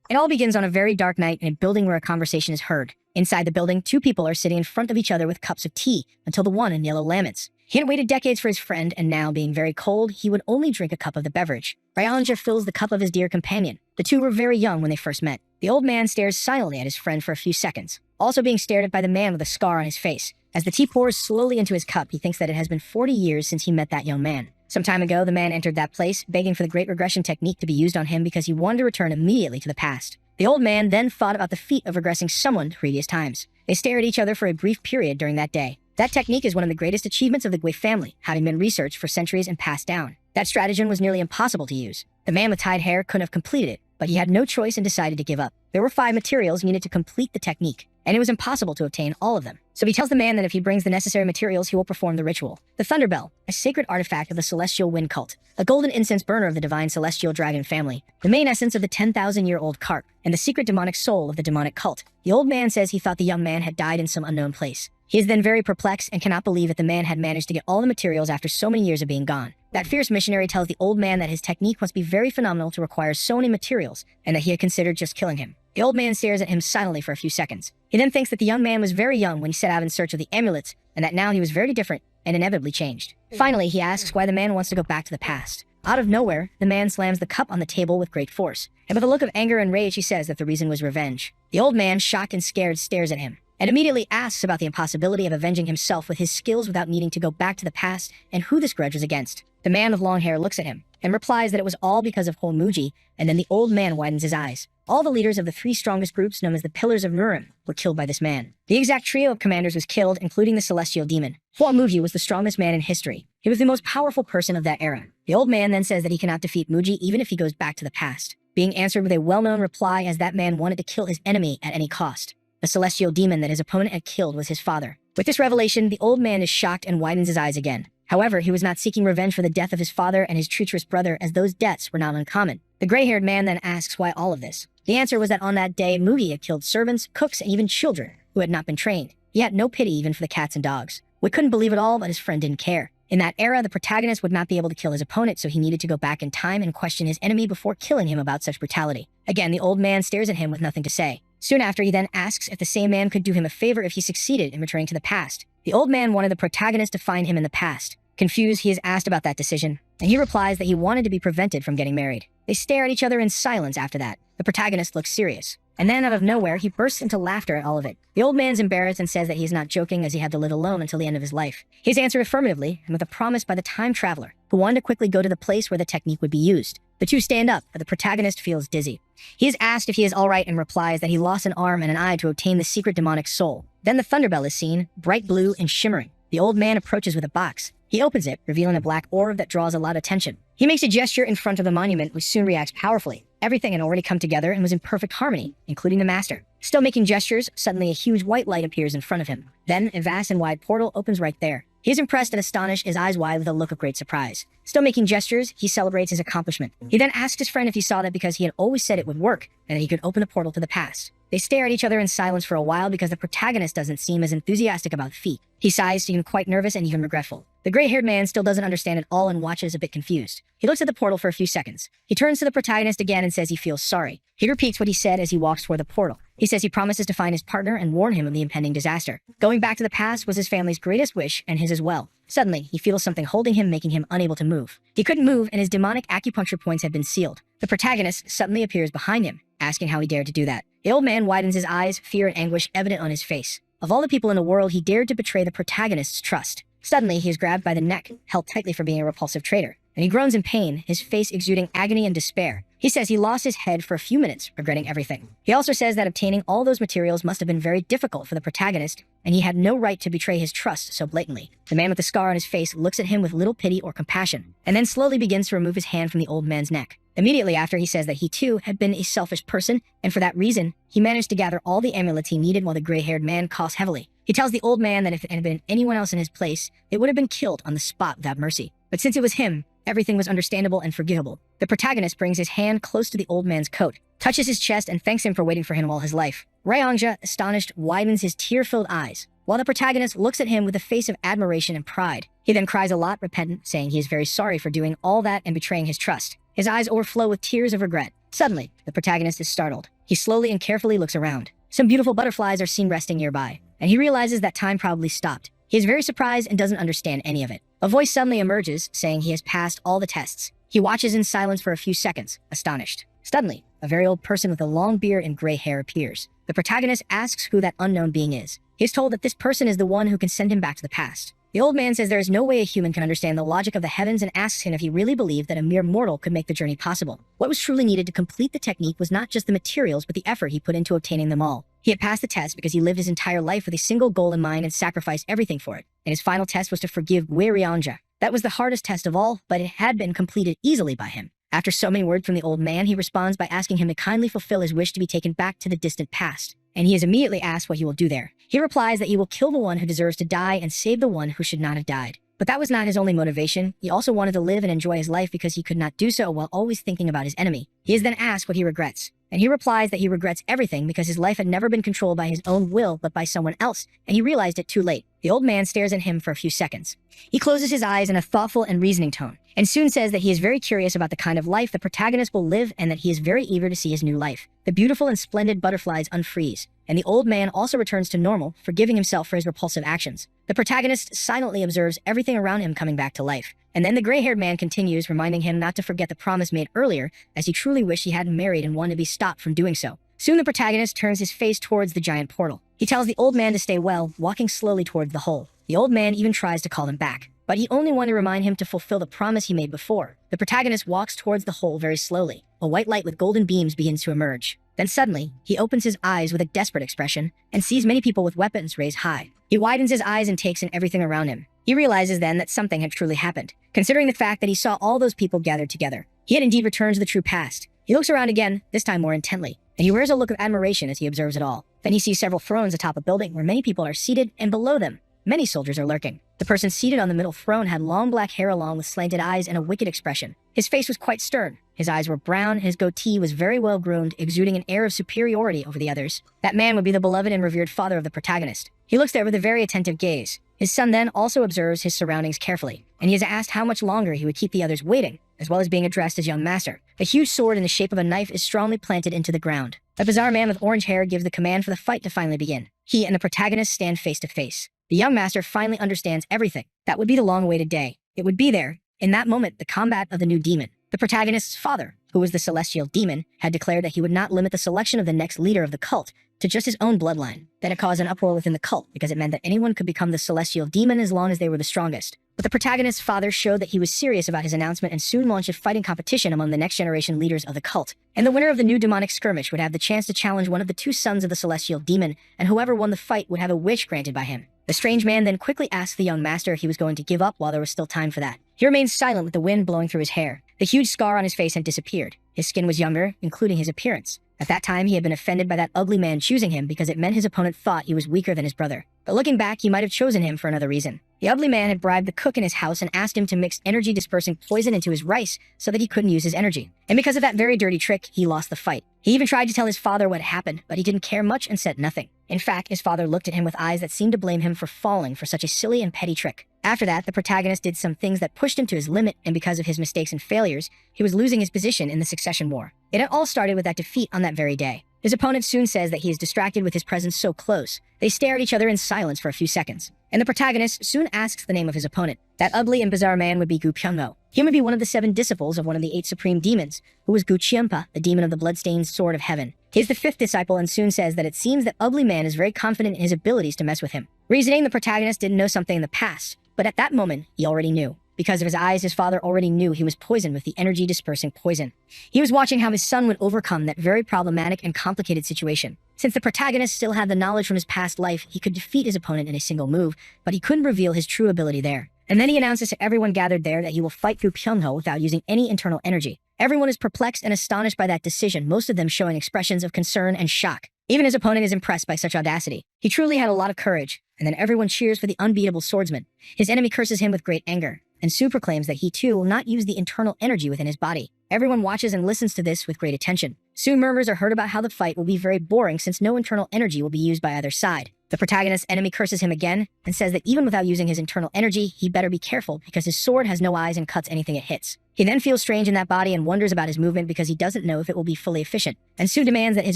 It all begins on a very dark night in a building where a conversation is heard. Inside the building, two people are sitting in front of each other with cups of tea until the one in yellow laments. He had waited decades for his friend, and now, being very cold, he would only drink a cup of the beverage. Reincarnates fills the cup of his dear companion. The two were very young when they first met. The old man stares silently at his friend for a few seconds, also being stared at by the man with a scar on his face. As the tea pours slowly into his cup, he thinks that it has been 40 years since he met that young man. Some time ago, the man entered that place, begging for the great regression technique to be used on him because he wanted to return immediately to the past. The old man then thought about the feat of regressing someone to previous times. They stare at each other for a brief period during that day. That technique is one of the greatest achievements of the Gui family, having been researched for centuries and passed down. That stratagem was nearly impossible to use. The man with tied hair couldn't have completed it, but he had no choice and decided to give up. There were 5 materials needed to complete the technique, and it was impossible to obtain all of them. So he tells the man that if he brings the necessary materials, he will perform the ritual. The Thunder Bell, a sacred artifact of the Celestial Wind Cult, a golden incense burner of the divine Celestial Dragon family, the main essence of the 10,000-year-old carp, and the secret demonic soul of the demonic cult. The old man says he thought the young man had died in some unknown place. He is then very perplexed and cannot believe that the man had managed to get all the materials after so many years of being gone. That fierce missionary tells the old man that his technique must be very phenomenal to require so many materials, and that he had considered just killing him. The old man stares at him silently for a few seconds. He then thinks that the young man was very young when he set out in search of the amulets, and that now he was very different and inevitably changed. Finally, he asks why the man wants to go back to the past. Out of nowhere, the man slams the cup on the table with great force, and with a look of anger and rage, he says that the reason was revenge. The old man, shocked and scared, stares at him, and immediately asks about the impossibility of avenging himself with his skills without needing to go back to the past and who this grudge was against. The man with long hair looks at him and replies that it was all because of Muji, and then the old man widens his eyes. All the leaders of the 3 strongest groups known as the Pillars of Nurim were killed by this man. The exact trio of commanders was killed, including the celestial demon. Muji was the strongest man in history. He was the most powerful person of that era. The old man then says that he cannot defeat Muji even if he goes back to the past, being answered with a well-known reply as that man wanted to kill his enemy at any cost. The celestial demon that his opponent had killed was his father. With this revelation, the old man is shocked and widens his eyes again. However, he was not seeking revenge for the death of his father and his treacherous brother, as those deaths were not uncommon. The gray-haired man then asks why all of this. The answer was that on that day, Mugi had killed servants, cooks, and even children who had not been trained. He had no pity even for the cats and dogs. We couldn't believe it all, but his friend didn't care. In that era, the protagonist would not be able to kill his opponent, so he needed to go back in time and question his enemy before killing him about such brutality. Again, the old man stares at him with nothing to say. Soon after, he then asks if the same man could do him a favor if he succeeded in returning to the past. The old man wanted the protagonist to find him in the past. Confused, he is asked about that decision, and he replies that he wanted to be prevented from getting married. They stare at each other in silence after that. The protagonist looks serious, and then out of nowhere, he bursts into laughter at all of it. The old man's embarrassed and says that he is not joking, as he had to live alone until the end of his life. He's answered affirmatively, and with a promise by the time traveler, who wanted to quickly go to the place where the technique would be used. The two stand up, but the protagonist feels dizzy. He is asked if he is alright and replies that he lost an arm and an eye to obtain the secret demonic soul. Then the Thunderbell is seen, bright blue and shimmering. The old man approaches with a box. He opens it, revealing a black orb that draws a lot of attention. He makes a gesture in front of the monument, which soon reacts powerfully. Everything had already come together and was in perfect harmony, including the master. Still making gestures, suddenly a huge white light appears in front of him. Then a vast and wide portal opens right there. He is impressed and astonished, his eyes wide with a look of great surprise. Still making gestures, he celebrates his accomplishment. He then asks his friend if he saw that because he had always said it would work, and that he could open the portal to the past. They stare at each other in silence for a while because the protagonist doesn't seem as enthusiastic about the feat. He sighs, seeming quite nervous and even regretful. The gray-haired man still doesn't understand it all and watches a bit confused. He looks at the portal for a few seconds. He turns to the protagonist again and says he feels sorry. He repeats what he said as he walks toward the portal. He says he promises to find his partner and warn him of the impending disaster. Going back to the past was his family's greatest wish and his as well. Suddenly, he feels something holding him, making him unable to move. He couldn't move, and his demonic acupuncture points had been sealed. The protagonist suddenly appears behind him, asking how he dared to do that. The old man widens his eyes, fear and anguish evident on his face. Of all the people in the world, he dared to betray the protagonist's trust. Suddenly, he is grabbed by the neck, held tightly for being a repulsive traitor, and he groans in pain, his face exuding agony and despair. He says he lost his head for a few minutes, regretting everything. He also says that obtaining all those materials must have been very difficult for the protagonist, and he had no right to betray his trust so blatantly. The man with the scar on his face looks at him with little pity or compassion, and then slowly begins to remove his hand from the old man's neck. Immediately after, he says that he too had been a selfish person, and for that reason, he managed to gather all the amulets he needed while the gray-haired man coughs heavily. He tells the old man that if it had been anyone else in his place, it would have been killed on the spot without mercy. But since it was him, everything was understandable and forgivable. The protagonist brings his hand close to the old man's coat, touches his chest, and thanks him for waiting for him all his life. Rayangja, astonished, widens his tear-filled eyes, while the protagonist looks at him with a face of admiration and pride. He then cries a lot, repentant, saying he is very sorry for doing all that and betraying his trust. His eyes overflow with tears of regret. Suddenly, the protagonist is startled. He slowly and carefully looks around. Some beautiful butterflies are seen resting nearby, and he realizes that time probably stopped. He is very surprised and doesn't understand any of it. A voice suddenly emerges, saying he has passed all the tests. He watches in silence for a few seconds, astonished. Suddenly, a very old person with a long beard and gray hair appears. The protagonist asks who that unknown being is. He is told that this person is the one who can send him back to the past. The old man says there is no way a human can understand the logic of the heavens and asks him if he really believed that a mere mortal could make the journey possible. What was truly needed to complete the technique was not just the materials but the effort he put into obtaining them all. He had passed the test because he lived his entire life with a single goal in mind and sacrificed everything for it. And his final test was to forgive Reincarnates. That was the hardest test of all, but it had been completed easily by him. After so many words from the old man, he responds by asking him to kindly fulfill his wish to be taken back to the distant past. And he is immediately asked what he will do there. He replies that he will kill the one who deserves to die and save the one who should not have died. But that was not his only motivation. He also wanted to live and enjoy his life because he could not do so while always thinking about his enemy. He is then asked what he regrets. And he replies that he regrets everything because his life had never been controlled by his own will but by someone else, and he realized it too late. The old man stares at him for a few seconds. He closes his eyes in a thoughtful and reasoning tone, and soon says that he is very curious about the kind of life the protagonist will live and that he is very eager to see his new life. The beautiful and splendid butterflies unfreeze, and the old man also returns to normal, forgiving himself for his repulsive actions. The protagonist silently observes everything around him coming back to life. And then the gray-haired man continues, reminding him not to forget the promise made earlier, as he truly wished he hadn't married and wanted to be stopped from doing so. Soon the protagonist turns his face towards the giant portal. He tells the old man to stay well, walking slowly towards the hole. The old man even tries to call him back, but he only wanted to remind him to fulfill the promise he made before. The protagonist walks towards the hole very slowly. A white light with golden beams begins to emerge. Then suddenly, he opens his eyes with a desperate expression and sees many people with weapons raised high. He widens his eyes and takes in everything around him. He realizes then that something had truly happened, considering the fact that he saw all those people gathered together. He had indeed returned to the true past. He looks around again, this time more intently, and he wears a look of admiration as he observes it all. Then he sees several thrones atop a building where many people are seated, and below them, many soldiers are lurking. The person seated on the middle throne had long black hair along with slanted eyes and a wicked expression. His face was quite stern. His eyes were brown, and his goatee was very well groomed, exuding an air of superiority over the others. That man would be the beloved and revered father of the protagonist. He looks there with a very attentive gaze. His son then also observes his surroundings carefully, and he is asked how much longer he would keep the others waiting, as well as being addressed as young master. A huge sword in the shape of a knife is strongly planted into the ground. A bizarre man with orange hair gives the command for the fight to finally begin. He and the protagonist stand face to face. The young master finally understands everything. That would be the long-awaited day. It would be there, in that moment, the combat of the new demon. The protagonist's father, who was the celestial demon, had declared that he would not limit the selection of the next leader of the cult to just his own bloodline. That had caused an uproar within the cult because it meant that anyone could become the celestial demon as long as they were the strongest. But the protagonist's father showed that he was serious about his announcement and soon launched a fighting competition among the next generation leaders of the cult. And the winner of the new demonic skirmish would have the chance to challenge one of the two sons of the celestial demon, and whoever won the fight would have a wish granted by him. The strange man then quickly asked the young master if he was going to give up while there was still time for that. He remained silent with the wind blowing through his hair. The huge scar on his face had disappeared. His skin was younger, including his appearance. At that time, he had been offended by that ugly man choosing him because it meant his opponent thought he was weaker than his brother. But looking back, he might have chosen him for another reason. The ugly man had bribed the cook in his house and asked him to mix energy-dispersing poison into his rice so that he couldn't use his energy. And because of that very dirty trick, he lost the fight. He even tried to tell his father what happened, but he didn't care much and said nothing. In fact, his father looked at him with eyes that seemed to blame him for falling for such a silly and petty trick. After that, the protagonist did some things that pushed him to his limit, and because of his mistakes and failures, he was losing his position in the succession war. It had all started with that defeat on that very day. His opponent soon says that he is distracted with his presence so close. They stare at each other in silence for a few seconds, and the protagonist soon asks the name of his opponent. That ugly and bizarre man would be Gu Pyungho. He would be one of the 7 disciples of one of the 8 supreme demons, who was Gu Chiempa, the demon of the bloodstained sword of heaven. He is the 5th disciple and soon says that it seems that ugly man is very confident in his abilities to mess with him. Reasoning the protagonist didn't know something in the past, but at that moment, he already knew. Because of his eyes, his father already knew he was poisoned with the energy-dispersing poison. He was watching how his son would overcome that very problematic and complicated situation. Since the protagonist still had the knowledge from his past life, he could defeat his opponent in a single move, but he couldn't reveal his true ability there. And then he announces to everyone gathered there that he will fight through Pyungho without using any internal energy. Everyone is perplexed and astonished by that decision, most of them showing expressions of concern and shock. Even his opponent is impressed by such audacity. He truly had a lot of courage, and then everyone cheers for the unbeatable swordsman. His enemy curses him with great anger, and Sue proclaims that he too will not use the internal energy within his body. Everyone watches and listens to this with great attention. Soon murmurs are heard about how the fight will be very boring since no internal energy will be used by either side. The protagonist's enemy curses him again and says that even without using his internal energy, he better be careful because his sword has no eyes and cuts anything it hits. He then feels strange in that body and wonders about his movement because he doesn't know if it will be fully efficient, and soon demands that his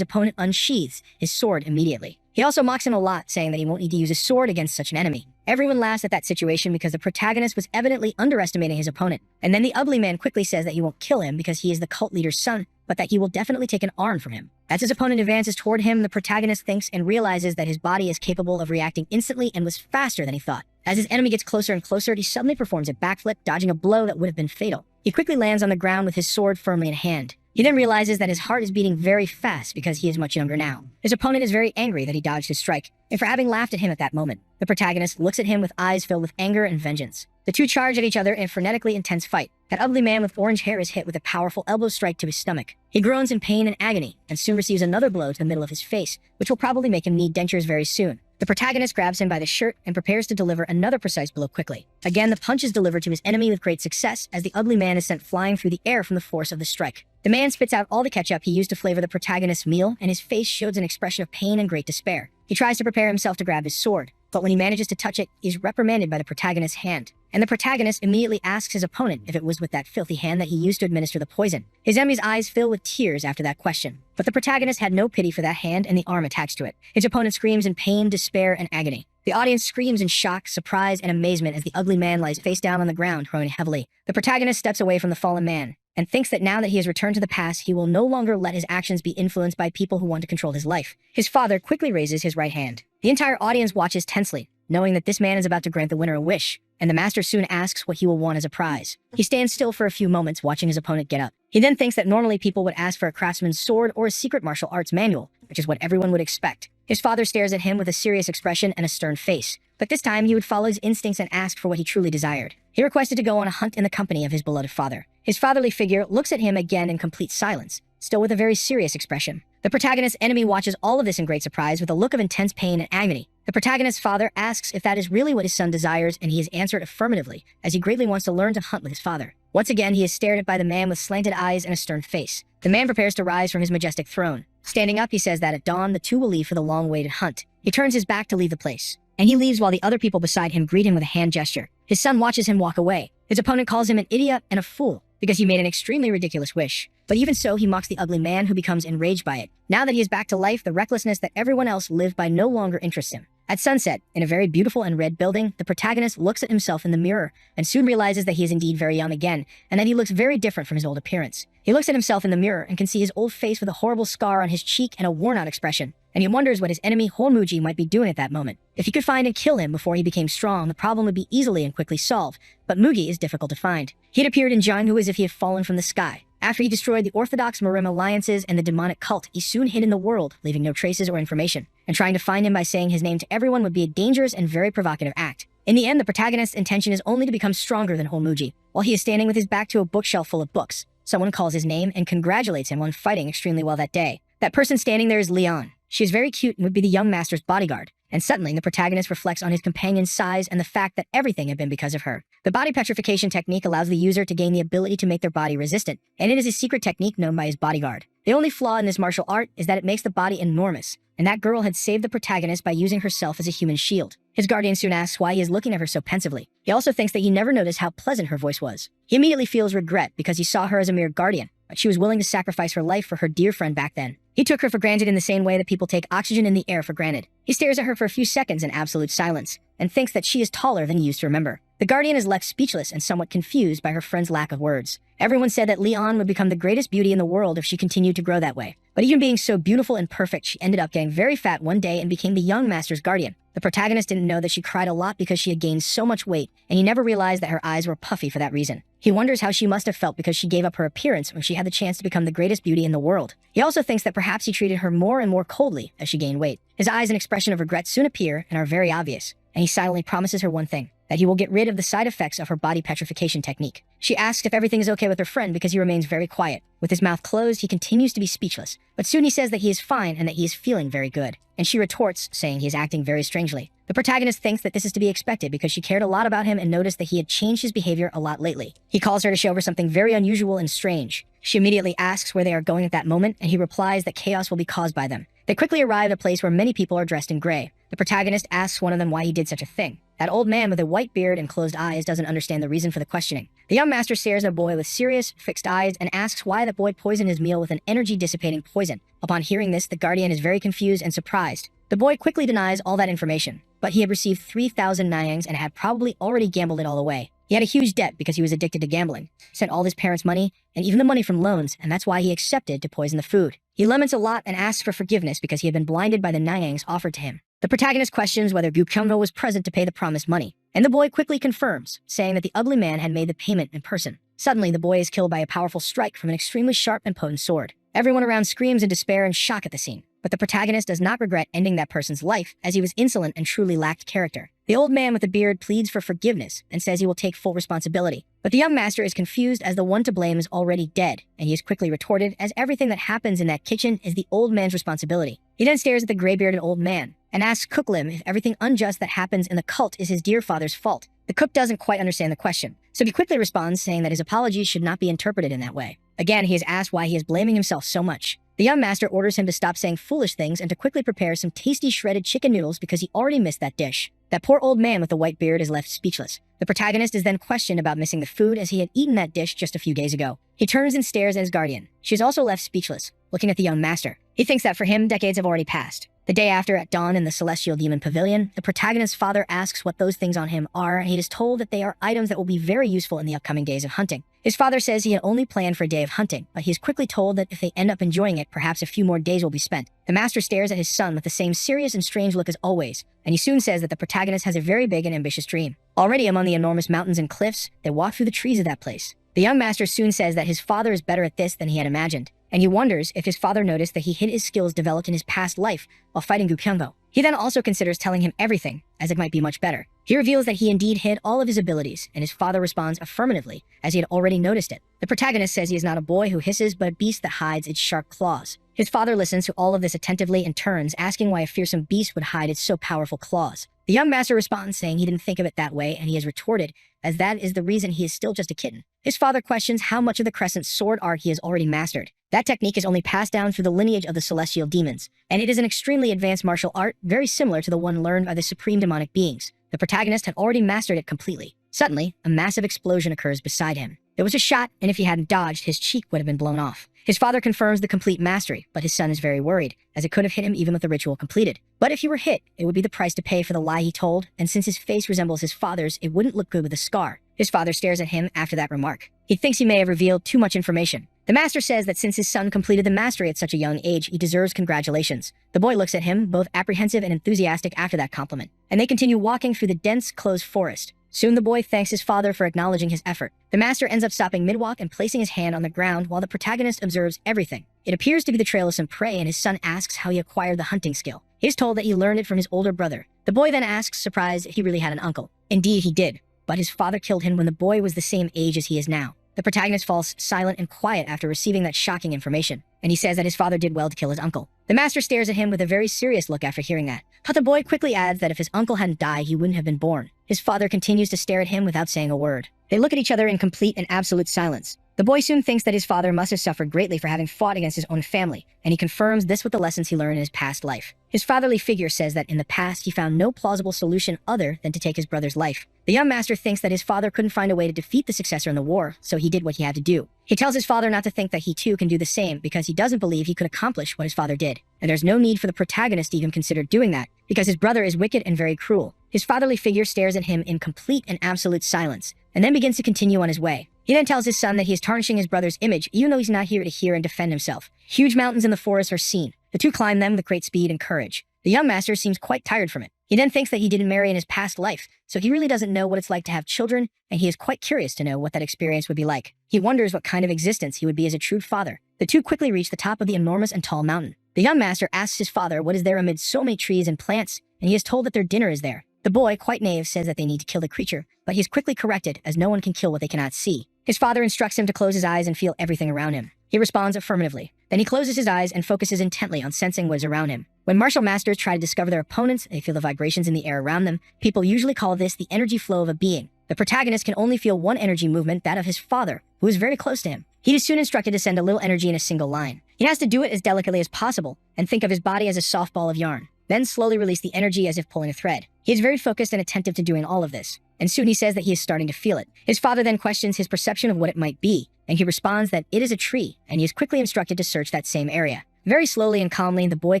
opponent unsheathes his sword immediately. He also mocks him a lot, saying that he won't need to use his sword against such an enemy. Everyone laughs at that situation because the protagonist was evidently underestimating his opponent. And then the ugly man quickly says that he won't kill him because he is the cult leader's son, but that he will definitely take an arm from him. As his opponent advances toward him, the protagonist thinks and realizes that his body is capable of reacting instantly and was faster than he thought. As his enemy gets closer and closer, he suddenly performs a backflip, dodging a blow that would have been fatal. He quickly lands on the ground with his sword firmly in hand. He then realizes that his heart is beating very fast because he is much younger now. His opponent is very angry that he dodged his strike, and for having laughed at him at that moment. The protagonist looks at him with eyes filled with anger and vengeance. The two charge at each other in a frenetically intense fight. That ugly man with orange hair is hit with a powerful elbow strike to his stomach. He groans in pain and agony, and soon receives another blow to the middle of his face, which will probably make him need dentures very soon. The protagonist grabs him by the shirt and prepares to deliver another precise blow quickly. Again, the punch is delivered to his enemy with great success as the ugly man is sent flying through the air from the force of the strike. The man spits out all the ketchup he used to flavor the protagonist's meal, and his face shows an expression of pain and great despair. He tries to prepare himself to grab his sword, but when he manages to touch it, he is reprimanded by the protagonist's hand. And the protagonist immediately asks his opponent if it was with that filthy hand that he used to administer the poison. His enemy's eyes fill with tears after that question. But the protagonist had no pity for that hand and the arm attached to it. His opponent screams in pain, despair, and agony. The audience screams in shock, surprise, and amazement as the ugly man lies face down on the ground, groaning heavily. The protagonist steps away from the fallen man and thinks that now that he has returned to the past, he will no longer let his actions be influenced by people who want to control his life. His father quickly raises his right hand. The entire audience watches tensely, knowing that this man is about to grant the winner a wish, and the master soon asks what he will want as a prize. He stands still for a few moments, watching his opponent get up. He then thinks that normally people would ask for a craftsman's sword or a secret martial arts manual, which is what everyone would expect. His father stares at him with a serious expression and a stern face, but this time he would follow his instincts and ask for what he truly desired. He requested to go on a hunt in the company of his beloved father. His fatherly figure looks at him again in complete silence, still with a very serious expression. The protagonist's enemy watches all of this in great surprise with a look of intense pain and agony. The protagonist's father asks if that is really what his son desires, and he is answered affirmatively, as he greatly wants to learn to hunt with his father. Once again, he is stared at by the man with slanted eyes and a stern face. The man prepares to rise from his majestic throne. Standing up, he says that at dawn, the two will leave for the long-awaited hunt. He turns his back to leave the place, and he leaves while the other people beside him greet him with a hand gesture. His son watches him walk away. His opponent calls him an idiot and a fool because he made an extremely ridiculous wish. But even so, he mocks the ugly man, who becomes enraged by it. Now that he is back to life, the recklessness that everyone else lived by no longer interests him. At sunset, in a very beautiful and red building, the protagonist looks at himself in the mirror and soon realizes that he is indeed very young again, and that he looks very different from his old appearance. He looks at himself in the mirror and can see his old face with a horrible scar on his cheek and a worn-out expression, and he wonders what his enemy Hormuji might be doing at that moment. If he could find and kill him before he became strong, the problem would be easily and quickly solved, but Mugi is difficult to find. He had appeared in Jianhu as if he had fallen from the sky. After he destroyed the Orthodox Marim alliances and the demonic cult, he soon hid in the world, leaving no traces or information, and trying to find him by saying his name to everyone would be a dangerous and very provocative act. In the end, the protagonist's intention is only to become stronger than Hormuji. While he is standing with his back to a bookshelf full of books, someone calls his name and congratulates him on fighting extremely well that day. That person standing there is Leon. She is very cute and would be the young master's bodyguard. And suddenly, the protagonist reflects on his companion's size and the fact that everything had been because of her. The body petrification technique allows the user to gain the ability to make their body resistant, and it is a secret technique known by his bodyguard. The only flaw in this martial art is that it makes the body enormous, and that girl had saved the protagonist by using herself as a human shield. His guardian soon asks why he is looking at her so pensively. He also thinks that he never noticed how pleasant her voice was. He immediately feels regret because he saw her as a mere guardian, but she was willing to sacrifice her life for her dear friend back then. He took her for granted in the same way that people take oxygen in the air for granted. He stares at her for a few seconds in absolute silence, and thinks that she is taller than he used to remember. The guardian is left speechless and somewhat confused by her friend's lack of words. Everyone said that Leon would become the greatest beauty in the world if she continued to grow that way. But even being so beautiful and perfect, she ended up getting very fat one day and became the young master's guardian. The protagonist didn't know that she cried a lot because she had gained so much weight, and he never realized that her eyes were puffy for that reason. He wonders how she must have felt because she gave up her appearance when she had the chance to become the greatest beauty in the world. He also thinks that perhaps he treated her more and more coldly as she gained weight. His eyes and expression of regret soon appear and are very obvious, and he silently promises her one thing: that he will get rid of the side effects of her body petrification technique. She asks if everything is okay with her friend because he remains very quiet. With his mouth closed, he continues to be speechless, but soon he says that he is fine and that he is feeling very good, and she retorts, saying he is acting very strangely. The protagonist thinks that this is to be expected because she cared a lot about him and noticed that he had changed his behavior a lot lately. He calls her to show her something very unusual and strange. She immediately asks where they are going at that moment, and he replies that chaos will be caused by them. They quickly arrive at a place where many people are dressed in gray. The protagonist asks one of them why he did such a thing. That old man with a white beard and closed eyes doesn't understand the reason for the questioning. The young master stares at a boy with serious, fixed eyes and asks why the boy poisoned his meal with an energy-dissipating poison. Upon hearing this, the guardian is very confused and surprised. The boy quickly denies all that information, but he had received 3,000 nyangs and had probably already gambled it all away. He had a huge debt because he was addicted to gambling, sent all his parents' money, and even the money from loans, and that's why he accepted to poison the food. He laments a lot and asks for forgiveness because he had been blinded by the nyangs offered to him. The protagonist questions whether Gukyungo was present to pay the promised money, and the boy quickly confirms, saying that the ugly man had made the payment in person. Suddenly, the boy is killed by a powerful strike from an extremely sharp and potent sword. Everyone around screams in despair and shock at the scene, but the protagonist does not regret ending that person's life, as he was insolent and truly lacked character. The old man with the beard pleads for forgiveness and says he will take full responsibility, but the young master is confused as the one to blame is already dead, and he is quickly retorted as everything that happens in that kitchen is the old man's responsibility. He then stares at the gray-bearded old man and asks Cooklim if everything unjust that happens in the cult is his dear father's fault. The cook doesn't quite understand the question, so he quickly responds saying that his apologies should not be interpreted in that way. Again, he is asked why he is blaming himself so much. The young master orders him to stop saying foolish things and to quickly prepare some tasty shredded chicken noodles because he already missed that dish. That poor old man with the white beard is left speechless. The protagonist is then questioned about missing the food as he had eaten that dish just a few days ago. He turns and stares at his guardian. She is also left speechless, looking at the young master. He thinks that for him, decades have already passed. The day after, at dawn in the Celestial Demon Pavilion, the protagonist's father asks what those things on him are, and he is told that they are items that will be very useful in the upcoming days of hunting. His father says he had only planned for a day of hunting, but he is quickly told that if they end up enjoying it, perhaps a few more days will be spent. The master stares at his son with the same serious and strange look as always, and he soon says that the protagonist has a very big and ambitious dream. Already among the enormous mountains and cliffs, they walk through the trees of that place. The young master soon says that his father is better at this than he had imagined, and he wonders if his father noticed that he hid his skills developed in his past life while fighting Gukyungo. He then also considers telling him everything, as it might be much better. He reveals that he indeed hid all of his abilities, and his father responds affirmatively, as he had already noticed it. The protagonist says he is not a boy who hisses, but a beast that hides its sharp claws. His father listens to all of this attentively and turns, asking why a fearsome beast would hide its so powerful claws. The young master responds saying he didn't think of it that way, and he has retorted, as that is the reason he is still just a kitten. His father questions how much of the Crescent sword art he has already mastered. That technique is only passed down through the lineage of the celestial demons, and it is an extremely advanced martial art, very similar to the one learned by the supreme demonic beings. The protagonist had already mastered it completely. Suddenly, a massive explosion occurs beside him. It was a shot, and if he hadn't dodged, his cheek would have been blown off. His father confirms the complete mastery, but his son is very worried, as it could have hit him even with the ritual completed. But if he were hit, it would be the price to pay for the lie he told, and since his face resembles his father's, it wouldn't look good with a scar. His father stares at him after that remark. He thinks he may have revealed too much information. The master says that since his son completed the mastery at such a young age, he deserves congratulations. The boy looks at him, both apprehensive and enthusiastic after that compliment, and they continue walking through the dense, closed forest. Soon the boy thanks his father for acknowledging his effort. The master ends up stopping mid-walk and placing his hand on the ground while the protagonist observes everything. It appears to be the trail of some prey, and his son asks how he acquired the hunting skill. He is told that he learned it from his older brother. The boy then asks, surprised, if he really had an uncle. Indeed, he did, but his father killed him when the boy was the same age as he is now. The protagonist falls silent and quiet after receiving that shocking information, and he says that his father did well to kill his uncle. The master stares at him with a very serious look after hearing that, but the boy quickly adds that if his uncle hadn't died, he wouldn't have been born. His father continues to stare at him without saying a word. They look at each other in complete and absolute silence. The boy soon thinks that his father must have suffered greatly for having fought against his own family, and he confirms this with the lessons he learned in his past life. His fatherly figure says that in the past he found no plausible solution other than to take his brother's life. The young master thinks that his father couldn't find a way to defeat the successor in the war, so he did what he had to do. He tells his father not to think that he too can do the same because he doesn't believe he could accomplish what his father did. And there's no need for the protagonist to even consider doing that, because his brother is wicked and very cruel. His fatherly figure stares at him in complete and absolute silence, and then begins to continue on his way. He then tells his son that he is tarnishing his brother's image, even though he's not here to hear and defend himself. Huge mountains in the forest are seen. The two climb them with great speed and courage. The young master seems quite tired from it. He then thinks that he didn't marry in his past life, so he really doesn't know what it's like to have children, and he is quite curious to know what that experience would be like. He wonders what kind of existence he would be as a true father. The two quickly reach the top of the enormous and tall mountain. The young master asks his father what is there amid so many trees and plants, and he is told that their dinner is there. The boy, quite naive, says that they need to kill the creature, but he is quickly corrected as no one can kill what they cannot see. His father instructs him to close his eyes and feel everything around him. He responds affirmatively. Then he closes his eyes and focuses intently on sensing what is around him. When martial masters try to discover their opponents, they feel the vibrations in the air around them. People usually call this the energy flow of a being. The protagonist can only feel one energy movement, that of his father, who is very close to him. He is soon instructed to send a little energy in a single line. He has to do it as delicately as possible and think of his body as a soft ball of yarn. then slowly release the energy as if pulling a thread. He is very focused and attentive to doing all of this, and soon he says that he is starting to feel it. His father then questions his perception of what it might be, and he responds that it is a tree, and he is quickly instructed to search that same area. Very slowly and calmly, the boy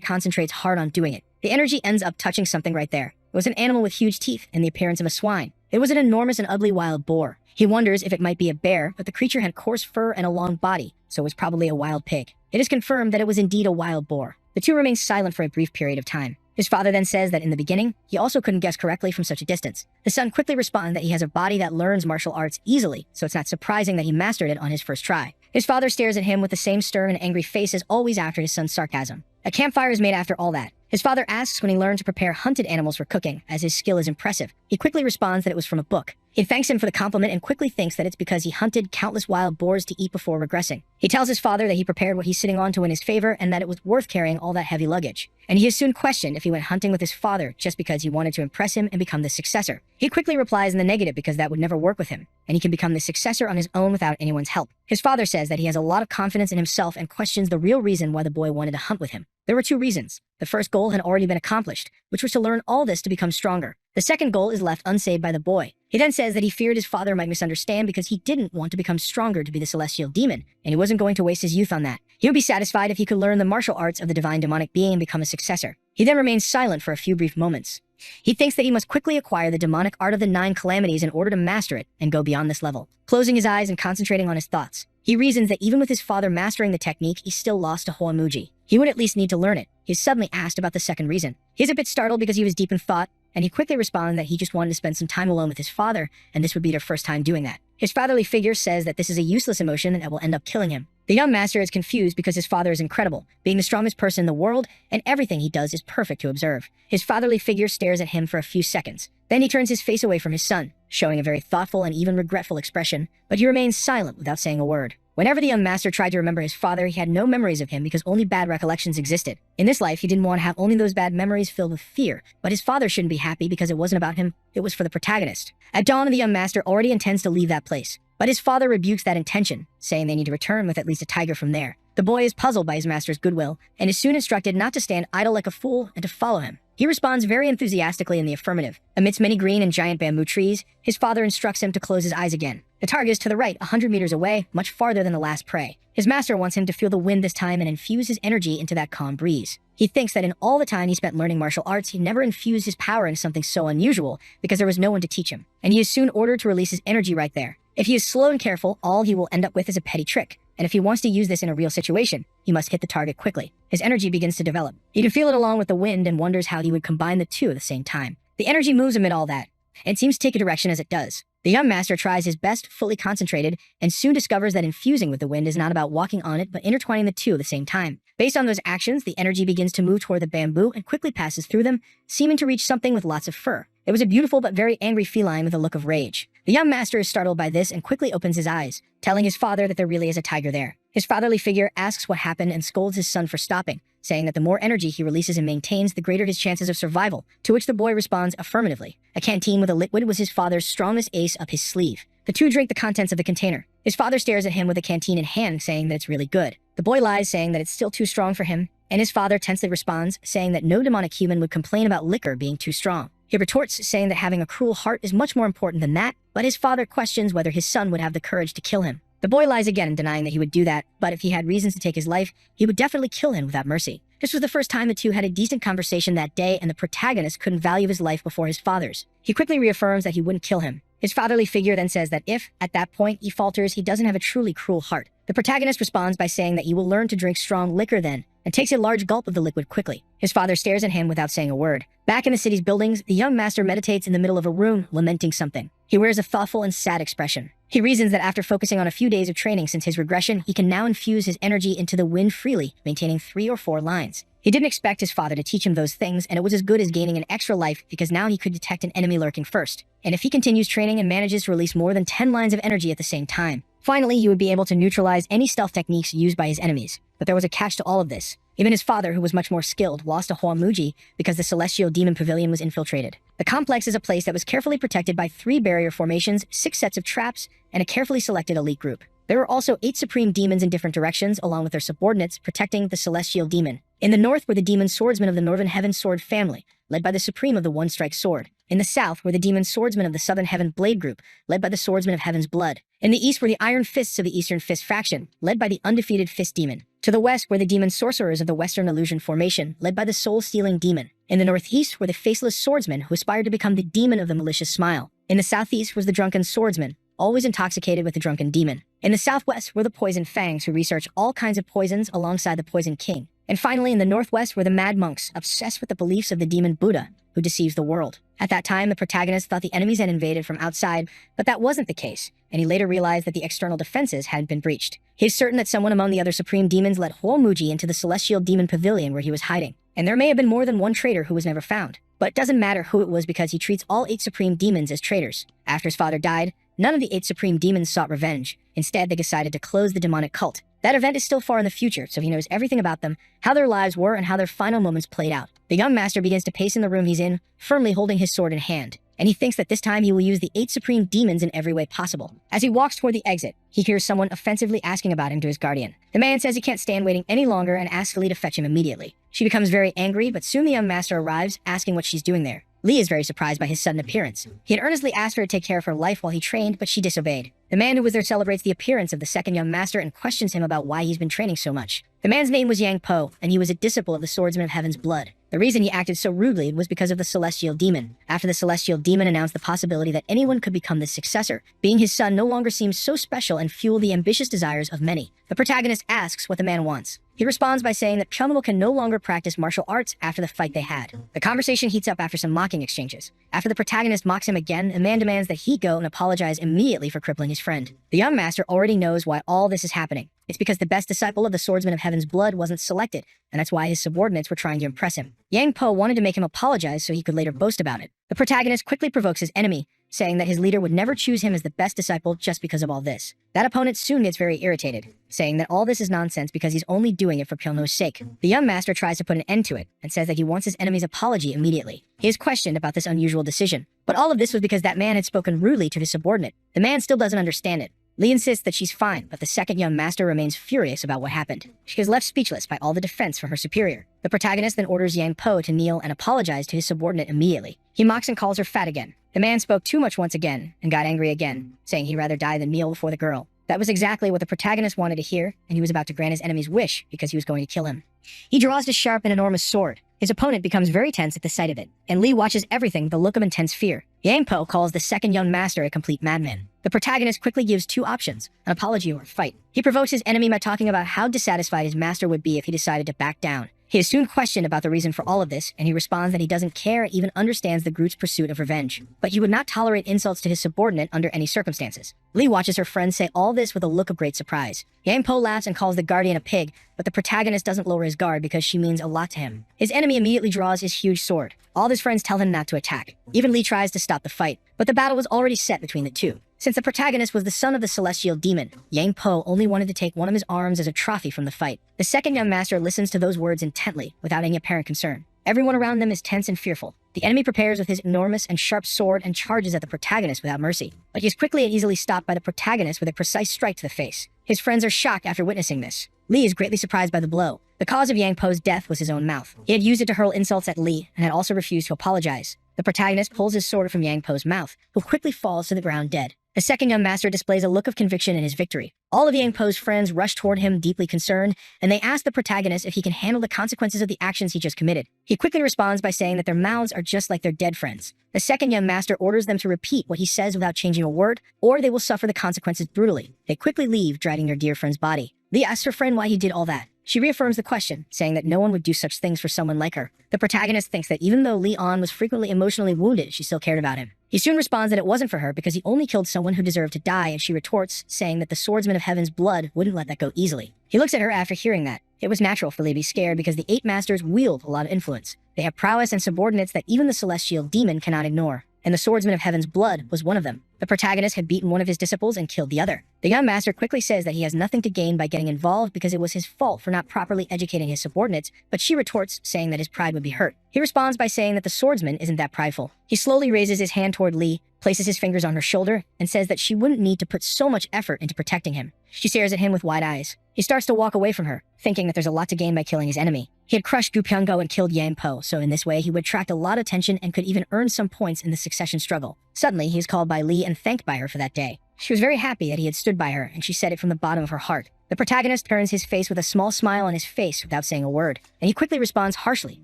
concentrates hard on doing it. The energy ends up touching something right there. It was an animal with huge teeth and the appearance of a swine. It was an enormous and ugly wild boar. He wonders if it might be a bear, but the creature had coarse fur and a long body, so it was probably a wild pig. It is confirmed that it was indeed a wild boar. The two remain silent for a brief period of time. His father then says that in the beginning, he also couldn't guess correctly from such a distance. The son quickly responds that he has a body that learns martial arts easily, so it's not surprising that he mastered it on his first try. His father stares at him with the same stern and angry face as always after his son's sarcasm. A campfire is made after all that. His father asks when he learned to prepare hunted animals for cooking, as his skill is impressive. He quickly responds that it was from a book. He thanks him for the compliment and quickly thinks that it's because he hunted countless wild boars to eat before regressing. He tells his father that he prepared what he's sitting on to win his favor and that it was worth carrying all that heavy luggage. And he is soon questioned if he went hunting with his father just because he wanted to impress him and become the successor. He quickly replies in the negative because that would never work with him, and he can become the successor on his own without anyone's help. His father says that he has a lot of confidence in himself and questions the real reason why the boy wanted to hunt with him. There were two reasons. The first goal had already been accomplished, which was to learn all this to become stronger. The second goal is left unsaid by the boy. He then says that he feared his father might misunderstand because he didn't want to become stronger to be the celestial demon, and he wasn't going to waste his youth on that. He would be satisfied if he could learn the martial arts of the divine demonic being and become a successor. He then remains silent for a few brief moments. He thinks that he must quickly acquire the demonic art of the 9 calamities in order to master it and go beyond this level. Closing his eyes and concentrating on his thoughts, he reasons that even with his father mastering the technique, he still lost to Hoamuji. He would at least need to learn it. He is suddenly asked about the second reason. He is a bit startled because he was deep in thought, and he quickly responds that he just wanted to spend some time alone with his father, and this would be their first time doing that. His fatherly figure says that this is a useless emotion that will end up killing him. The young master is confused because his father is incredible, being the strongest person in the world, and everything he does is perfect to observe. His fatherly figure stares at him for a few seconds. Then he turns his face away from his son, showing a very thoughtful and even regretful expression, but he remains silent without saying a word. Whenever the young master tried to remember his father, he had no memories of him because only bad recollections existed. In this life, he didn't want to have only those bad memories filled with fear, but his father shouldn't be happy because it wasn't about him, it was for the protagonist. At dawn, the young master already intends to leave that place, but his father rebukes that intention, saying they need to return with at least a tiger from there. The boy is puzzled by his master's goodwill, and is soon instructed not to stand idle like a fool and to follow him. He responds very enthusiastically in the affirmative. Amidst many green and giant bamboo trees, his father instructs him to close his eyes again. The target is to the right, 100 meters away, much farther than the last prey. His master wants him to feel the wind this time and infuse his energy into that calm breeze. He thinks that in all the time he spent learning martial arts, he never infused his power into something so unusual because there was no one to teach him, and he is soon ordered to release his energy right there. If he is slow and careful, all he will end up with is a petty trick. And if he wants to use this in a real situation, he must hit the target quickly. His energy begins to develop. He can feel it along with the wind and wonders how he would combine the two at the same time. The energy moves amid all that, and seems to take a direction as it does. The young master tries his best, fully concentrated, and soon discovers that infusing with the wind is not about walking on it, but intertwining the two at the same time. Based on those actions, the energy begins to move toward the bamboo and quickly passes through them, seeming to reach something with lots of fur. It was a beautiful but very angry feline with a look of rage. The young master is startled by this and quickly opens his eyes, telling his father that there really is a tiger there. His fatherly figure asks what happened and scolds his son for stopping, saying that the more energy he releases and maintains, the greater his chances of survival, to which the boy responds affirmatively. A canteen with a liquid was his father's strongest ace up his sleeve. The two drink the contents of the container. His father stares at him with a canteen in hand, saying that it's really good. The boy lies, saying that it's still too strong for him, and his father tensely responds, saying that no demonic human would complain about liquor being too strong. He retorts, saying that having a cruel heart is much more important than that, but his father questions whether his son would have the courage to kill him. The boy lies again, denying that he would do that, but if he had reasons to take his life, he would definitely kill him without mercy. This was the first time the two had a decent conversation that day, and the protagonist couldn't value his life before his father's. He quickly reaffirms that he wouldn't kill him. His fatherly figure then says that if, at that point, he falters, he doesn't have a truly cruel heart. The protagonist responds by saying that you will learn to drink strong liquor then, and takes a large gulp of the liquid quickly. His father stares at him without saying a word. Back in the city's buildings, the young master meditates in the middle of a room, lamenting something. He wears a thoughtful and sad expression. He reasons that after focusing on a few days of training since his regression, he can now infuse his energy into the wind freely, maintaining 3 or 4 lines. He didn't expect his father to teach him those things, and it was as good as gaining an extra life because now he could detect an enemy lurking first. And if he continues training and manages to release more than 10 lines of energy at the same time, finally he would be able to neutralize any stealth techniques used by his enemies. But there was a catch to all of this. Even his father, who was much more skilled, lost to Hoamuji because the Celestial Demon Pavilion was infiltrated. The complex is a place that was carefully protected by 3 barrier formations, 6 sets of traps, and a carefully selected elite group. There were also 8 supreme demons in different directions, along with their subordinates, protecting the Celestial Demon. In the north were the demon swordsmen of the Northern Heaven Sword family, led by the Supreme of the One Strike Sword. In the south were the demon swordsmen of the Southern Heaven Blade Group, led by the Swordsmen of Heaven's Blood. In the east were the Iron Fists of the Eastern Fist faction, led by the undefeated Fist Demon. To the west were the demon sorcerers of the Western Illusion formation, led by the Soul-Stealing Demon. In the northeast were the Faceless Swordsmen who aspired to become the Demon of the Malicious Smile. In the southeast was the Drunken Swordsman, always intoxicated with the Drunken Demon. In the southwest were the Poison Fangs who research all kinds of poisons alongside the Poison King. And finally, in the northwest were the Mad Monks, obsessed with the beliefs of the demon Buddha, who deceives the world. At that time, the protagonist thought the enemies had invaded from outside, but that wasn't the case, and he later realized that the external defenses hadn't been breached. He is certain that someone among the other supreme demons let Huomuji into the celestial demon pavilion where he was hiding, and there may have been more than one traitor who was never found. But it doesn't matter who it was because he treats all 8 supreme demons as traitors. After his father died, none of the 8 supreme demons sought revenge. Instead, they decided to close the demonic cult. That event is still far in the future, so he knows everything about them, how their lives were, and how their final moments played out. The young master begins to pace in the room he's in, firmly holding his sword in hand, and he thinks that this time he will use the 8 supreme demons in every way possible. As he walks toward the exit, he hears someone offensively asking about him to his guardian. The man says he can't stand waiting any longer and asks Lee to fetch him immediately. She becomes very angry, but soon the young master arrives, asking what she's doing there. Lee is very surprised by his sudden appearance. He had earnestly asked her to take care of her life while he trained, but she disobeyed. The man who was there celebrates the appearance of the second young master and questions him about why he's been training so much. The man's name was Yang Po, and he was a disciple of the Swordsman of Heaven's Blood. The reason he acted so rudely was because of the Celestial Demon. After the Celestial Demon announced the possibility that anyone could become the successor, being his son no longer seemed so special and fueled the ambitious desires of many. The protagonist asks what the man wants. He responds by saying that Pyeongmo can no longer practice martial arts after the fight they had. The conversation heats up after some mocking exchanges. After the protagonist mocks him again, the man demands that he go and apologize immediately for crippling his friend. The young master already knows why all this is happening. It's because the best disciple of the Swordsman of Heaven's Blood wasn't selected, and that's why his subordinates were trying to impress him. Yang Po wanted to make him apologize so he could later boast about it. The protagonist quickly provokes his enemy, saying that his leader would never choose him as the best disciple just because of all this. That opponent soon gets very irritated, saying that all this is nonsense because he's only doing it for Pyeongmo's sake. The young master tries to put an end to it, and says that he wants his enemy's apology immediately. He is questioned about this unusual decision, but all of this was because that man had spoken rudely to his subordinate. The man still doesn't understand it. Lee insists that she's fine, but the second young master remains furious about what happened. She is left speechless by all the defense from her superior. The protagonist then orders Yang Po to kneel and apologize to his subordinate immediately. He mocks and calls her fat again. The man spoke too much once again, and got angry again, saying he'd rather die than kneel before the girl. That was exactly what the protagonist wanted to hear, and he was about to grant his enemy's wish because he was going to kill him. He draws his sharp and enormous sword. His opponent becomes very tense at the sight of it, and Lee watches everything with a look of intense fear. Yang Po calls the second young master a complete madman. The protagonist quickly gives 2 options, an apology or a fight. He provokes his enemy by talking about how dissatisfied his master would be if he decided to back down. He is soon questioned about the reason for all of this, and he responds that he doesn't care or even understands the group's pursuit of revenge. But he would not tolerate insults to his subordinate under any circumstances. Lee watches her friend say all this with a look of great surprise. Yang Po laughs and calls the guardian a pig, but the protagonist doesn't lower his guard because she means a lot to him. His enemy immediately draws his huge sword. All his friends tell him not to attack. Even Lee tries to stop the fight, but the battle was already set between the two. Since the protagonist was the son of the Celestial Demon, Yang Po only wanted to take one of his arms as a trophy from the fight. The second young master listens to those words intently, without any apparent concern. Everyone around them is tense and fearful. The enemy prepares with his enormous and sharp sword and charges at the protagonist without mercy. But he is quickly and easily stopped by the protagonist with a precise strike to the face. His friends are shocked after witnessing this. Lee is greatly surprised by the blow. The cause of Yang Po's death was his own mouth. He had used it to hurl insults at Lee and had also refused to apologize. The protagonist pulls his sword from Yang Po's mouth, who quickly falls to the ground dead. The second young master displays a look of conviction in his victory. All of Yang Po's friends rush toward him deeply concerned, and they ask the protagonist if he can handle the consequences of the actions he just committed. He quickly responds by saying that their mouths are just like their dead friends. The second young master orders them to repeat what he says without changing a word, or they will suffer the consequences brutally. They quickly leave, dragging their dear friend's body. Lee asks her friend why he did all that. She reaffirms the question, saying that no one would do such things for someone like her. The protagonist thinks that even though Lee On was frequently emotionally wounded, she still cared about him. He soon responds that it wasn't for her because he only killed someone who deserved to die, and she retorts, saying that the Swordsman of Heaven's Blood wouldn't let that go easily. He looks at her after hearing that. It was natural for Lee to be scared because the 8 masters wield a lot of influence. They have prowess and subordinates that even the Celestial Demon cannot ignore, and the Swordsman of Heaven's Blood was one of them. The protagonist had beaten one of his disciples and killed the other. The young master quickly says that he has nothing to gain by getting involved because it was his fault for not properly educating his subordinates, but she retorts, saying that his pride would be hurt. He responds by saying that the swordsman isn't that prideful. He slowly raises his hand toward Lee, places his fingers on her shoulder, and says that she wouldn't need to put so much effort into protecting him. She stares at him with wide eyes. He starts to walk away from her, thinking that there's a lot to gain by killing his enemy. He had crushed Gupyeongo and killed Yang Po, so in this way he would attract a lot of attention and could even earn some points in the succession struggle. Suddenly, he was called by Lee and thanked by her for that day. She was very happy that he had stood by her, and she said it from the bottom of her heart. The protagonist turns his face with a small smile on his face without saying a word, and he quickly responds harshly,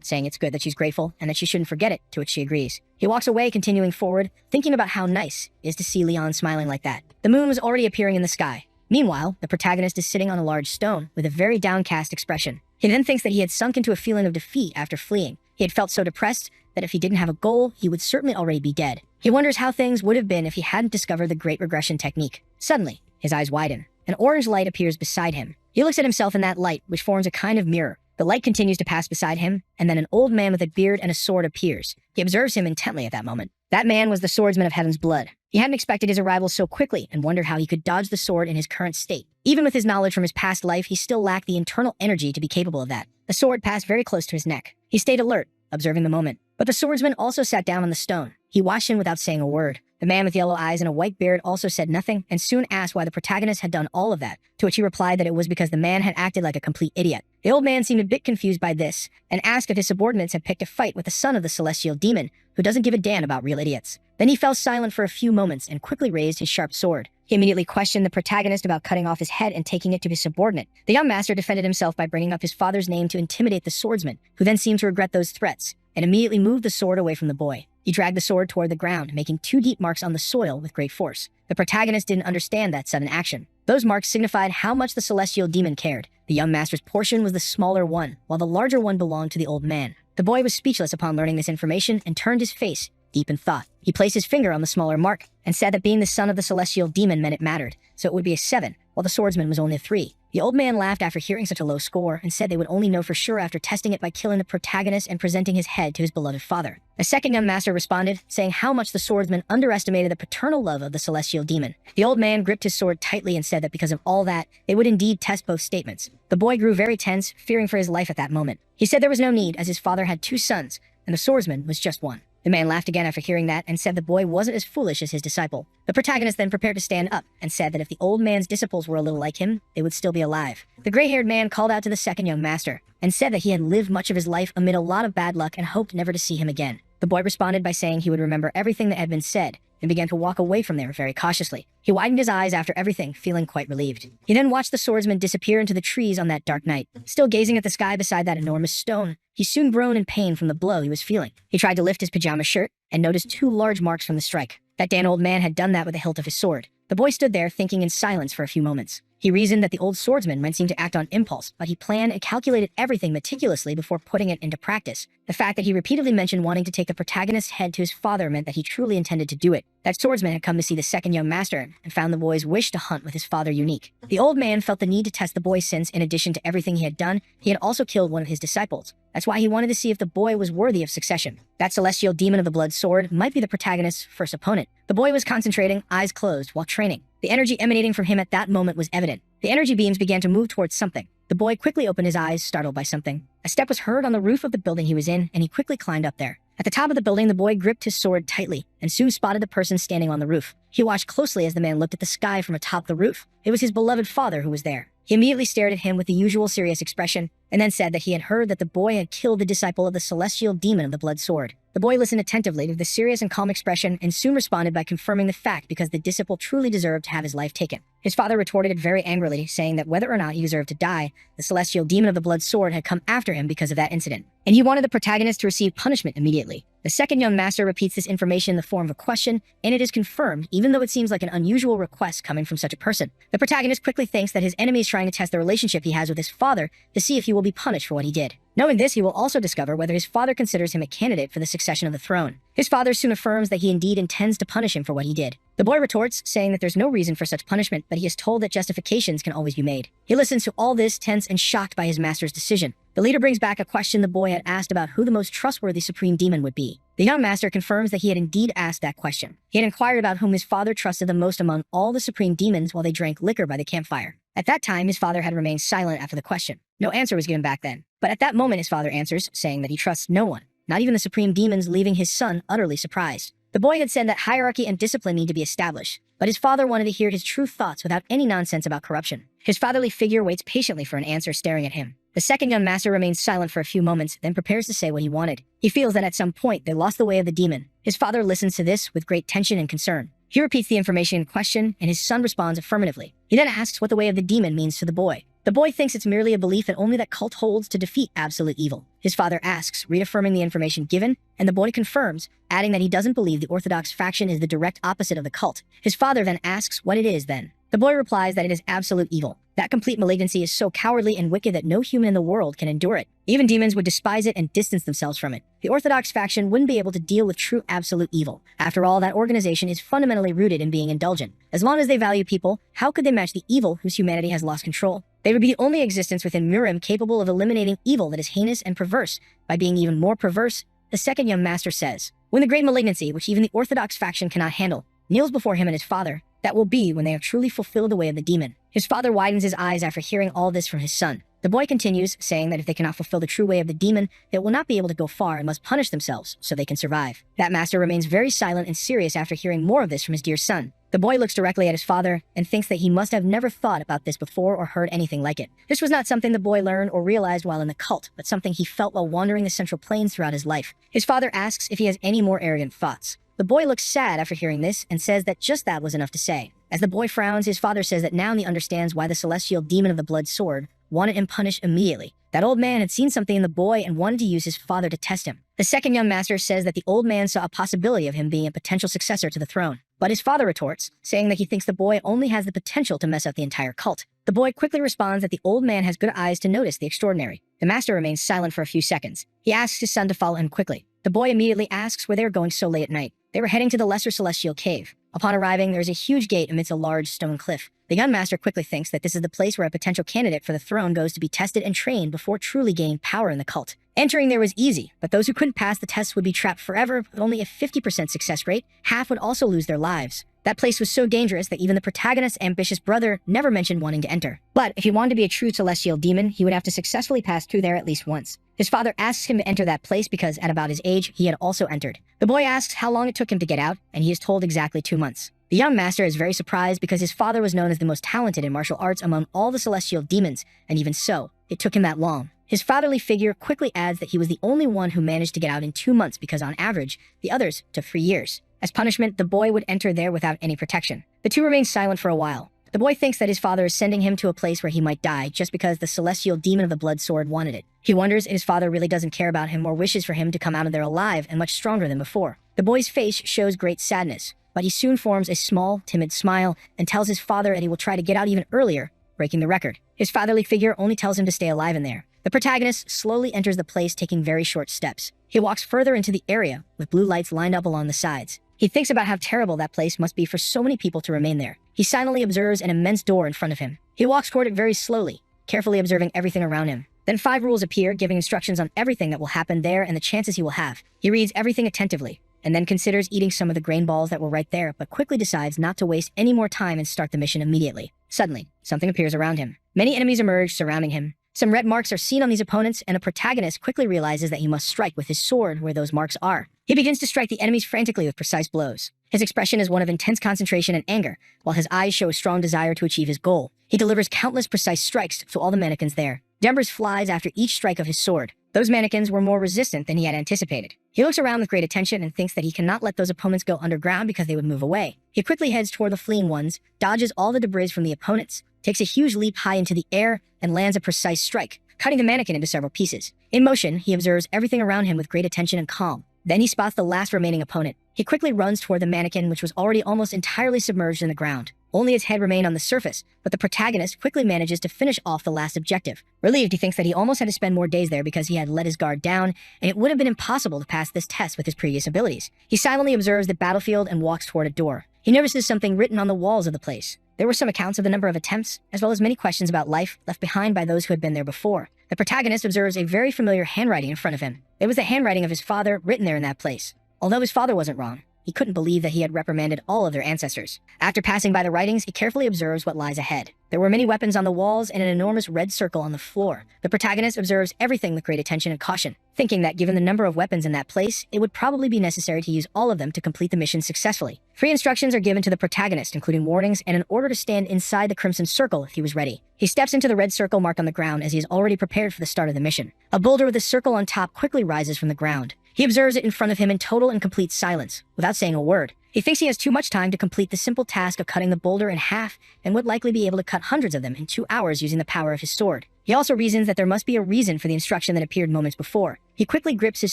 saying it's good that she's grateful and that she shouldn't forget it, to which she agrees. He walks away, continuing forward, thinking about how nice it is to see Leon smiling like that. The moon was already appearing in the sky. Meanwhile, the protagonist is sitting on a large stone with a very downcast expression. He then thinks that he had sunk into a feeling of defeat after fleeing. He had felt so depressed that if he didn't have a goal, he would certainly already be dead. He wonders how things would have been if he hadn't discovered the Great Regression technique. Suddenly, his eyes widen. An orange light appears beside him. He looks at himself in that light, which forms a kind of mirror. The light continues to pass beside him, and then an old man with a beard and a sword appears. He observes him intently at that moment. That man was the swordsman of Heaven's Blood. He hadn't expected his arrival so quickly and wondered how he could dodge the sword in his current state. Even with his knowledge from his past life, he still lacked the internal energy to be capable of that. The sword passed very close to his neck. He stayed alert, observing the moment. But the swordsman also sat down on the stone. He watched him without saying a word. The man with yellow eyes and a white beard also said nothing and soon asked why the protagonist had done all of that, to which he replied that it was because the man had acted like a complete idiot. The old man seemed a bit confused by this and asked if his subordinates had picked a fight with the son of the celestial demon who doesn't give a damn about real idiots. Then he fell silent for a few moments and quickly raised his sharp sword. He immediately questioned the protagonist about cutting off his head and taking it to his subordinate. The young master defended himself by bringing up his father's name to intimidate the swordsman, who then seemed to regret those threats and immediately moved the sword away from the boy. He dragged the sword toward the ground, making 2 deep marks on the soil with great force. The protagonist didn't understand that sudden action. Those marks signified how much the celestial demon cared. The young master's portion was the smaller one, while the larger one belonged to the old man. The boy was speechless upon learning this information and turned his face deep in thought. He placed his finger on the smaller mark and said that being the son of the celestial demon meant it mattered, so it would be a 7, while the swordsman was only a 3. The old man laughed after hearing such a low score and said they would only know for sure after testing it by killing the protagonist and presenting his head to his beloved father. A second young master responded, saying how much the swordsman underestimated the paternal love of the celestial demon. The old man gripped his sword tightly and said that because of all that, they would indeed test both statements. The boy grew very tense, fearing for his life at that moment. He said there was no need, as his father had 2 sons, and the swordsman was just one. The man laughed again after hearing that and said the boy wasn't as foolish as his disciple. The protagonist then prepared to stand up and said that if the old man's disciples were a little like him, they would still be alive. The gray-haired man called out to the second young master and said that he had lived much of his life amid a lot of bad luck and hoped never to see him again. The boy responded by saying he would remember everything that had been said and began to walk away from there very cautiously. He widened his eyes after everything, feeling quite relieved. He then watched the swordsman disappear into the trees on that dark night. Still gazing at the sky beside that enormous stone, he soon groaned in pain from the blow he was feeling. He tried to lift his pajama shirt and noticed 2 large marks from the strike. That damn old man had done that with the hilt of his sword. The boy stood there thinking in silence for a few moments. He reasoned that the old swordsman might seem to act on impulse, but he planned and calculated everything meticulously before putting it into practice. The fact that he repeatedly mentioned wanting to take the protagonist's head to his father meant that he truly intended to do it. That swordsman had come to see the second young master and found the boy's wish to hunt with his father unique. The old man felt the need to test the boy since, in addition to everything he had done, he had also killed one of his disciples. That's why he wanted to see if the boy was worthy of succession. That celestial demon of the blood sword might be the protagonist's first opponent. The boy was concentrating, eyes closed, while training. The energy emanating from him at that moment was evident. The energy beams began to move towards something. The boy quickly opened his eyes, startled by something. A step was heard on the roof of the building he was in, and he quickly climbed up there. At the top of the building, the boy gripped his sword tightly and soon spotted the person standing on the roof. He watched closely as the man looked at the sky from atop the roof. It was his beloved father who was there. He immediately stared at him with the usual serious expression and then said that he had heard that the boy had killed the disciple of the celestial demon of the blood sword. The boy listened attentively to the serious and calm expression and soon responded by confirming the fact because the disciple truly deserved to have his life taken. His father retorted very angrily, saying that whether or not he deserved to die, the celestial demon of the blood sword had come after him because of that incident, and he wanted the protagonist to receive punishment immediately. The second young master repeats this information in the form of a question, and it is confirmed, even though it seems like an unusual request coming from such a person. The protagonist quickly thinks that his enemy is trying to test the relationship he has with his father to see if he will be punished for what he did. Knowing this, he will also discover whether his father considers him a candidate for the succession of the throne. His father soon affirms that he indeed intends to punish him for what he did. The boy retorts, saying that there's no reason for such punishment, but he is told that justifications can always be made. He listens to all this, tense and shocked by his master's decision. The leader brings back a question the boy had asked about who the most trustworthy supreme demon would be. The young master confirms that he had indeed asked that question. He had inquired about whom his father trusted the most among all the supreme demons while they drank liquor by the campfire. At that time, his father had remained silent after the question. No answer was given back then. But at that moment, his father answers, saying that he trusts no one, not even the supreme demons, leaving his son utterly surprised. The boy had said that hierarchy and discipline need to be established, but his father wanted to hear his true thoughts without any nonsense about corruption. His fatherly figure waits patiently for an answer, staring at him. The second young master remains silent for a few moments, then prepares to say what he wanted. He feels that at some point they lost the way of the demon. His father listens to this with great tension and concern. He repeats the information in question, and his son responds affirmatively. He then asks what the way of the demon means to the boy. The boy thinks it's merely a belief that only that cult holds to defeat absolute evil. His father asks, reaffirming the information given, and the boy confirms, adding that he doesn't believe the orthodox faction is the direct opposite of the cult. His father then asks what it is then. The boy replies that it is absolute evil. That complete malignancy is so cowardly and wicked that no human in the world can endure it. Even demons would despise it and distance themselves from it. The orthodox faction wouldn't be able to deal with true absolute evil. After all, that organization is fundamentally rooted in being indulgent. As long as they value people, how could they match the evil whose humanity has lost control? They would be the only existence within Murim capable of eliminating evil that is heinous and perverse by being even more perverse, the second young master says. When the great malignancy, which even the orthodox faction cannot handle, kneels before him and his father, that will be when they have truly fulfilled the way of the demon. His father widens his eyes after hearing all this from his son. The boy continues, saying that if they cannot fulfill the true way of the demon, they will not be able to go far and must punish themselves so they can survive. That master remains very silent and serious after hearing more of this from his dear son. The boy looks directly at his father and thinks that he must have never thought about this before or heard anything like it. This was not something the boy learned or realized while in the cult, but something he felt while wandering the Central Plains throughout his life. His father asks if he has any more arrogant thoughts. The boy looks sad after hearing this and says that just that was enough to say. As the boy frowns, his father says that now he understands why the celestial demon of the blood sword wanted him punished immediately. That old man had seen something in the boy and wanted to use his father to test him. The second young master says that the old man saw a possibility of him being a potential successor to the throne. But his father retorts, saying that he thinks the boy only has the potential to mess up the entire cult. The boy quickly responds that the old man has good eyes to notice the extraordinary. The master remains silent for a few seconds. He asks his son to follow him quickly. The boy immediately asks where they were going so late at night. They were heading to the lesser celestial cave. Upon arriving, there is a huge gate amidst a large stone cliff. The young master quickly thinks that this is the place where a potential candidate for the throne goes to be tested and trained before truly gaining power in the cult. Entering there was easy, but those who couldn't pass the test would be trapped forever with only a 50% success rate. Half would also lose their lives. That place was so dangerous that even the protagonist's ambitious brother never mentioned wanting to enter. But if he wanted to be a true celestial demon, he would have to successfully pass through there at least once. His father asks him to enter that place because at about his age, he had also entered. The boy asks how long it took him to get out, and he is told exactly 2 months. The young master is very surprised because his father was known as the most talented in martial arts among all the celestial demons, and even so, it took him that long. His fatherly figure quickly adds that he was the only one who managed to get out in 2 months because on average, the others took 3 years. As punishment, the boy would enter there without any protection. The two remain silent for a while. The boy thinks that his father is sending him to a place where he might die just because the celestial demon of the blood sword wanted it. He wonders if his father really doesn't care about him or wishes for him to come out of there alive and much stronger than before. The boy's face shows great sadness, but he soon forms a small, timid smile and tells his father that he will try to get out even earlier, breaking the record. His fatherly figure only tells him to stay alive in there. The protagonist slowly enters the place, taking very short steps. He walks further into the area, with blue lights lined up along the sides. He thinks about how terrible that place must be for so many people to remain there. He silently observes an immense door in front of him. He walks toward it very slowly, carefully observing everything around him. Then 5 rules appear, giving instructions on everything that will happen there and the chances he will have. He reads everything attentively, and then considers eating some of the grain balls that were right there, but quickly decides not to waste any more time and start the mission immediately. Suddenly, something appears around him. Many enemies emerge, surrounding him. Some red marks are seen on these opponents, and the protagonist quickly realizes that he must strike with his sword where those marks are. He begins to strike the enemies frantically with precise blows. His expression is one of intense concentration and anger, while his eyes show a strong desire to achieve his goal. He delivers countless precise strikes to all the mannequins there. Embers flies after each strike of his sword. Those mannequins were more resistant than he had anticipated. He looks around with great attention and thinks that he cannot let those opponents go underground because they would move away. He quickly heads toward the fleeing ones, dodges all the debris from the opponents, takes a huge leap high into the air, and lands a precise strike, cutting the mannequin into several pieces. In motion, he observes everything around him with great attention and calm. Then he spots the last remaining opponent. He quickly runs toward the mannequin, which was already almost entirely submerged in the ground. Only its head remained on the surface, but the protagonist quickly manages to finish off the last objective. Relieved, he thinks that he almost had to spend more days there because he had let his guard down, and it would have been impossible to pass this test with his previous abilities. He silently observes the battlefield and walks toward a door. He notices something written on the walls of the place. There were some accounts of the number of attempts, as well as many questions about life left behind by those who had been there before. The protagonist observes a very familiar handwriting in front of him. It was the handwriting of his father written there in that place. Although his father wasn't wrong, He couldn't believe that he had reprimanded all of their ancestors. After passing by the writings, he carefully observes what lies ahead. There were many weapons on the walls and an enormous red circle on the floor. The protagonist observes everything with great attention and caution, thinking that given the number of weapons in that place, it would probably be necessary to use all of them to complete the mission successfully. 3 instructions are given to the protagonist, including warnings and an order to stand inside the crimson circle if he was ready. He steps into the red circle marked on the ground as he is already prepared for the start of the mission. A boulder with a circle on top quickly rises from the ground. He observes it in front of him in total and complete silence, without saying a word. He thinks he has too much time to complete the simple task of cutting the boulder in half and would likely be able to cut hundreds of them in 2 hours using the power of his sword. He also reasons that there must be a reason for the instruction that appeared moments before. He quickly grips his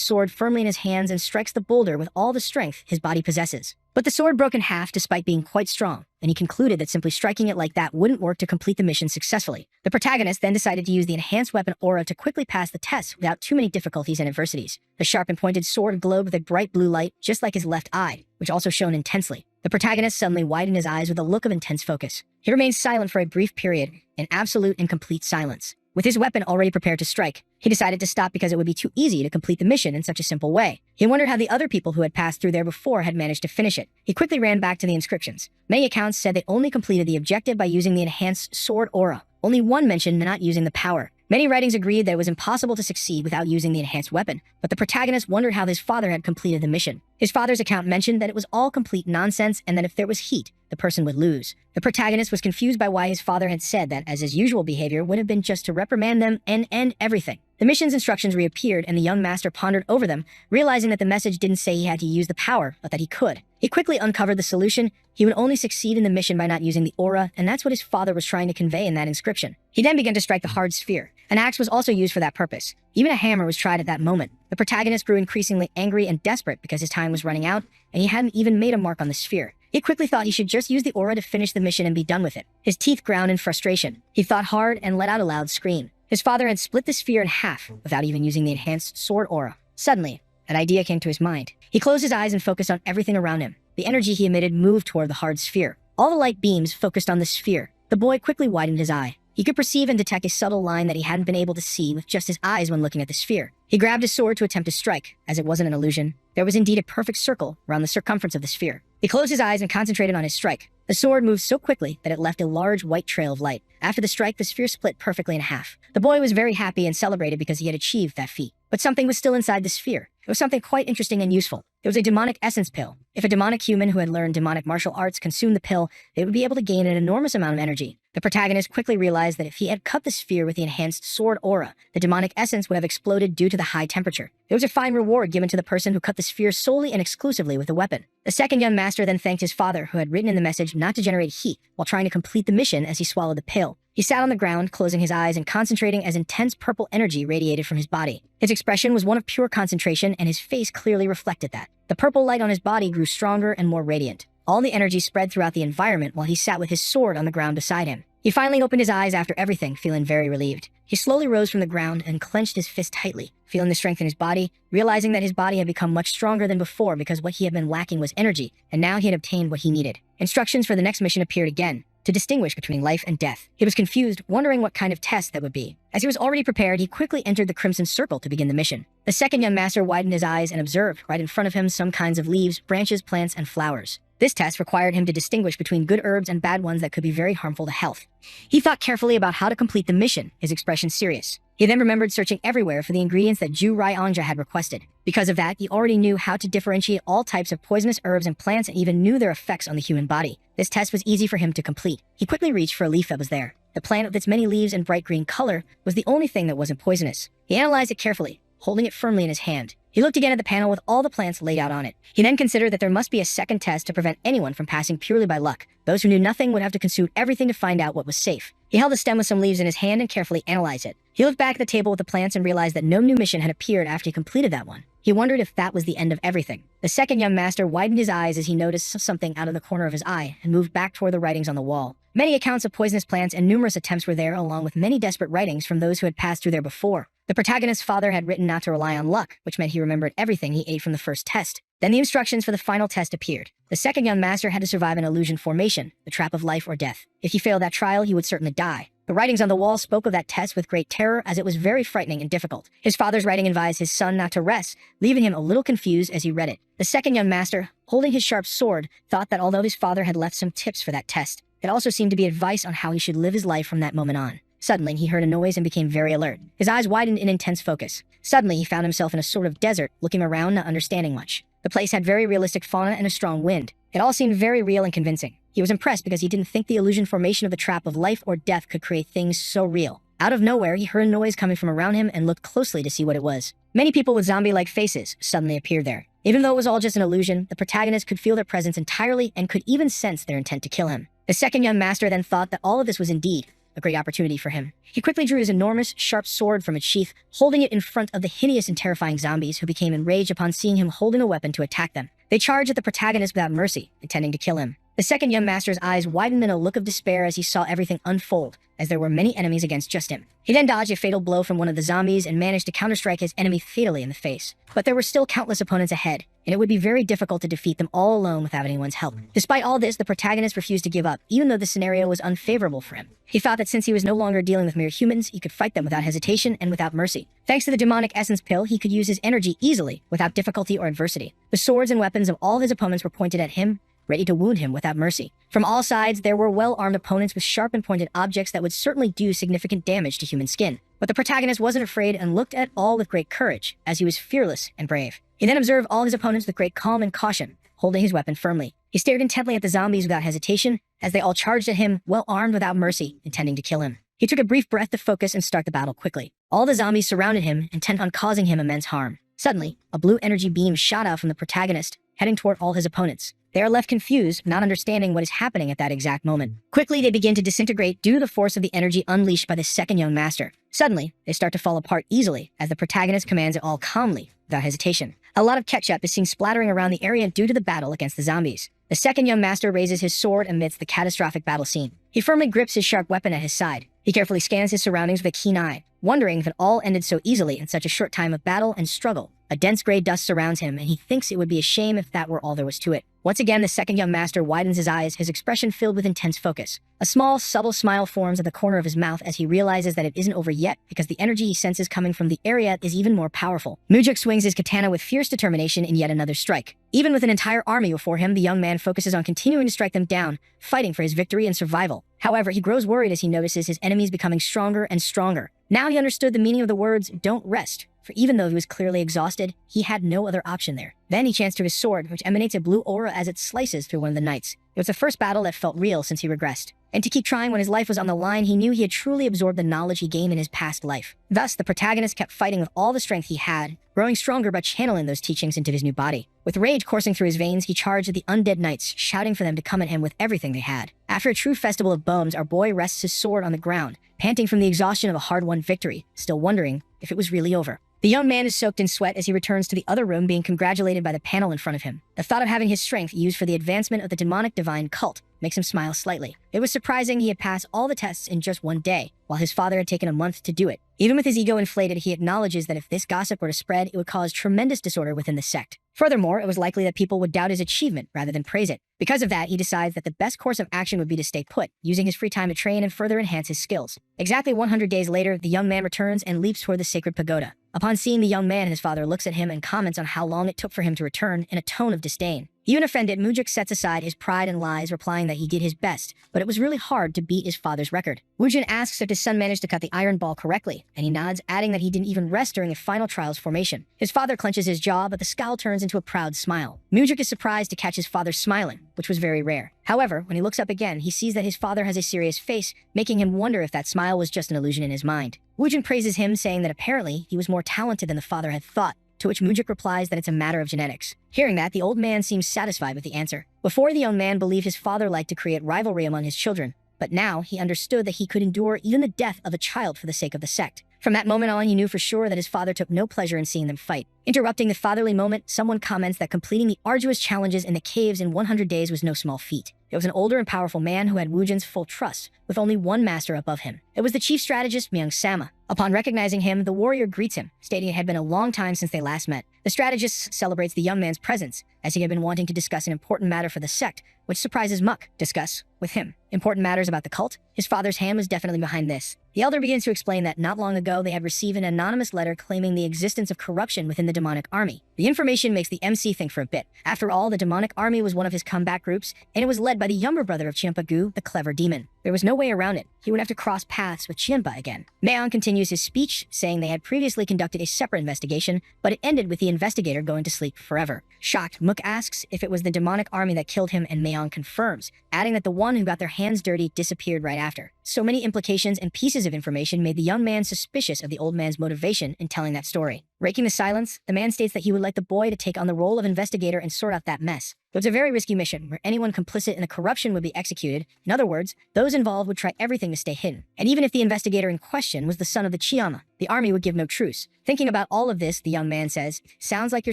sword firmly in his hands and strikes the boulder with all the strength his body possesses. But the sword broke in half despite being quite strong, and he concluded that simply striking it like that wouldn't work to complete the mission successfully. The protagonist then decided to use the enhanced weapon aura to quickly pass the test without too many difficulties and adversities. The sharp and pointed sword glowed with a bright blue light, just like his left eye, which also shone intensely. The protagonist suddenly widened his eyes with a look of intense focus. He remained silent for a brief period, in absolute and complete silence. With his weapon already prepared to strike, he decided to stop because it would be too easy to complete the mission in such a simple way. He wondered how the other people who had passed through there before had managed to finish it. He quickly ran back to the inscriptions. Many accounts said they only completed the objective by using the enhanced sword aura. Only one mentioned not using the power. Many writings agreed that it was impossible to succeed without using the enhanced weapon, but the protagonist wondered how his father had completed the mission. His father's account mentioned that it was all complete nonsense and that if there was heat, the person would lose. The protagonist was confused by why his father had said that, as his usual behavior would have been just to reprimand them and end everything. The mission's instructions reappeared and the young master pondered over them, realizing that the message didn't say he had to use the power, but that he could. He quickly uncovered the solution. He would only succeed in the mission by not using the aura, and that's what his father was trying to convey in that inscription. He then began to strike the hard sphere. An axe was also used for that purpose. Even a hammer was tried at that moment. The protagonist grew increasingly angry and desperate because his time was running out, and he hadn't even made a mark on the sphere. He quickly thought he should just use the aura to finish the mission and be done with it. His teeth ground in frustration. He thought hard and let out a loud scream. His father had split the sphere in half without even using the enhanced sword aura. Suddenly, an idea came to his mind. He closed his eyes and focused on everything around him. The energy he emitted moved toward the hard sphere. All the light beams focused on the sphere. The boy quickly widened his eye. He could perceive and detect a subtle line that he hadn't been able to see with just his eyes when looking at the sphere. He grabbed his sword to attempt to strike. As it wasn't an illusion, there was indeed a perfect circle around the circumference of the sphere. He closed his eyes and concentrated on his strike. The sword moved so quickly that it left a large white trail of light. After the strike, the sphere split perfectly in half. The boy was very happy and celebrated because he had achieved that feat. But something was still inside the sphere. It was something quite interesting and useful. It was a demonic essence pill. If a demonic human who had learned demonic martial arts consumed the pill, they would be able to gain an enormous amount of energy. The protagonist quickly realized that if he had cut the sphere with the enhanced sword aura, the demonic essence would have exploded due to the high temperature. There was a fine reward given to the person who cut the sphere solely and exclusively with the weapon. The second young master then thanked his father, who had written in the message not to generate heat while trying to complete the mission as he swallowed the pill. He sat on the ground, closing his eyes and concentrating as intense purple energy radiated from his body. His expression was one of pure concentration, and his face clearly reflected that. The purple light on his body grew stronger and more radiant. All the energy spread throughout the environment while he sat with his sword on the ground beside him. He finally opened his eyes after everything, feeling very relieved. He slowly rose from the ground and clenched his fist tightly, feeling the strength in his body, realizing that his body had become much stronger than before because what he had been lacking was energy, and now he had obtained what he needed. Instructions for the next mission appeared again, to distinguish between life and death. He was confused, wondering what kind of test that would be. As he was already prepared, he quickly entered the crimson circle to begin the mission. The second young master widened his eyes and observed, right in front of him, some kinds of leaves, branches, plants, and flowers. This test required him to distinguish between good herbs and bad ones that could be very harmful to health. He thought carefully about how to complete the mission, his expression serious. He then remembered searching everywhere for the ingredients that Ju Rai-Anja had requested. Because of that, he already knew how to differentiate all types of poisonous herbs and plants and even knew their effects on the human body. This test was easy for him to complete. He quickly reached for a leaf that was there. The plant with its many leaves and bright green color was the only thing that wasn't poisonous. He analyzed it carefully, holding it firmly in his hand. He looked again at the panel with all the plants laid out on it. He then considered that there must be a second test to prevent anyone from passing purely by luck. Those who knew nothing would have to consume everything to find out what was safe. He held a stem with some leaves in his hand and carefully analyzed it. He looked back at the table with the plants and realized that no new mission had appeared after he completed that one. He wondered if that was the end of everything. The second young master widened his eyes as he noticed something out of the corner of his eye and moved back toward the writings on the wall. Many accounts of poisonous plants and numerous attempts were there, along with many desperate writings from those who had passed through there before. The protagonist's father had written not to rely on luck, which meant he remembered everything he ate from the first test. Then the instructions for the final test appeared. The second young master had to survive an illusion formation, the trap of life or death. If he failed that trial, he would certainly die. The writings on the wall spoke of that test with great terror, as it was very frightening and difficult. His father's writing advised his son not to rest, leaving him a little confused as he read it. The second young master, holding his sharp sword, thought that although his father had left some tips for that test, it also seemed to be advice on how he should live his life from that moment on. Suddenly, he heard a noise and became very alert. His eyes widened in intense focus. Suddenly, he found himself in a sort of desert, looking around, not understanding much. The place had very realistic fauna and a strong wind. It all seemed very real and convincing. He was impressed because he didn't think the illusion formation of the trap of life or death could create things so real. Out of nowhere, he heard a noise coming from around him and looked closely to see what it was. Many people with zombie-like faces suddenly appeared there. Even though it was all just an illusion, the protagonist could feel their presence entirely and could even sense their intent to kill him. The second young master then thought that all of this was indeed a great opportunity for him. He quickly drew his enormous, sharp sword from its sheath, holding it in front of the hideous and terrifying zombies, who became enraged upon seeing him holding a weapon to attack them. They charged at the protagonist without mercy, intending to kill him. The second young master's eyes widened in a look of despair as he saw everything unfold, as there were many enemies against just him. He then dodged a fatal blow from one of the zombies and managed to counterstrike his enemy fatally in the face. But there were still countless opponents ahead, and it would be very difficult to defeat them all alone without anyone's help. Despite all this, the protagonist refused to give up, even though the scenario was unfavorable for him. He thought that since he was no longer dealing with mere humans, he could fight them without hesitation and without mercy. Thanks to the demonic essence pill, he could use his energy easily, without difficulty or adversity. The swords and weapons of all his opponents were pointed at him, ready to wound him without mercy. From all sides, there were well-armed opponents with sharp and pointed objects that would certainly do significant damage to human skin. But the protagonist wasn't afraid and looked at all with great courage, as he was fearless and brave. He then observed all his opponents with great calm and caution, holding his weapon firmly. He stared intently at the zombies without hesitation, as they all charged at him, well-armed without mercy, intending to kill him. He took a brief breath to focus and start the battle quickly. All the zombies surrounded him, intent on causing him immense harm. Suddenly, a blue energy beam shot out from the protagonist, heading toward all his opponents. They are left confused, not understanding what is happening at that exact moment. Quickly, they begin to disintegrate due to the force of the energy unleashed by the second young master. Suddenly, they start to fall apart easily, as the protagonist commands it all calmly, without hesitation. A lot of ketchup is seen splattering around the area due to the battle against the zombies. The second young master raises his sword amidst the catastrophic battle scene. He firmly grips his sharp weapon at his side. He carefully scans his surroundings with a keen eye, wondering if it all ended so easily in such a short time of battle and struggle. A dense gray dust surrounds him, and he thinks it would be a shame if that were all there was to it. Once again, the second young master widens his eyes, his expression filled with intense focus. A small, subtle smile forms at the corner of his mouth as he realizes that it isn't over yet, because the energy he senses coming from the area is even more powerful. Mujuk swings his katana with fierce determination in yet another strike. Even with an entire army before him, the young man focuses on continuing to strike them down, fighting for his victory and survival. However, he grows worried as he notices his enemies becoming stronger and stronger. Now he understood the meaning of the words, "Don't rest," for even though he was clearly exhausted, he had no other option there. Then he chanced to his sword, which emanates a blue aura as it slices through one of the knights. It was the first battle that felt real since he regressed. And to keep trying when his life was on the line, he knew he had truly absorbed the knowledge he gained in his past life. Thus, the protagonist kept fighting with all the strength he had, growing stronger by channeling those teachings into his new body. With rage coursing through his veins, he charged at the undead knights, shouting for them to come at him with everything they had. After a true festival of bones, our boy rests his sword on the ground, panting from the exhaustion of a hard-won victory, still wondering if it was really over. The young man is soaked in sweat as he returns to the other room, being congratulated by the panel in front of him. The thought of having his strength used for the advancement of the demonic divine cult makes him smile slightly. It was surprising he had passed all the tests in just one day, while his father had taken a month to do it. Even with his ego inflated, he acknowledges that if this gossip were to spread, it would cause tremendous disorder within the sect. Furthermore, it was likely that people would doubt his achievement rather than praise it. Because of that, he decides that the best course of action would be to stay put, using his free time to train and further enhance his skills. Exactly 100 days later, the young man returns and leaps toward the sacred pagoda. Upon seeing the young man, his father looks at him and comments on how long it took for him to return in a tone of disdain. Even offended, Mujuk sets aside his pride and lies, replying that he did his best, but it was really hard to beat his father's record. Wujin asks if his son managed to cut the iron ball correctly, and he nods, adding that he didn't even rest during the final trial's formation. His father clenches his jaw, but the scowl turns into a proud smile. Mujuk is surprised to catch his father smiling, which was very rare. However, when he looks up again, he sees that his father has a serious face, making him wonder if that smile was just an illusion in his mind. Wujin praises him, saying that apparently he was more talented than the father had thought, to which Mujuk replies that it's a matter of genetics. Hearing that, the old man seems satisfied with the answer. Before, the young man believed his father liked to create rivalry among his children, but now he understood that he could endure even the death of a child for the sake of the sect. From that moment on, he knew for sure that his father took no pleasure in seeing them fight. Interrupting the fatherly moment, someone comments that completing the arduous challenges in the caves in 100 days was no small feat. It was an older and powerful man who had Wujin's full trust, with only one master above him. It was the chief strategist, Myung-sama. Upon recognizing him, the warrior greets him, stating it had been a long time since they last met. The strategist celebrates the young man's presence, as he had been wanting to discuss an important matter for the sect, which surprises Muck. Discuss with him important matters about the cult? His father's hand was definitely behind this. The elder begins to explain that not long ago they had received an anonymous letter claiming the existence of corruption within the demonic army. The information makes the MC think for a bit. After all, the demonic army was one of his combat groups, and it was led by the younger brother of Chiampagu, the clever demon. There was no way around it. He would have to cross paths with Chiampa again. Mayon continues his speech, saying they had previously conducted a separate investigation, but it ended with the investigator going to sleep forever. Shocked, Mook asks if it was the demonic army that killed him, and Mayon confirms, adding that the one who got their hands dirty disappeared right after. So many implications and pieces of information made the young man suspicious of the old man's motivation in telling that story. Breaking the silence, the man states that he would like the boy to take on the role of investigator and sort out that mess. Though it's a very risky mission, where anyone complicit in the corruption would be executed. In other words, those involved would try everything to stay hidden. And even if the investigator in question was the son of the Chiama, the army would give no truce. Thinking about all of this, the young man says, "Sounds like you're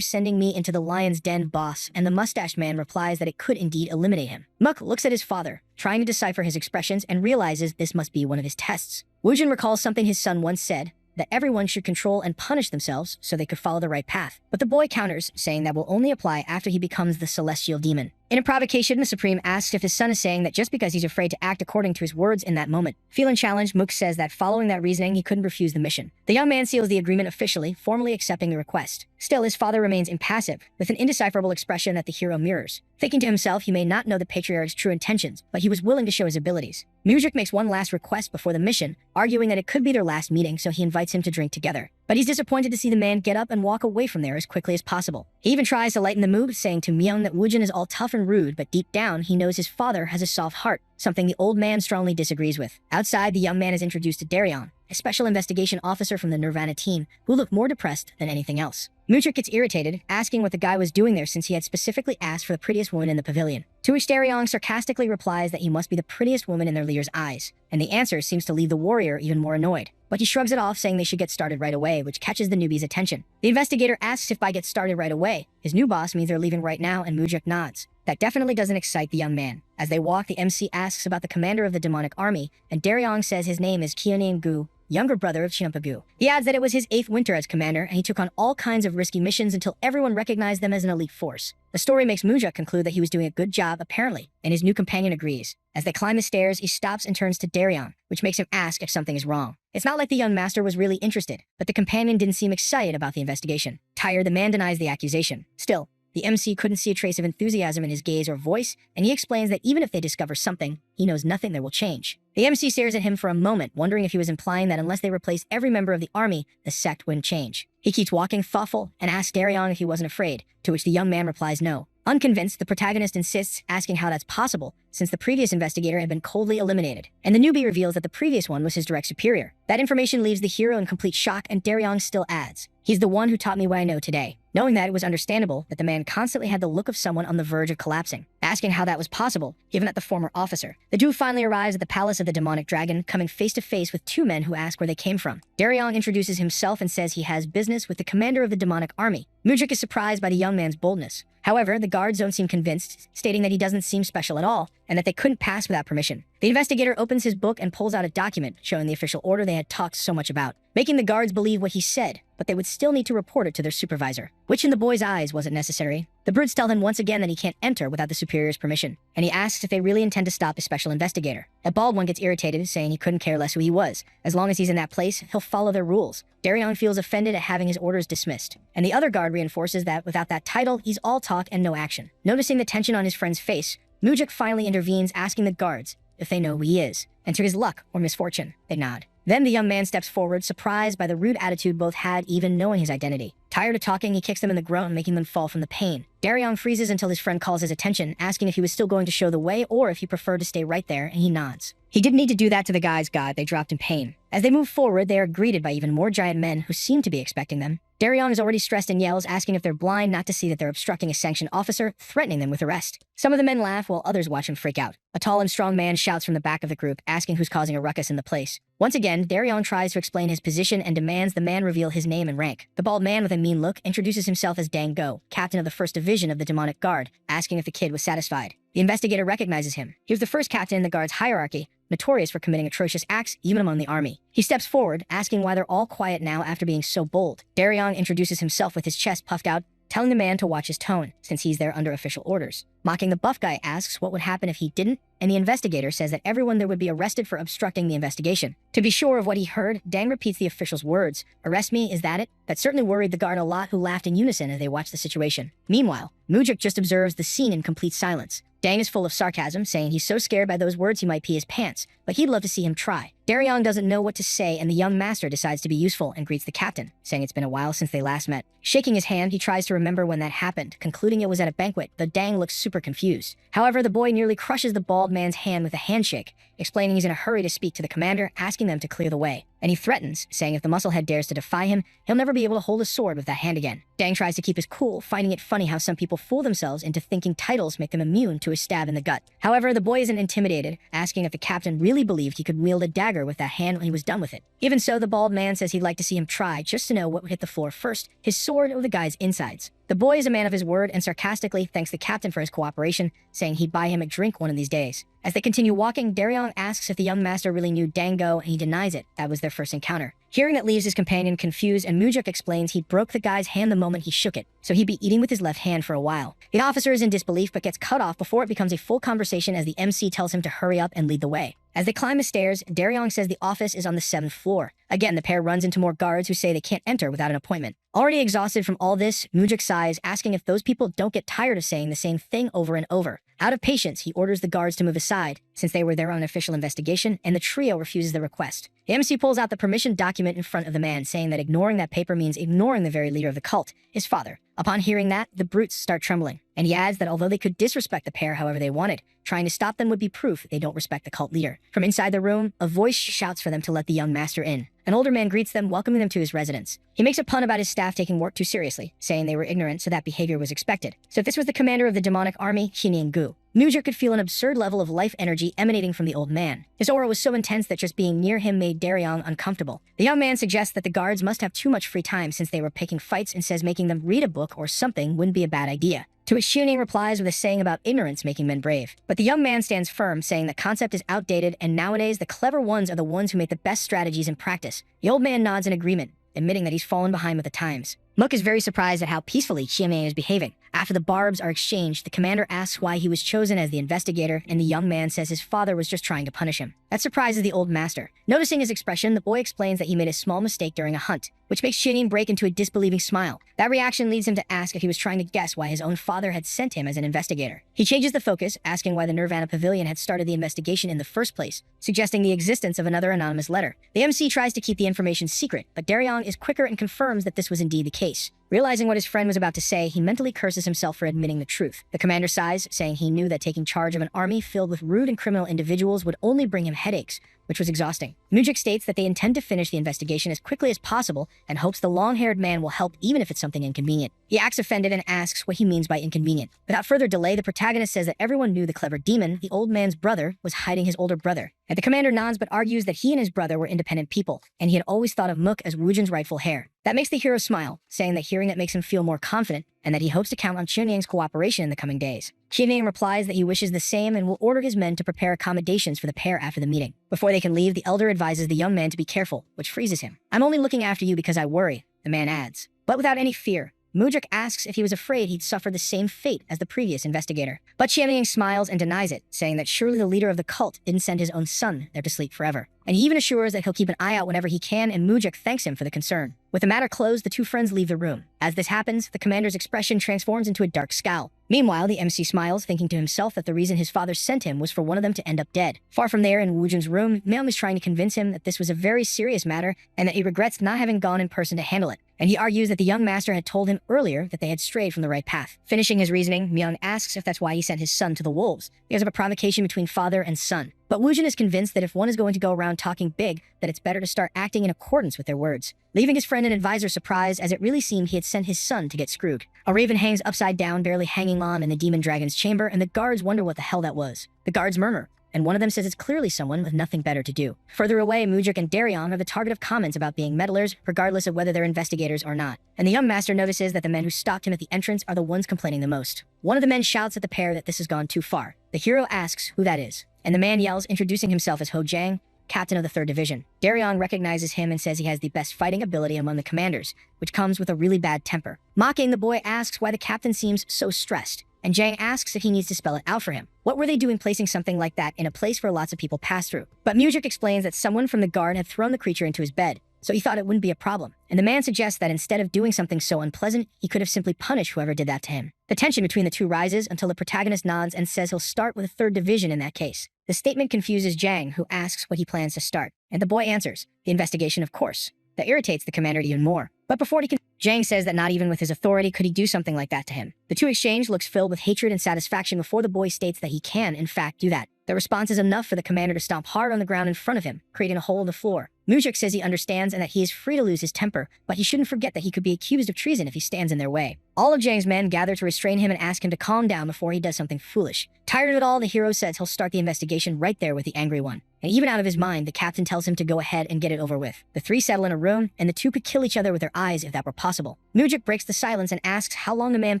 sending me into the lion's den, boss," and the mustached man replies that it could indeed eliminate him. Muck looks at his father, trying to decipher his expressions, and realizes this must be one of his tests. Woojin recalls something his son once said, that everyone should control and punish themselves so they could follow the right path. But the boy counters, saying that will only apply after he becomes the celestial demon. In a provocation, the Supreme asks if his son is saying that just because he's afraid to act according to his words in that moment. Feeling challenged, Mook says that following that reasoning, he couldn't refuse the mission. The young man seals the agreement officially, formally accepting the request. Still, his father remains impassive, with an indecipherable expression that the hero mirrors. Thinking to himself, he may not know the patriarch's true intentions, but he was willing to show his abilities. Mujik makes one last request before the mission, arguing that it could be their last meeting, so he invites him to drink together. But he's disappointed to see the man get up and walk away from there as quickly as possible. He even tries to lighten the mood, saying to Myung that Woojin is all tough and rude, but deep down, he knows his father has a soft heart, something the old man strongly disagrees with. Outside, the young man is introduced to Darion, a special investigation officer from the Nirvana team, who looked more depressed than anything else. Mujik gets irritated, asking what the guy was doing there since he had specifically asked for the prettiest woman in the pavilion. To which Darion sarcastically replies that he must be the prettiest woman in their leader's eyes, and the answer seems to leave the warrior even more annoyed. But he shrugs it off, saying they should get started right away, which catches the newbie's attention. The investigator asks if by get started right away, his new boss means they're leaving right now, and Mujik nods. That definitely doesn't excite the young man. As they walk, the MC asks about the commander of the demonic army, and Darion says his name is Kyonin Gu, younger brother of Chiampagu. He adds that it was his 8th winter as commander, and he took on all kinds of risky missions until everyone recognized them as an elite force. The story makes Mujik conclude that he was doing a good job, apparently, and his new companion agrees. As they climb the stairs, he stops and turns to Darion, which makes him ask if something is wrong. It's not like the young master was really interested, but the companion didn't seem excited about the investigation. Tired, the man denies the accusation. Still, the MC couldn't see a trace of enthusiasm in his gaze or voice, and he explains that even if they discover something, he knows nothing there will change. The MC stares at him for a moment, wondering if he was implying that unless they replaced every member of the army, the sect wouldn't change. He keeps walking, thoughtful, and asks Darion if he wasn't afraid, to which the young man replies no. Unconvinced, the protagonist insists, asking how that's possible, since the previous investigator had been coldly eliminated, and the newbie reveals that the previous one was his direct superior. That information leaves the hero in complete shock, and Darion still adds, "He's the one who taught me what I know today." Knowing that, it was understandable that the man constantly had the look of someone on the verge of collapsing, asking how that was possible, given that the former officer. The duo finally arrives at the palace of the demonic dragon, coming face to face with two men who ask where they came from. Darion introduces himself and says he has business with the commander of the demonic army. Mujik is surprised by the young man's boldness. However, the guards don't seem convinced, stating that he doesn't seem special at all, and that they couldn't pass without permission. The investigator opens his book and pulls out a document showing the official order they had talked so much about, making the guards believe what he said, but they would still need to report it to their supervisor, which in the boy's eyes wasn't necessary. The brutes tell him once again that he can't enter without the superior's permission, and he asks if they really intend to stop the special investigator. A bald one gets irritated, saying he couldn't care less who he was. As long as he's in that place, he'll follow their rules. Darion feels offended at having his orders dismissed, and the other guard reinforces that without that title, he's all talk and no action. Noticing the tension on his friend's face, Mujik finally intervenes, asking the guards if they know who he is, and to his luck or misfortune, they nod. Then the young man steps forward, surprised by the rude attitude both had, even knowing his identity. Tired of talking, he kicks them in the groin, making them fall from the pain. Darion freezes until his friend calls his attention, asking if he was still going to show the way or if he preferred to stay right there, and he nods. He didn't need to do that to the guy's god, they dropped in pain. As they move forward, they are greeted by even more giant men who seem to be expecting them. Darion is already stressed and yells, asking if they're blind not to see that they're obstructing a sanctioned officer, threatening them with arrest. Some of the men laugh while others watch him freak out. A tall and strong man shouts from the back of the group, asking who's causing a ruckus in the place. Once again, Darion tries to explain his position and demands the man reveal his name and rank. The bald man with a mean look introduces himself as Dang Go, captain of the 1st Division of the demonic guard, asking if the kid was satisfied. The investigator recognizes him. He was the first captain in the guard's hierarchy, notorious for committing atrocious acts even among the army. He steps forward, asking why they're all quiet now after being so bold. Darion introduces himself with his chest puffed out, telling the man to watch his tone, since he's there under official orders. Mocking, the buff guy asks what would happen if he didn't, and the investigator says that everyone there would be arrested for obstructing the investigation. To be sure of what he heard, Dang repeats the official's words. "Arrest me, is that it?" That certainly worried the guard a lot, who laughed in unison as they watched the situation. Meanwhile, Mujik just observes the scene in complete silence. Dang is full of sarcasm, saying he's so scared by those words he might pee his pants, but he'd love to see him try. Daryong doesn't know what to say, and the young master decides to be useful and greets the captain, saying it's been a while since they last met. Shaking his hand, he tries to remember when that happened, concluding it was at a banquet, though Dang looks super confused. However, the boy nearly crushes the bald man's hand with a handshake, explaining he's in a hurry to speak to the commander, asking them to clear the way. And he threatens, saying if the musclehead dares to defy him, he'll never be able to hold a sword with that hand again. Dang tries to keep his cool, finding it funny how some people fool themselves into thinking titles make them immune to a stab in the gut. However, the boy isn't intimidated, asking if the captain really believed he could wield a dagger with that hand when he was done with it. Even so, the bald man says he'd like to see him try, just to know what would hit the floor first, his sword or the guy's insides. The boy is a man of his word and sarcastically thanks the captain for his cooperation, saying he'd buy him a drink one of these days. As they continue walking, Daryong asks if the young master really knew Dango, and he denies it. That was their first encounter. Hearing that leaves his companion confused, and Mujik explains he broke the guy's hand the moment he shook it, so he'd be eating with his left hand for a while. The officer is in disbelief but gets cut off before it becomes a full conversation as the MC tells him to hurry up and lead the way. As they climb the stairs, Daryong says the office is on the 7th floor. Again, the pair runs into more guards who say they can't enter without an appointment. Already exhausted from all this, Mujik sighs, asking if those people don't get tired of saying the same thing over and over. Out of patience, he orders the guards to move aside, since they were there on an official investigation, and the trio refuses the request. The MC pulls out the permission document in front of the man, saying that ignoring that paper means ignoring the very leader of the cult, his father. Upon hearing that, the brutes start trembling, and he adds that although they could disrespect the pair however they wanted, trying to stop them would be proof they don't respect the cult leader. From inside the room, a voice shouts for them to let the young master in. An older man greets them, welcoming them to his residence. He makes a pun about his staff taking work too seriously, saying they were ignorant, so that behavior was expected. So if this was the commander of the demonic army, Gu, Mujik could feel an absurd level of life energy emanating from the old man. His aura was so intense that just being near him made Daryong uncomfortable. The young man suggests that the guards must have too much free time since they were picking fights, and says making them read a book or something wouldn't be a bad idea. To which Xiuning replies with a saying about ignorance making men brave. But the young man stands firm, saying the concept is outdated, and nowadays the clever ones are the ones who make the best strategies in practice. The old man nods in agreement, admitting that he's fallen behind with the times. Mook is very surprised at how peacefully Xiuning is behaving. After the barbs are exchanged, the commander asks why he was chosen as the investigator, and the young man says his father was just trying to punish him. That surprises the old master. Noticing his expression, the boy explains that he made a small mistake during a hunt, which makes Xiuning break into a disbelieving smile. That reaction leads him to ask if he was trying to guess why his own father had sent him as an investigator. He changes the focus, asking why the Nirvana Pavilion had started the investigation in the first place, suggesting the existence of another anonymous letter. The MC tries to keep the information secret, but Daryong is quicker and confirms that this was indeed the case. Realizing what his friend was about to say, he mentally curses himself for admitting the truth. The commander sighs, saying he knew that taking charge of an army filled with rude and criminal individuals would only bring him headaches, which was exhausting. Mujik states that they intend to finish the investigation as quickly as possible and hopes the long-haired man will help even if it's something inconvenient. He acts offended and asks what he means by inconvenient. Without further delay, the protagonist says that everyone knew the clever demon, the old man's brother, was hiding his older brother. And the commander nods but argues that he and his brother were independent people, and he had always thought of Mook as Wujin's rightful heir. That makes the hero smile, saying that hearing that makes him feel more confident, and that he hopes to count on Xiuning's cooperation in the coming days. Xiuning replies that he wishes the same and will order his men to prepare accommodations for the pair after the meeting. Before they can leave, the elder advises the young man to be careful, which freezes him. "I'm only looking after you because I worry," the man adds. But without any fear, Mujik asks if he was afraid he'd suffer the same fate as the previous investigator. But Xiuning smiles and denies it, saying that surely the leader of the cult didn't send his own son there to sleep forever. And he even assures that he'll keep an eye out whenever he can, and Mujik thanks him for the concern. With the matter closed, the two friends leave the room. As this happens, the commander's expression transforms into a dark scowl. Meanwhile, the MC smiles, thinking to himself that the reason his father sent him was for one of them to end up dead. Far from there, in Wujin's room, Meong is trying to convince him that this was a very serious matter and that he regrets not having gone in person to handle it. And he argues that the young master had told him earlier that they had strayed from the right path. Finishing his reasoning, Meong asks if that's why he sent his son to the wolves, because of a provocation between father and son. But Wujin is convinced that if one is going to go around talking big, that it's better to start acting in accordance with their words. Leaving his friend and advisor surprised, as it really seemed he had sent his son to get screwed. A raven hangs upside down, barely hanging on in the demon dragon's chamber, and the guards wonder what the hell that was. The guards murmur, and one of them says it's clearly someone with nothing better to do. Further away, Mujik and Daryong are the target of comments about being meddlers, regardless of whether they're investigators or not. And the young master notices that the men who stopped him at the entrance are the ones complaining the most. One of the men shouts at the pair that this has gone too far. The hero asks who that is, and the man yells, introducing himself as Ho Jiang, captain of the 3rd Division. Daryong recognizes him and says he has the best fighting ability among the commanders, which comes with a really bad temper. Mocking, the boy asks why the captain seems so stressed, and Jang asks if he needs to spell it out for him. What were they doing placing something like that in a place where lots of people pass through? But Mujik explains that someone from the guard had thrown the creature into his bed, so he thought it wouldn't be a problem. And the man suggests that instead of doing something so unpleasant, he could have simply punished whoever did that to him. The tension between the two rises until the protagonist nods and says he'll start with a 3rd Division in that case. The statement confuses Jang, who asks what he plans to start, and the boy answers, the investigation, of course. That irritates the commander even more. But before he can, Jang says that not even with his authority could he do something like that to him. The two exchange looks filled with hatred and satisfaction before the boy states that he can, in fact, do that. The response is enough for the commander to stomp hard on the ground in front of him, creating a hole in the floor. Mujik says he understands and that he is free to lose his temper, but he shouldn't forget that he could be accused of treason if he stands in their way. All of Jang's men gather to restrain him and ask him to calm down before he does something foolish. Tired of it all, the hero says he'll start the investigation right there with the angry one. And even out of his mind, the captain tells him to go ahead and get it over with. The three settle in a room, and the two could kill each other with their eyes if that were possible. Mujik breaks the silence and asks how long the man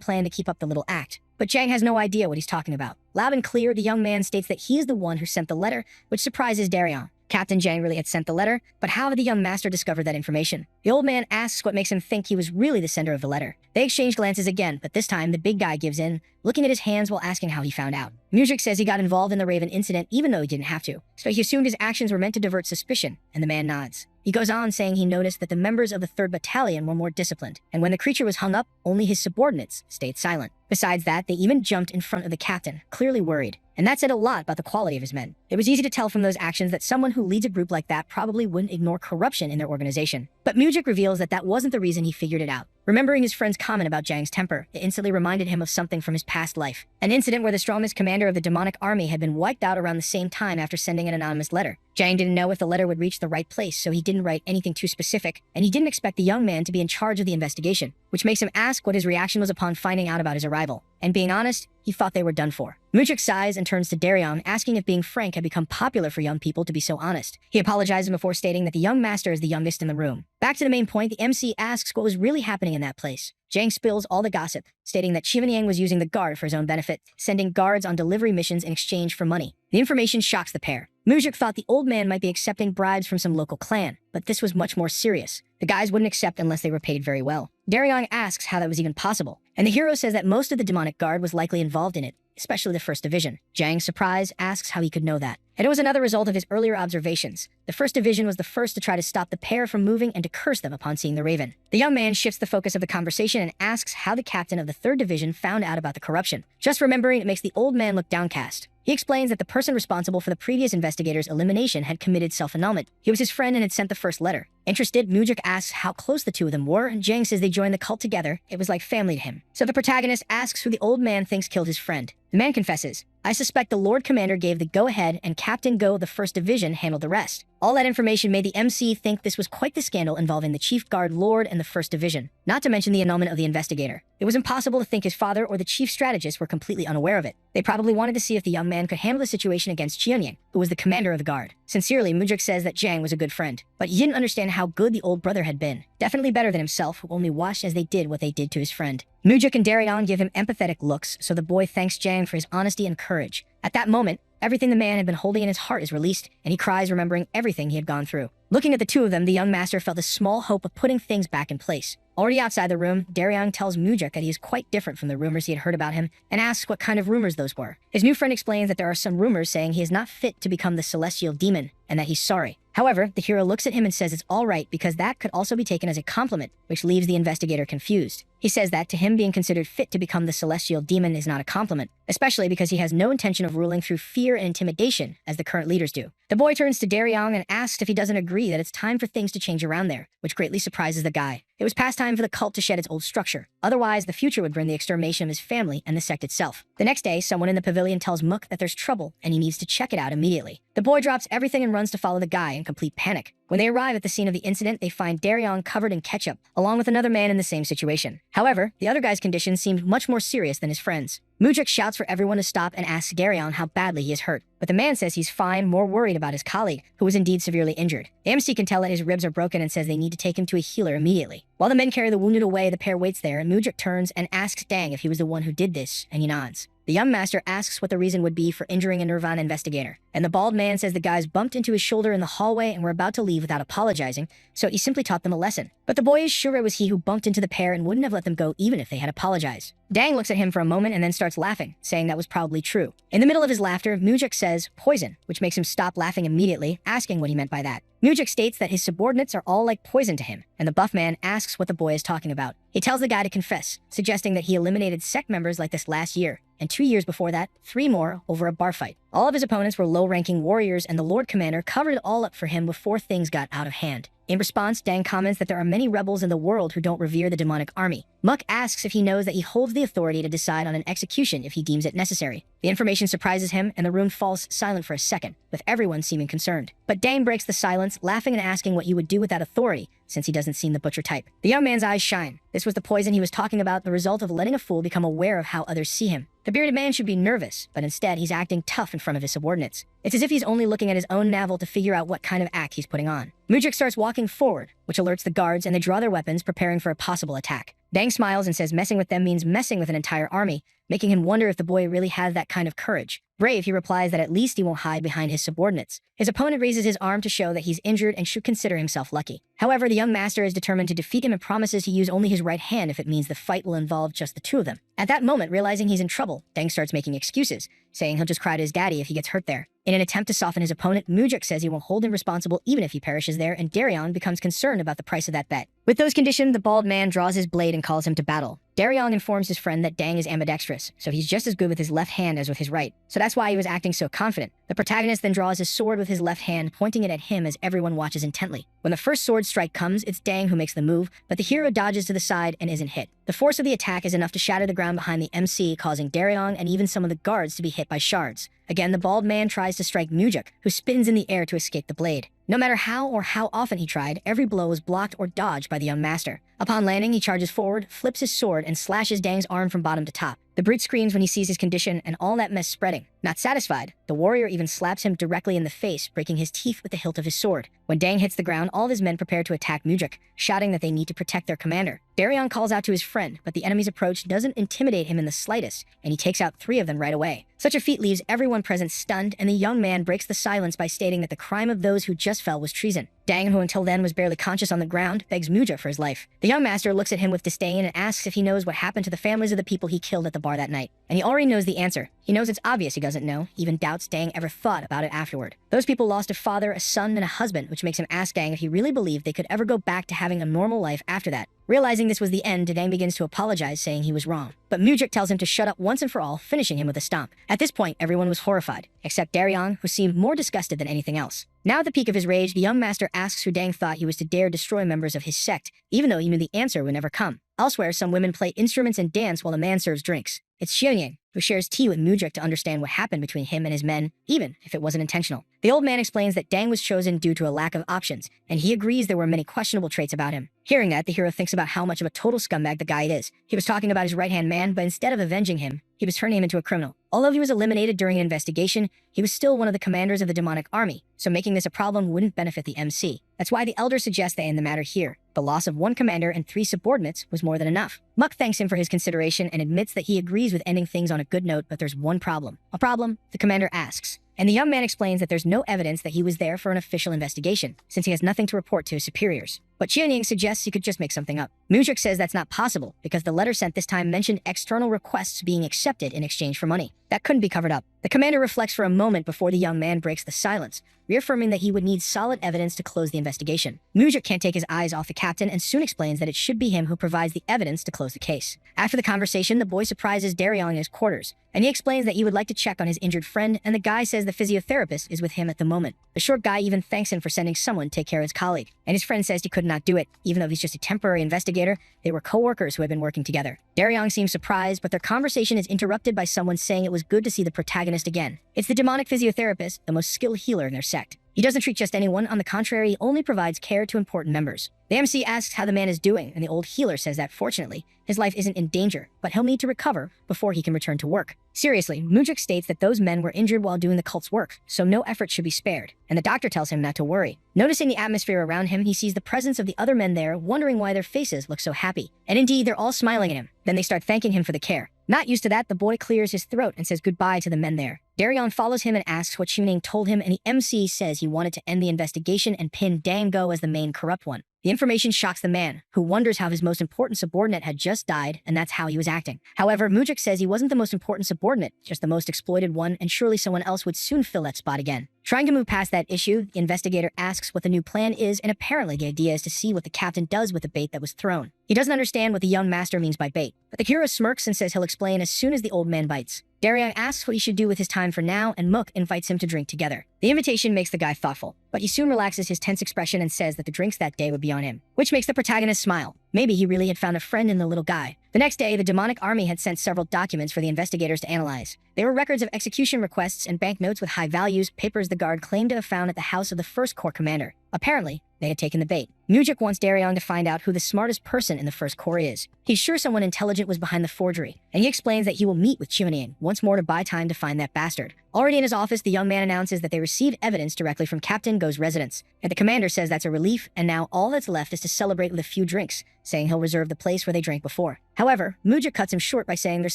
planned to keep up the little act. But Jang has no idea what he's talking about. Loud and clear, the young man states that he is the one who sent the letter, which surprises Daryong. Captain Jang really had sent the letter, but how had the young master discovered that information? The old man asks what makes him think he was really the sender of the letter. They exchange glances again, but this time the big guy gives in, looking at his hands while asking how he found out. Mujik says he got involved in the Raven incident even though he didn't have to, so he assumed his actions were meant to divert suspicion, and the man nods. He goes on saying he noticed that the members of the 3rd Battalion were more disciplined, and when the creature was hung up, only his subordinates stayed silent. Besides that, they even jumped in front of the captain, clearly worried. And that said a lot about the quality of his men. It was easy to tell from those actions that someone who leads a group like that probably wouldn't ignore corruption in their organization. But Mujik reveals that that wasn't the reason he figured it out. Remembering his friend's comment about Jang's temper, it instantly reminded him of something from his past life. An incident where the strongest commander of the demonic army had been wiped out around the same time after sending an anonymous letter. Jang didn't know if the letter would reach the right place, so he didn't write anything too specific, and he didn't expect the young man to be in charge of the investigation, which makes him ask what his reaction was upon finding out about his arrival. And being honest, he thought they were done for. Mujik sighs and turns to Daryong, asking if being frank had become popular for young people to be so honest. He apologizes before stating that the young master is the youngest in the room. Back to the main point, the MC asks what was really happening in that place. Jang spills all the gossip, stating that Chivanyang was using the guard for his own benefit, sending guards on delivery missions in exchange for money. The information shocks the pair. Mujik thought the old man might be accepting bribes from some local clan, but this was much more serious. The guys wouldn't accept unless they were paid very well. Daryong asks how that was even possible, and the hero says that most of the demonic guard was likely involved in it, especially the 1st Division. Jang, surprised, asks how he could know that. And it was another result of his earlier observations. The 1st Division was the first to try to stop the pair from moving and to curse them upon seeing the Raven. The young man shifts the focus of the conversation and asks how the captain of the 3rd Division found out about the corruption. Just remembering it makes the old man look downcast. He explains that the person responsible for the previous investigator's elimination had committed self-annulment. He was his friend and had sent the first letter. Interested, Mujik asks how close the two of them were, and Jang says they joined the cult together. It was like family to him. So the protagonist asks who the old man thinks killed his friend. The man confesses, I suspect the Lord Commander gave the go-ahead and Captain Go of the 1st Division handled the rest. All that information made the MC think this was quite the scandal involving the Chief Guard Lord and the 1st Division, not to mention the annulment of the investigator. It was impossible to think his father or the chief strategist were completely unaware of it. They probably wanted to see if the young man could handle the situation against Chiyonyang, who was the commander of the guard. Sincerely, Mujik says that Jang was a good friend, but he didn't understand how good the old brother had been. Definitely better than himself, who only watched as they did what they did to his friend. Mujik and Daryong give him empathetic looks, so the boy thanks Jang for his honesty and courage. At that moment, everything the man had been holding in his heart is released, and he cries remembering everything he had gone through. Looking at the two of them, the young master felt a small hope of putting things back in place. Already outside the room, Daryong tells Mujik that he is quite different from the rumors he had heard about him, and asks what kind of rumors those were. His new friend explains that there are some rumors saying he is not fit to become the celestial demon, and that he's sorry. However, the hero looks at him and says it's all right because that could also be taken as a compliment, which leaves the investigator confused. He says that to him being considered fit to become the celestial demon is not a compliment, especially because he has no intention of ruling through fear and intimidation as the current leaders do. The boy turns to Daryong and asks if he doesn't agree that it's time for things to change around there, which greatly surprises the guy. It was past time for the cult to shed its old structure. Otherwise, the future would bring the extermination of his family and the sect itself. The next day, someone in the pavilion tells Mook that there's trouble and he needs to check it out immediately. The boy drops everything and runs to follow the guy in complete panic. When they arrive at the scene of the incident, they find Daryong covered in ketchup, along with another man in the same situation. However, the other guy's condition seemed much more serious than his friend's. Mujik shouts for everyone to stop and asks Daryong how badly he is hurt, but the man says he's fine, more worried about his colleague, who was indeed severely injured. The MC can tell that his ribs are broken and says they need to take him to a healer immediately. While the men carry the wounded away, the pair waits there, and Mujik turns and asks Dang if he was the one who did this, and he nods. The young master asks what the reason would be for injuring a Nirvana investigator, and the bald man says the guys bumped into his shoulder in the hallway and were about to leave without apologizing, so he simply taught them a lesson. But the boy is sure it was he who bumped into the pair and wouldn't have let them go even if they had apologized. Dang looks at him for a moment and then starts laughing, saying that was probably true. In the middle of his laughter, Mujik says, poison, which makes him stop laughing immediately, asking what he meant by that. Mujik states that his subordinates are all like poison to him, and the buff man asks what the boy is talking about. He tells the guy to confess, suggesting that he eliminated sect members like this last year, and 2 years before that, 3 more over a bar fight. All of his opponents were low-ranking warriors, and the Lord Commander covered it all up for him before things got out of hand. In response, Dang comments that there are many rebels in the world who don't revere the demonic army. Muck asks if he knows that he holds the authority to decide on an execution if he deems it necessary. The information surprises him, and the room falls silent for a second, with everyone seeming concerned. But Dang breaks the silence, laughing and asking what he would do with that authority, since he doesn't seem the butcher type. The young man's eyes shine. This was the poison he was talking about, the result of letting a fool become aware of how others see him. The bearded man should be nervous, but instead he's acting tough in front of his subordinates. It's as if he's only looking at his own navel to figure out what kind of act he's putting on. Mujik starts walking forward, which alerts the guards, and they draw their weapons, preparing for a possible attack. Dang smiles and says messing with them means messing with an entire army, making him wonder if the boy really has that kind of courage. Brave, he replies that at least he won't hide behind his subordinates. His opponent raises his arm to show that he's injured and should consider himself lucky. However, the young master is determined to defeat him and promises to use only his right hand if it means the fight will involve just the two of them. At that moment, realizing he's in trouble, Dang starts making excuses, saying he'll just cry to his daddy if he gets hurt there. In an attempt to soften his opponent, Mujik says he won't hold him responsible even if he perishes there, and Daryong becomes concerned about the price of that bet. With those conditioned, the bald man draws his blade and calls him to battle. Daryong informs his friend that Dang is ambidextrous, so he's just as good with his left hand as with his right, so that's why he was acting so confident. The protagonist then draws his sword with his left hand, pointing it at him as everyone watches intently. When the first sword strike comes, it's Dang who makes the move, but the hero dodges to the side and isn't hit. The force of the attack is enough to shatter the ground behind the MC, causing Daryong and even some of the guards to be hit by shards. Again, the bald man tries to strike Mujik, who spins in the air to escape the blade. No matter how or how often he tried, every blow was blocked or dodged by the young master. Upon landing, he charges forward, flips his sword, and slashes Dang's arm from bottom to top. The brute screams when he sees his condition and all that mess spreading. Not satisfied, the warrior even slaps him directly in the face, breaking his teeth with the hilt of his sword. When Dang hits the ground, all of his men prepare to attack Mujik, shouting that they need to protect their commander. Daryong calls out to his friend, but the enemy's approach doesn't intimidate him in the slightest, and he takes out 3 of them right away. Such a feat leaves everyone present stunned, and the young man breaks the silence by stating that the crime of those who just fell was treason. Dang, who until then was barely conscious on the ground, begs Mujik for his life. The young master looks at him with disdain and asks if he knows what happened to the families of the people he killed at the bar that night. And he already knows the answer. He knows it's obvious he doesn't know, even doubts Dang ever thought about it afterward. Those people lost a father, a son, and a husband, which makes him ask Dang if he really believed they could ever go back to having a normal life after that. Realizing this was the end, Dang begins to apologize, saying he was wrong. But Mujik tells him to shut up once and for all, finishing him with a stomp. At this point, everyone was horrified, except Daryong, who seemed more disgusted than anything else. Now at the peak of his rage, the young master asks who Dang thought he was to dare destroy members of his sect, even though he knew the answer would never come. Elsewhere, some women play instruments and dance while the man serves drinks. It's Xianyang, who shares tea with Mujik to understand what happened between him and his men, even if it wasn't intentional. The old man explains that Dang was chosen due to a lack of options, and he agrees there were many questionable traits about him. Hearing that, the hero thinks about how much of a total scumbag the guy is. He was talking about his right-hand man, but instead of avenging him, he was turning him into a criminal. Although he was eliminated during an investigation, he was still one of the commanders of the demonic army, so making this a problem wouldn't benefit the MC. That's why the elder suggests they end the matter here. The loss of 1 commander and 3 subordinates was more than enough. Muck thanks him for his consideration and admits that he agrees with ending things on a good note, but there's one problem. A problem? The commander asks. And the young man explains that there's no evidence that he was there for an official investigation, since he has nothing to report to his superiors. But Xianyang suggests he could just make something up. Mujik says that's not possible, because the letter sent this time mentioned external requests being accepted in exchange for money. That couldn't be covered up. The commander reflects for a moment before the young man breaks the silence, reaffirming that he would need solid evidence to close the investigation. Mujik can't take his eyes off the captain and soon explains that it should be him who provides the evidence to close the case. After the conversation, the boy surprises Daryong in his quarters, and he explains that he would like to check on his injured friend, and the guy says the physiotherapist is with him at the moment. The short guy even thanks him for sending someone to take care of his colleague, and his friend says he could not do it, even though he's just a temporary investigator. They were co-workers who had been working together. Daryong seems surprised, but their conversation is interrupted by someone saying it was good to see the protagonist again. It's the demonic physiotherapist, the most skilled healer in their sect. He doesn't treat just anyone, on the contrary, he only provides care to important members. The MC asks how the man is doing, and the old healer says that, fortunately, his life isn't in danger, but he'll need to recover before he can return to work. Seriously, Mujik states that those men were injured while doing the cult's work, so no effort should be spared, and the doctor tells him not to worry. Noticing the atmosphere around him, he sees the presence of the other men there, wondering why their faces look so happy. And indeed, they're all smiling at him. Then they start thanking him for the care. Not used to that, the boy clears his throat and says goodbye to the men there. Darion follows him and asks what Chuning told him, and the MC says he wanted to end the investigation and pin Dango as the main corrupt one. The information shocks the man, who wonders how his most important subordinate had just died, and that's how he was acting. However, Mujik says he wasn't the most important subordinate, just the most exploited one, and surely someone else would soon fill that spot again. Trying to move past that issue, the investigator asks what the new plan is, and apparently the idea is to see what the captain does with the bait that was thrown. He doesn't understand what the young master means by bait, but the hero smirks and says he'll explain as soon as the old man bites. Darion asks what he should do with his time for now, and Mook invites him to drink together. The invitation makes the guy thoughtful, but he soon relaxes his tense expression and says that the drinks that day would be on him, which makes the protagonist smile. Maybe he really had found a friend in the little guy. The next day, the demonic army had sent several documents for the investigators to analyze. They were records of execution requests and banknotes with high values, papers the guard claimed to have found at the house of the first corps commander. Apparently, they had taken the bait. Mujik wants Darion to find out who the smartest person in the first corps is. He's sure someone intelligent was behind the forgery, and he explains that he will meet with Chuning once more to buy time to find that bastard. Already in his office, the young man announces that they received evidence directly from Captain Go's residence, and the commander says that's a relief, and now all that's left is to celebrate with a few drinks, saying he'll reserve the place where they drank before. However, Mujik cuts him short by saying there's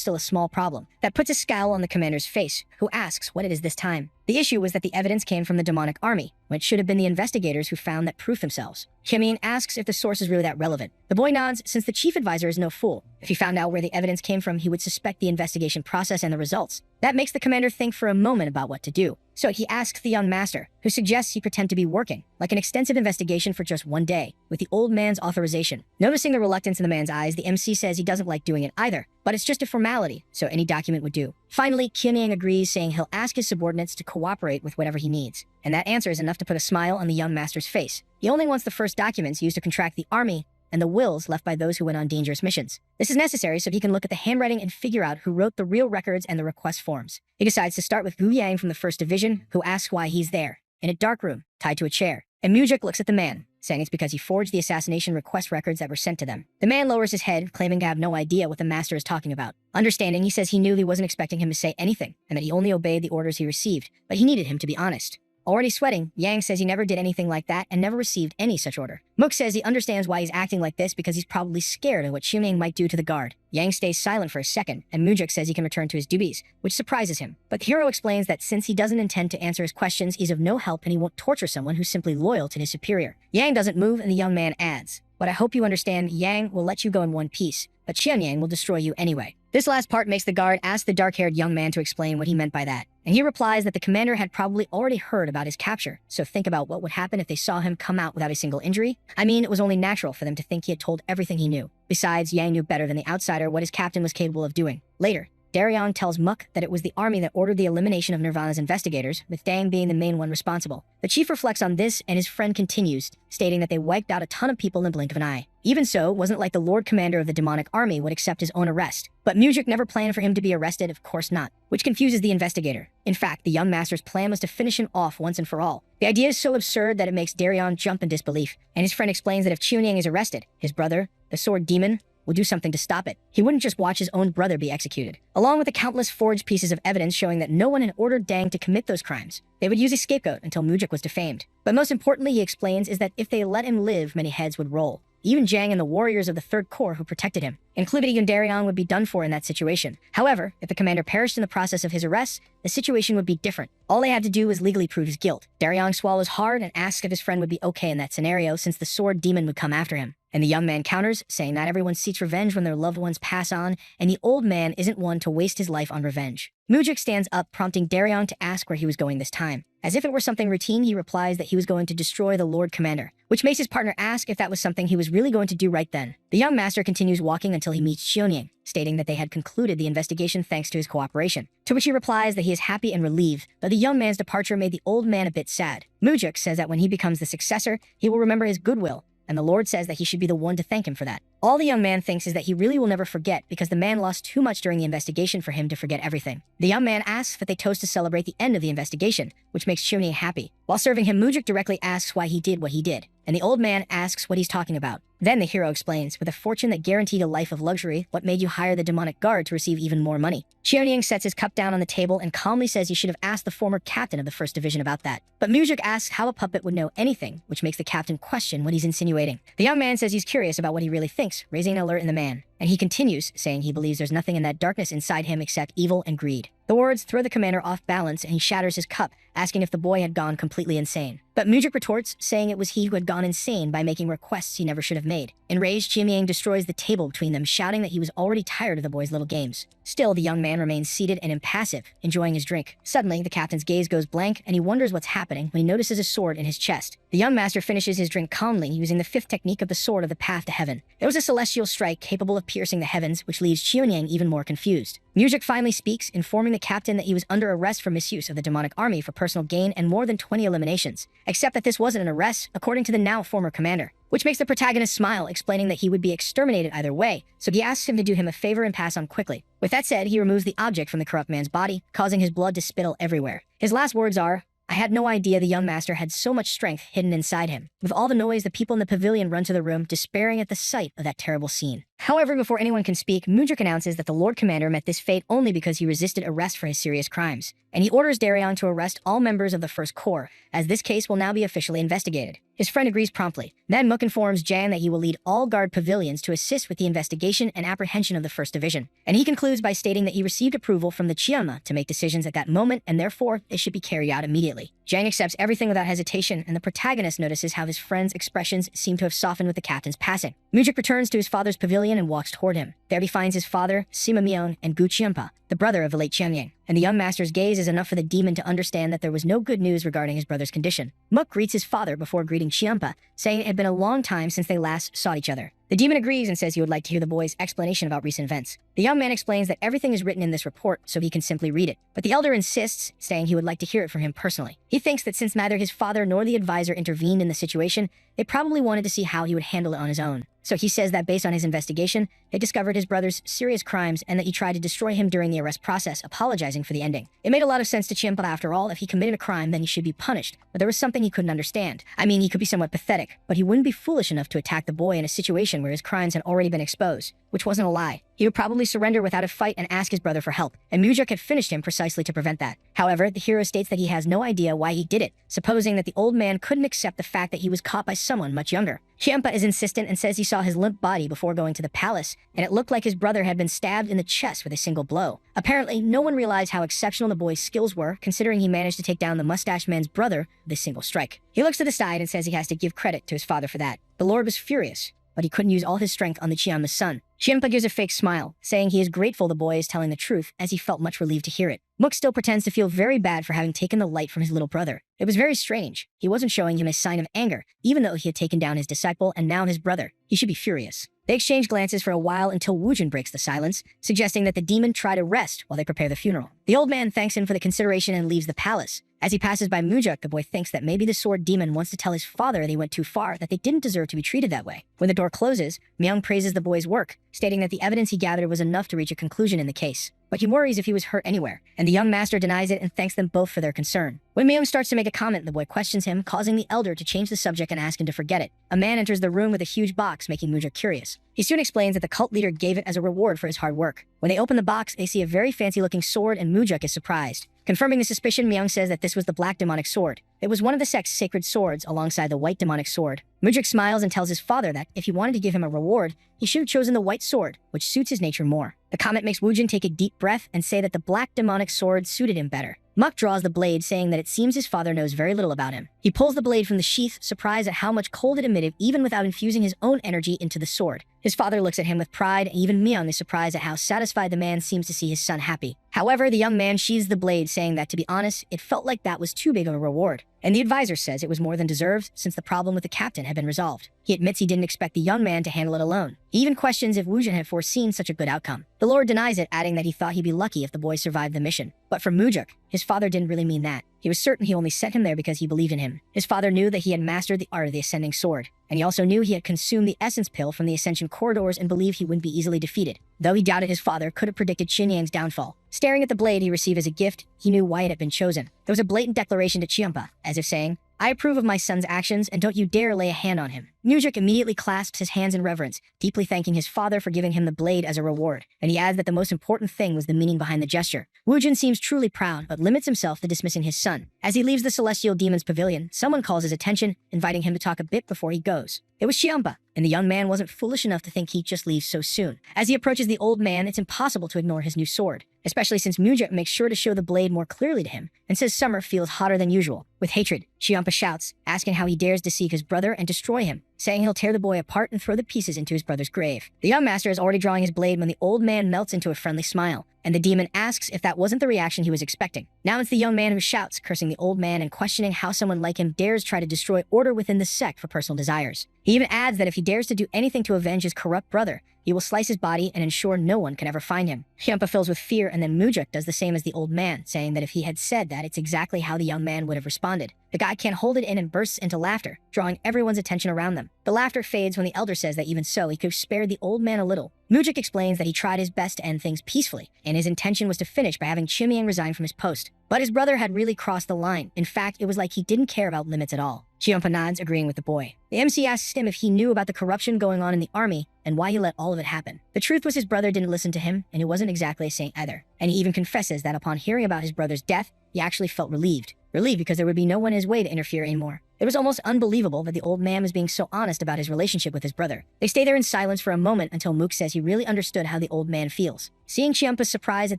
still a small problem. That puts a scowl on the commander's face, who asks what it is this time. The issue was that the evidence came from the demonic army, when it should have been the investigators who found that proof themselves. Kimin asks if the source is really that relevant. The boy nods, since the chief advisor is no fool. If he found out where the evidence came from, he would suspect the investigation process and the results. That makes the commander think for a moment about what to do. So he asks the young master, who suggests he pretend to be working, like an extensive investigation for just one day, with the old man's authorization. Noticing the reluctance in the man's eyes, the MC says he doesn't like doing it either, but it's just a formality, so any document would do. Finally, Qianyang agrees, saying he'll ask his subordinates to cooperate with whatever he needs. And that answer is enough to put a smile on the young master's face. He only wants the first documents used to contract the army and the wills left by those who went on dangerous missions. This is necessary so he can look at the handwriting and figure out who wrote the real records and the request forms. He decides to start with Gu Yang from the 1st Division, who asks why he's there, in a dark room, tied to a chair. And Mujik looks at the man, saying it's because he forged the assassination request records that were sent to them. The man lowers his head, claiming to have no idea what the master is talking about. Understanding, he says he knew he wasn't expecting him to say anything, and that he only obeyed the orders he received, but he needed him to be honest. Already sweating, Yang says he never did anything like that and never received any such order. Mook says he understands why he's acting like this because he's probably scared of what Chuning might do to the guard. Yang stays silent for a second, and Mujik says he can return to his duties, which surprises him. But the hero explains that since he doesn't intend to answer his questions, he's of no help and he won't torture someone who's simply loyal to his superior. Yang doesn't move, and the young man adds, "But I hope you understand, Yang will let you go in one piece, but Qianyang will destroy you anyway." This last part makes the guard ask the dark-haired young man to explain what he meant by that. And he replies that the commander had probably already heard about his capture, so think about what would happen if they saw him come out without a single injury. I mean, it was only natural for them to think he had told everything he knew. Besides, Yang knew better than the outsider what his captain was capable of doing. Later, Darion tells Mook that it was the army that ordered the elimination of Nirvana's investigators, with Dang being the main one responsible. The chief reflects on this, and his friend continues, stating that they wiped out a ton of people in the blink of an eye. Even so, it wasn't like the Lord Commander of the demonic army would accept his own arrest. But Mujik never planned for him to be arrested, of course not, which confuses the investigator. In fact, the young master's plan was to finish him off once and for all. The idea is so absurd that it makes Darion jump in disbelief, and his friend explains that if Chunyang is arrested, his brother, the sword demon, will do something to stop it. He wouldn't just watch his own brother be executed. Along with the countless forged pieces of evidence showing that no one had ordered Dang to commit those crimes, they would use a scapegoat until Mujik was defamed. But most importantly, he explains, is that if they let him live, many heads would roll. Even Jang and the warriors of the 3rd Corps who protected him, including Yundarion, would be done for in that situation. However, if the commander perished in the process of his arrest, the situation would be different. All they had to do was legally prove his guilt. Darion swallows hard and asks if his friend would be okay in that scenario, since the sword demon would come after him. And the young man counters, saying not everyone seeks revenge when their loved ones pass on, and the old man isn't one to waste his life on revenge. Mujik stands up, prompting Darion to ask where he was going this time. As if it were something routine, he replies that he was going to destroy the Lord Commander, which makes his partner ask if that was something he was really going to do right then. The young master continues walking until he meets Xionyang, stating that they had concluded the investigation thanks to his cooperation, to which he replies that he is happy and relieved, but the young man's departure made the old man a bit sad. Mujik says that when he becomes the successor, he will remember his goodwill, and the Lord says that he should be the one to thank him for that. All the young man thinks is that he really will never forget because the man lost too much during the investigation for him to forget everything. The young man asks that they toast to celebrate the end of the investigation, which makes Cheonyang happy. While serving him, Mujik directly asks why he did what he did, and the old man asks what he's talking about. Then the hero explains, with a fortune that guaranteed a life of luxury, what made you hire the demonic guard to receive even more money? Cheonyang sets his cup down on the table and calmly says he should have asked the former captain of the first division about that. But Mujik asks how a puppet would know anything, which makes the captain question what he's insinuating. The young man says he's curious about what he really thinks, raising an alert in the man. And he continues, saying he believes there's nothing in that darkness inside him except evil and greed. The words throw the commander off balance and he shatters his cup, asking if the boy had gone completely insane. But Mujik retorts, saying it was he who had gone insane by making requests he never should have made. Enraged, Cheonyang destroys the table between them, shouting that he was already tired of the boy's little games. Still, the young man remains seated and impassive, enjoying his drink. Suddenly, the captain's gaze goes blank and he wonders what's happening when he notices a sword in his chest. The young master finishes his drink calmly, using the 5th technique of the sword of the path to heaven. It was a celestial strike capable of piercing the heavens, which leaves Cheonyang even more confused. Mujik finally speaks, informing the captain that he was under arrest for misuse of the demonic army for personal gain and more than 20 eliminations, except that this wasn't an arrest, according to the now former commander, which makes the protagonist smile, explaining that he would be exterminated either way, so he asks him to do him a favor and pass on quickly. With that said, he removes the object from the corrupt man's body, causing his blood to spittle everywhere. His last words are, "I had no idea the young master had so much strength hidden inside him." With all the noise, the people in the pavilion run to the room, despairing at the sight of that terrible scene. However, before anyone can speak, Mujik announces that the Lord Commander met this fate only because he resisted arrest for his serious crimes, and he orders Daryon to arrest all members of the First Corps, as this case will now be officially investigated. His friend agrees promptly. Then Mook informs Jan that he will lead all guard pavilions to assist with the investigation and apprehension of the First Division, and he concludes by stating that he received approval from the Chiama to make decisions at that moment, and therefore they should be carried out immediately. Jang accepts everything without hesitation, and the protagonist notices how his friend's expressions seem to have softened with the captain's passing. Mujik returns to his father's pavilion and walks toward him. There he finds his father, Sima Myung, and Gu Chiampa, the brother of the late Cheonyang, and the young master's gaze is enough for the demon to understand that there was no good news regarding his brother's condition. Mook greets his father before greeting Chiampa, saying it had been a long time since they last saw each other. The demon agrees and says he would like to hear the boy's explanation about recent events. The young man explains that everything is written in this report, so he can simply read it. But the elder insists, saying he would like to hear it from him personally. He thinks that since neither his father nor the advisor intervened in the situation, they probably wanted to see how he would handle it on his own. So he says that based on his investigation, they discovered his brother's serious crimes and that he tried to destroy him during the arrest process, apologizing for the ending. It made a lot of sense to Chiampa after all. If he committed a crime, then he should be punished. But there was something he couldn't understand. I mean, he could be somewhat pathetic, but he wouldn't be foolish enough to attack the boy in a situation where his crimes had already been exposed, which wasn't a lie. He would probably surrender without a fight and ask his brother for help, and Mujik had finished him precisely to prevent that. However, the hero states that he has no idea why he did it, supposing that the old man couldn't accept the fact that he was caught by someone much younger. Chiampa is insistent and says he saw his limp body before going to the palace, and it looked like his brother had been stabbed in the chest with a single blow. Apparently, no one realized how exceptional the boy's skills were, considering he managed to take down the mustache man's brother with a single strike. He looks to the side and says he has to give credit to his father for that. The Lord was furious, but he couldn't use all his strength on the Chiama's son. Chiampa gives a fake smile, saying he is grateful the boy is telling the truth, as he felt much relieved to hear it. Mook still pretends to feel very bad for having taken the light from his little brother. It was very strange. He wasn't showing him a sign of anger, even though he had taken down his disciple and now his brother. He should be furious. They exchange glances for a while until Woojin breaks the silence, suggesting that the demon try to rest while they prepare the funeral. The old man thanks him for the consideration and leaves the palace. As he passes by Mujik, the boy thinks that maybe the sword demon wants to tell his father that he went too far, that they didn't deserve to be treated that way. When the door closes, Myung praises the boy's work, stating that the evidence he gathered was enough to reach a conclusion in the case. But he worries if he was hurt anywhere, and the young master denies it and thanks them both for their concern. When Myung starts to make a comment, the boy questions him, causing the elder to change the subject and ask him to forget it. A man enters the room with a huge box, making Mujik curious. He soon explains that the cult leader gave it as a reward for his hard work. When they open the box, they see a very fancy-looking sword, and Mujik is surprised. Confirming the suspicion, Myung says that this was the black demonic sword. It was one of the sect's sacred swords alongside the white demonic sword. Mujik smiles and tells his father that if he wanted to give him a reward, he should have chosen the white sword, which suits his nature more. The comment makes Woojin take a deep breath and say that the black demonic sword suited him better. Muck draws the blade, saying that it seems his father knows very little about him. He pulls the blade from the sheath, surprised at how much cold it emitted even without infusing his own energy into the sword. His father looks at him with pride, and even Myung is surprised at how satisfied the man seems to see his son happy. However, the young man sheathes the blade, saying that, to be honest, it felt like that was too big of a reward. And the advisor says it was more than deserved, since the problem with the captain had been resolved. He admits he didn't expect the young man to handle it alone. He even questions if Woojin had foreseen such a good outcome. The Lord denies it, adding that he thought he'd be lucky if the boy survived the mission. But for Mujik, his father didn't really mean that. He was certain he only sent him there because he believed in him. alone. His father knew that he had mastered the art of the Ascending Sword, and he also knew he had consumed the essence pill from the Ascension corridors and believed he wouldn't be easily defeated. Though he doubted his father could have predicted Xianyang's downfall. Staring at the blade he received as a gift, he knew why it had been chosen. There was a blatant declaration to Chiampa, as if saying, "I approve of my son's actions, and don't you dare lay a hand on him." Mujik immediately clasps his hands in reverence, deeply thanking his father for giving him the blade as a reward, and he adds that the most important thing was the meaning behind the gesture. Wujin seems truly proud, but limits himself to dismissing his son. As he leaves the Celestial Demon's Pavilion, someone calls his attention, inviting him to talk a bit before he goes. It was Chiampa, and the young man wasn't foolish enough to think he'd just leave so soon. As he approaches the old man, it's impossible to ignore his new sword, especially since Mujik makes sure to show the blade more clearly to him, and says summer feels hotter than usual. With hatred, Chiampa shouts, asking how he dares to seek his brother and destroy him, saying he'll tear the boy apart and throw the pieces into his brother's grave. The young master is already drawing his blade when the old man melts into a friendly smile, and the demon asks if that wasn't the reaction he was expecting. Now it's the young man who shouts, cursing the old man and questioning how someone like him dares try to destroy order within the sect for personal desires. He even adds that if he dares to do anything to avenge his corrupt brother, he will slice his body and ensure no one can ever find him. Chiampa fills with fear, and then Mujik does the same as the old man, saying that if he had said that, it's exactly how the young man would have responded. The guy can't hold it in and bursts into laughter, drawing everyone's attention around them. The laughter fades when the elder says that even so, he could have spared the old man a little. Mujik explains that he tried his best to end things peacefully, and his intention was to finish by having Xianyang resign from his post. But his brother had really crossed the line. In fact, it was like he didn't care about limits at all. Chiampa nods, agreeing with the boy. The MC asks him if he knew about the corruption going on in the army and why he let all of it happen. The truth was his brother didn't listen to him, and he wasn't exactly a saint either. And he even confesses that upon hearing about his brother's death, he actually felt relieved. Relieved because there would be no one in his way to interfere anymore. It was almost unbelievable that the old man was being so honest about his relationship with his brother. They stay there in silence for a moment until Mook says he really understood how the old man feels. Seeing Chiampa's surprise at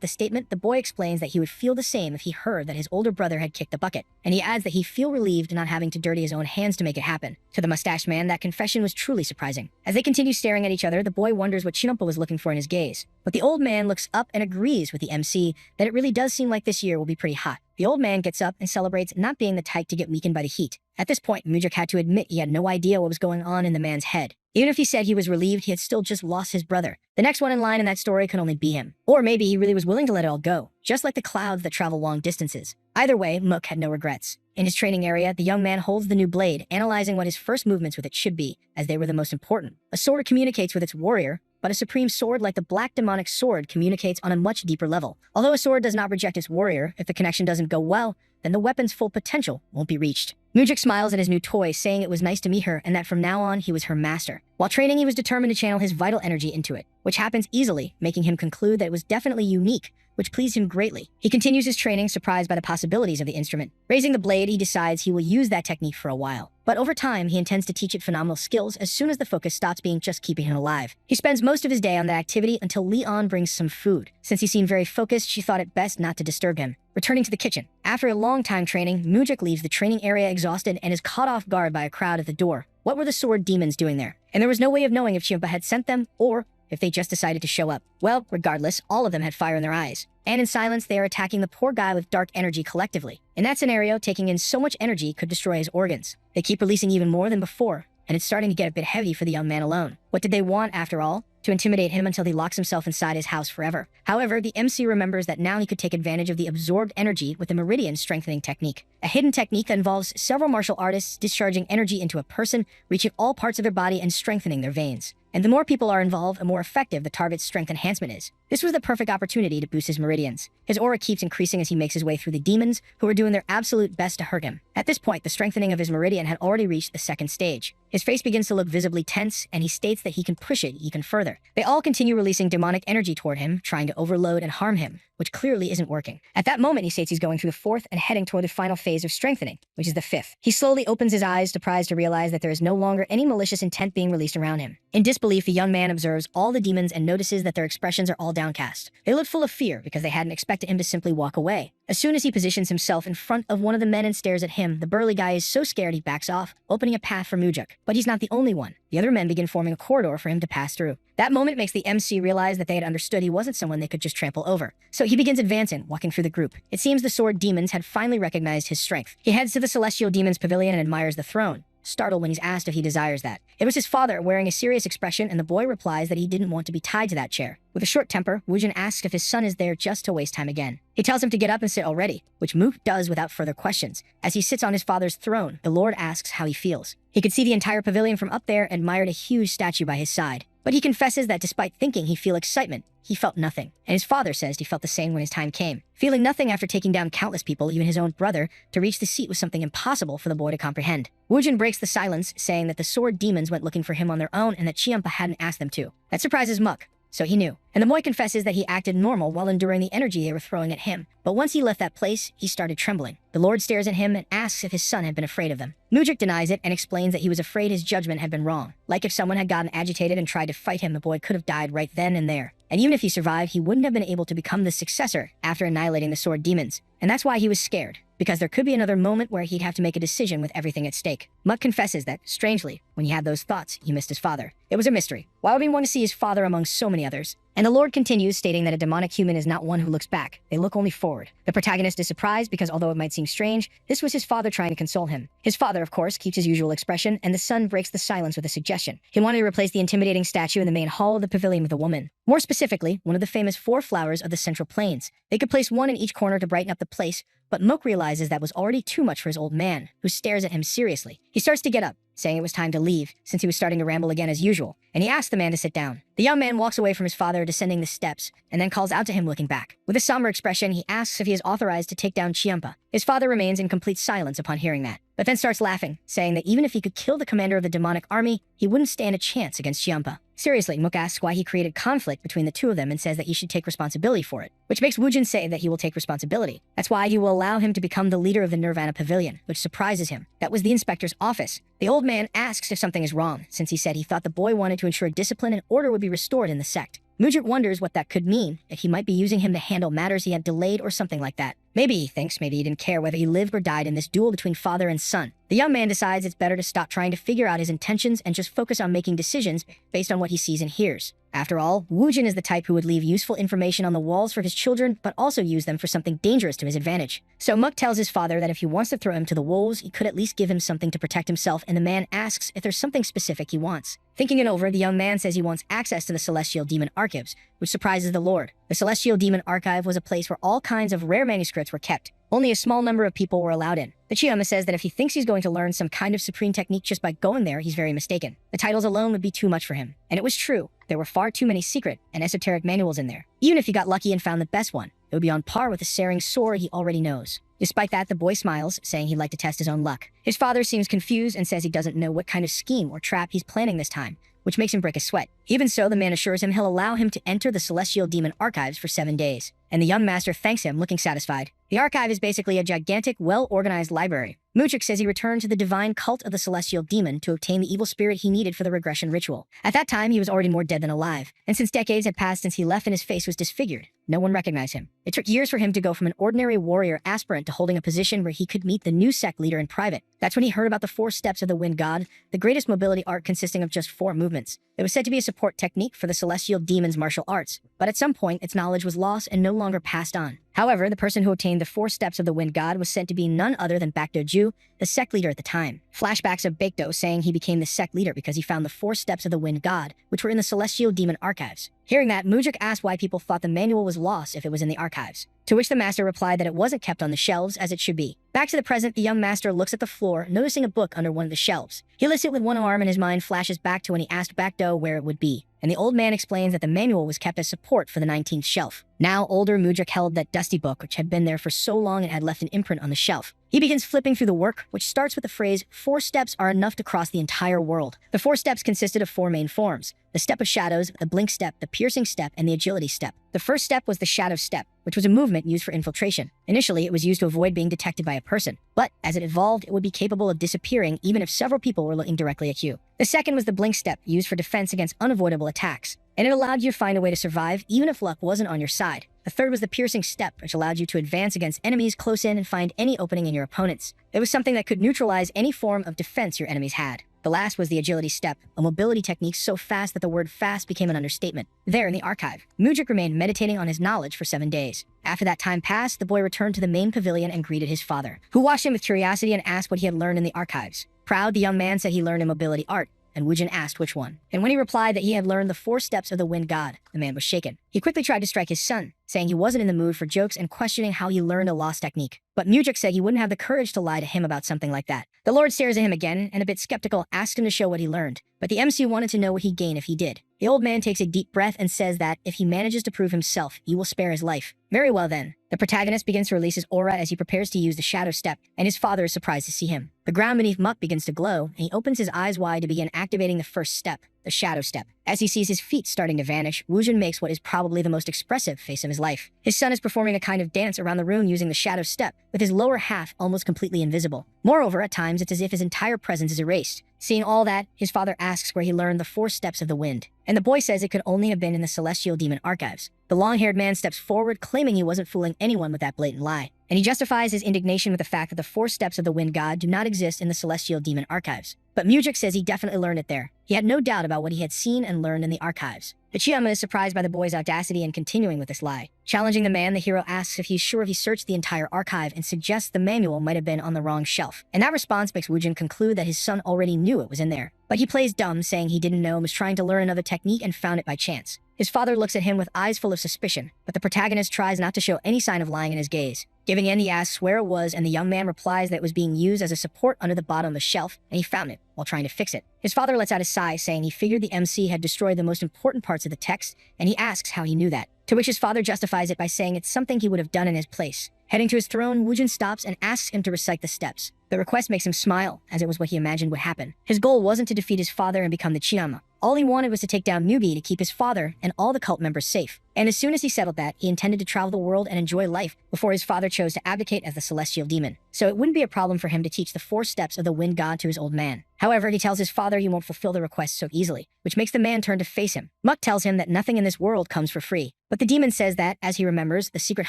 the statement, the boy explains that he would feel the same if he heard that his older brother had kicked the bucket, and he adds that he feel relieved not having to dirty his own hands to make it happen. To the mustached man, that confession was truly surprising. As they continue staring at each other, the boy wonders what Chiampa was looking for in his gaze. But the old man looks up and agrees with the MC that it really does seem like this year will be pretty hot. The old man gets up and celebrates not being the type to get weakened by the heat. At this point, Mujik had to admit he had no idea what was going on in the man's head. Even if he said he was relieved, he had still just lost his brother. The next one in line in that story could only be him. Or maybe he really was willing to let it all go, just like the clouds that travel long distances. Either way, Mook had no regrets. In his training area, the young man holds the new blade, analyzing what his first movements with it should be, as they were the most important. A sword communicates with its warrior, but a supreme sword like the Black Demonic Sword communicates on a much deeper level. Although a sword does not reject its warrior, if the connection doesn't go well, then the weapon's full potential won't be reached. Mujik smiles at his new toy, saying it was nice to meet her and that from now on he was her master. While training, he was determined to channel his vital energy into it, which happens easily, making him conclude that it was definitely unique, which pleased him greatly. He continues his training, surprised by the possibilities of the instrument. Raising the blade, he decides he will use that technique for a while. But over time, he intends to teach it phenomenal skills as soon as the focus stops being just keeping him alive. He spends most of his day on that activity until Leon brings some food. Since he seemed very focused, she thought it best not to disturb him. Returning to the kitchen. After a long time training, Mujik leaves the training area exhausted and is caught off guard by a crowd at the door. What were the sword demons doing there? And there was no way of knowing if Chiampa had sent them or if they just decided to show up. Well, regardless, all of them had fire in their eyes. And in silence, they are attacking the poor guy with dark energy collectively. In that scenario, taking in so much energy could destroy his organs. They keep releasing even more than before, and it's starting to get a bit heavy for the young man alone. What did they want, after all? To intimidate him until he locks himself inside his house forever. However, the MC remembers that now he could take advantage of the absorbed energy with the meridian strengthening technique. A hidden technique that involves several martial artists discharging energy into a person, reaching all parts of their body and strengthening their veins. And the more people are involved, the more effective the target's strength enhancement is. This was the perfect opportunity to boost his meridians. His aura keeps increasing as he makes his way through the demons, who are doing their absolute best to hurt him. At this point, the strengthening of his meridian had already reached the second stage. His face begins to look visibly tense, and he states that he can push it even further. They all continue releasing demonic energy toward him, trying to overload and harm him, which clearly isn't working. At that moment, he states he's going through the fourth and heading toward the final phase of strengthening, which is the fifth. He slowly opens his eyes, surprised to realize that there is no longer any malicious intent being released around him. In disbelief, the young man observes all the demons and notices that their expressions are all downcast. They look full of fear because they hadn't expected him to simply walk away. As soon as he positions himself in front of one of the men and stares at him, the burly guy is so scared he backs off, opening a path for Mujik. But he's not the only one. The other men begin forming a corridor for him to pass through. That moment makes the MC realize that they had understood he wasn't someone they could just trample over. So he begins advancing, walking through the group. It seems the sword demons had finally recognized his strength. He heads to the Celestial Demon's Pavilion and admires the throne. startled when he's asked if he desires that. It was his father, wearing a serious expression, and the boy replies that he didn't want to be tied to that chair. With a short temper, Woojin asks if his son is there just to waste time again. He tells him to get up and sit already, which Mook does without further questions. As he sits on his father's throne, the Lord asks how he feels. He could see the entire pavilion from up there and admired a huge statue by his side. But he confesses that despite thinking he'd feel excitement, he felt nothing. And his father says he felt the same when his time came. Feeling nothing after taking down countless people, even his own brother, to reach the seat was something impossible for the boy to comprehend. Woojin breaks the silence, saying that the sword demons went looking for him on their own and that Chiampa hadn't asked them to. That surprises Muk. So he knew. And the boy confesses that he acted normal while enduring the energy they were throwing at him. But once he left that place, he started trembling. The Lord stares at him and asks if his son had been afraid of them. Mujik denies it and explains that he was afraid his judgment had been wrong. Like if someone had gotten agitated and tried to fight him, the boy could have died right then and there. And even if he survived, he wouldn't have been able to become the successor after annihilating the sword demons. And that's why he was scared, because there could be another moment where he'd have to make a decision with everything at stake. Muk confesses that, strangely, when he had those thoughts, he missed his father. It was a mystery. Why would he want to see his father among so many others? And the Lord continues, stating that a demonic human is not one who looks back. They look only forward. The protagonist is surprised because although it might seem strange, this was his father trying to console him. His father, of course, keeps his usual expression, and the son breaks the silence with a suggestion. He wanted to replace the intimidating statue in the main hall of the pavilion with a woman. More specifically, one of the famous 4 flowers of the Central Plains. They could place one in each corner to brighten up the place, but Mook realizes that was already too much for his old man, who stares at him seriously. He starts to get up, saying it was time to leave, since he was starting to ramble again as usual, and he asks the man to sit down. The young man walks away from his father, descending the steps, and then calls out to him looking back. With a somber expression, he asks if he is authorized to take down Chiampa. His father remains in complete silence upon hearing that, but then starts laughing, saying that even if he could kill the commander of the demonic army, he wouldn't stand a chance against Chiampa. Seriously, Mook asks why he created conflict between the two of them and says that he should take responsibility for it, which makes Woojin say that he will take responsibility. That's why he will allow him to become the leader of the Nirvana Pavilion, which surprises him. That was the inspector's office. The old man asks if something is wrong, since he said he thought the boy wanted to ensure discipline and order would be restored in the sect. Mujik wonders what that could mean, if he might be using him to handle matters he had delayed or something like that. Maybe he thinks maybe he didn't care whether he lived or died in this duel between father and son. The young man decides it's better to stop trying to figure out his intentions and just focus on making decisions based on what he sees and hears. After all, Woojin is the type who would leave useful information on the walls for his children, but also use them for something dangerous to his advantage. So Muk tells his father that if he wants to throw him to the wolves, he could at least give him something to protect himself, and the man asks if there's something specific he wants. Thinking it over, the young man says he wants access to the Celestial Demon Archives, which surprises the Lord. The Celestial Demon Archive was a place where all kinds of rare manuscripts were kept. Only a small number of people were allowed in. The Chiama says that if he thinks he's going to learn some kind of supreme technique just by going there, he's very mistaken. The titles alone would be too much for him. And it was true. There were far too many secret and esoteric manuals in there. Even if he got lucky and found the best one, it would be on par with the Saring sword he already knows. Despite that, the boy smiles, saying he'd like to test his own luck. His father seems confused and says he doesn't know what kind of scheme or trap he's planning this time, which makes him break a sweat. Even so, the man assures him he'll allow him to enter the Celestial Demon Archives for 7 days. And the young master thanks him, looking satisfied. The archive is basically a gigantic, well-organized library. Mujik says he returned to the divine cult of the Celestial Demon to obtain the evil spirit he needed for the regression ritual. At that time, he was already more dead than alive, and since decades had passed since he left and his face was disfigured, no one recognized him. It took years for him to go from an ordinary warrior aspirant to holding a position where he could meet the new sect leader in private. That's when he heard about the 4 steps of the Wind God, the greatest mobility art consisting of just 4 movements. It was said to be a support technique for the Celestial Demon's martial arts, but at some point its knowledge was lost and no longer passed on. However, the person who obtained the 4 steps of the Wind God was said to be none other than Baekdo Ju, the sect leader at the time. Flashbacks of Baekdo saying he became the sect leader because he found the 4 steps of the Wind God, which were in the Celestial Demon Archives. Hearing that, Mujik asked why people thought the manual was lost if it was in the archives, to which the master replied that it wasn't kept on the shelves as it should be. Back to the present, the young master looks at the floor, noticing a book under one of the shelves. He lifts it with one arm and his mind flashes back to when he asked Baekdo where it would be, and the old man explains that the manual was kept as support for the 19th shelf. Now older, Mujik held that dusty book which had been there for so long it had left an imprint on the shelf. He begins flipping through the work, which starts with the phrase, 4 steps are enough to cross the entire world. The 4 steps consisted of 4 main forms: the step of shadows, the blink step, the piercing step, and the agility step. The first step was the shadow step, which was a movement used for infiltration. Initially, it was used to avoid being detected by a person, but as it evolved, it would be capable of disappearing even if several people were looking directly at you. The second was the blink step, used for defense against unavoidable attacks, and it allowed you to find a way to survive even if luck wasn't on your side. The third was the piercing step, which allowed you to advance against enemies close in and find any opening in your opponents. It was something that could neutralize any form of defense your enemies had. The last was the agility step, a mobility technique so fast that the word fast became an understatement. There in the archive, Mujik remained meditating on his knowledge for 7 days. After that time passed, the boy returned to the main pavilion and greeted his father, who watched him with curiosity and asked what he had learned in the archives. Proud, the young man said he learned immobility art, and Wujin asked which one. And when he replied that he had learned the 4 steps of the wind god, the man was shaken. He quickly tried to strike his son, saying he wasn't in the mood for jokes and questioning how he learned a lost technique. But Mujik said he wouldn't have the courage to lie to him about something like that. The Lord stares at him again and, a bit skeptical, asks him to show what he learned. But the MC wanted to know what he'd gain if he did. The old man takes a deep breath and says that if he manages to prove himself, you will spare his life. Very well then. The protagonist begins to release his aura as he prepares to use the shadow step, and his father is surprised to see him. The ground beneath Muck begins to glow, and he opens his eyes wide to begin activating the first step, the shadow step. As he sees his feet starting to vanish, Wujin makes what is probably the most expressive face of his life. His son is performing a kind of dance around the room using the shadow step, with his lower half almost completely invisible. Moreover, at times it's as if his entire presence is erased. Seeing all that, his father asks where he learned the 4 steps of the wind, and the boy says it could only have been in the Celestial Demon archives. The long-haired man steps forward, claiming he wasn't fooling anyone with that blatant lie, and he justifies his indignation with the fact that the 4 steps of the wind god do not exist in the Celestial Demon archives. But Mujik says he definitely learned it there. He had no doubt about what he had seen and learned in the archives. The Chiyama is surprised by the boy's audacity in continuing with this lie. Challenging the man, the hero asks if he's sure he searched the entire archive and suggests the manual might have been on the wrong shelf. And that response makes Wujin conclude that his son already knew it was in there. But he plays dumb, saying he didn't know and was trying to learn another technique and found it by chance. His father looks at him with eyes full of suspicion, but the protagonist tries not to show any sign of lying in his gaze. Giving in, he asks where it was, and the young man replies that it was being used as a support under the bottom of the shelf, and he found it while trying to fix it. His father lets out a sigh, saying he figured the MC had destroyed the most important parts of the text, and he asks how he knew that. To which his father justifies it by saying it's something he would have done in his place. Heading to his throne, Wujin stops and asks him to recite the steps. The request makes him smile, as it was what he imagined would happen. His goal wasn't to defeat his father and become the Chiyama. All he wanted was to take down Mugi to keep his father and all the cult members safe. And as soon as he settled that, he intended to travel the world and enjoy life before his father chose to abdicate as the Celestial Demon. So it wouldn't be a problem for him to teach the 4 steps of the wind god to his old man. However, he tells his father he won't fulfill the request so easily, which makes the man turn to face him. Muck tells him that nothing in this world comes for free. But the demon says that, as he remembers, the secret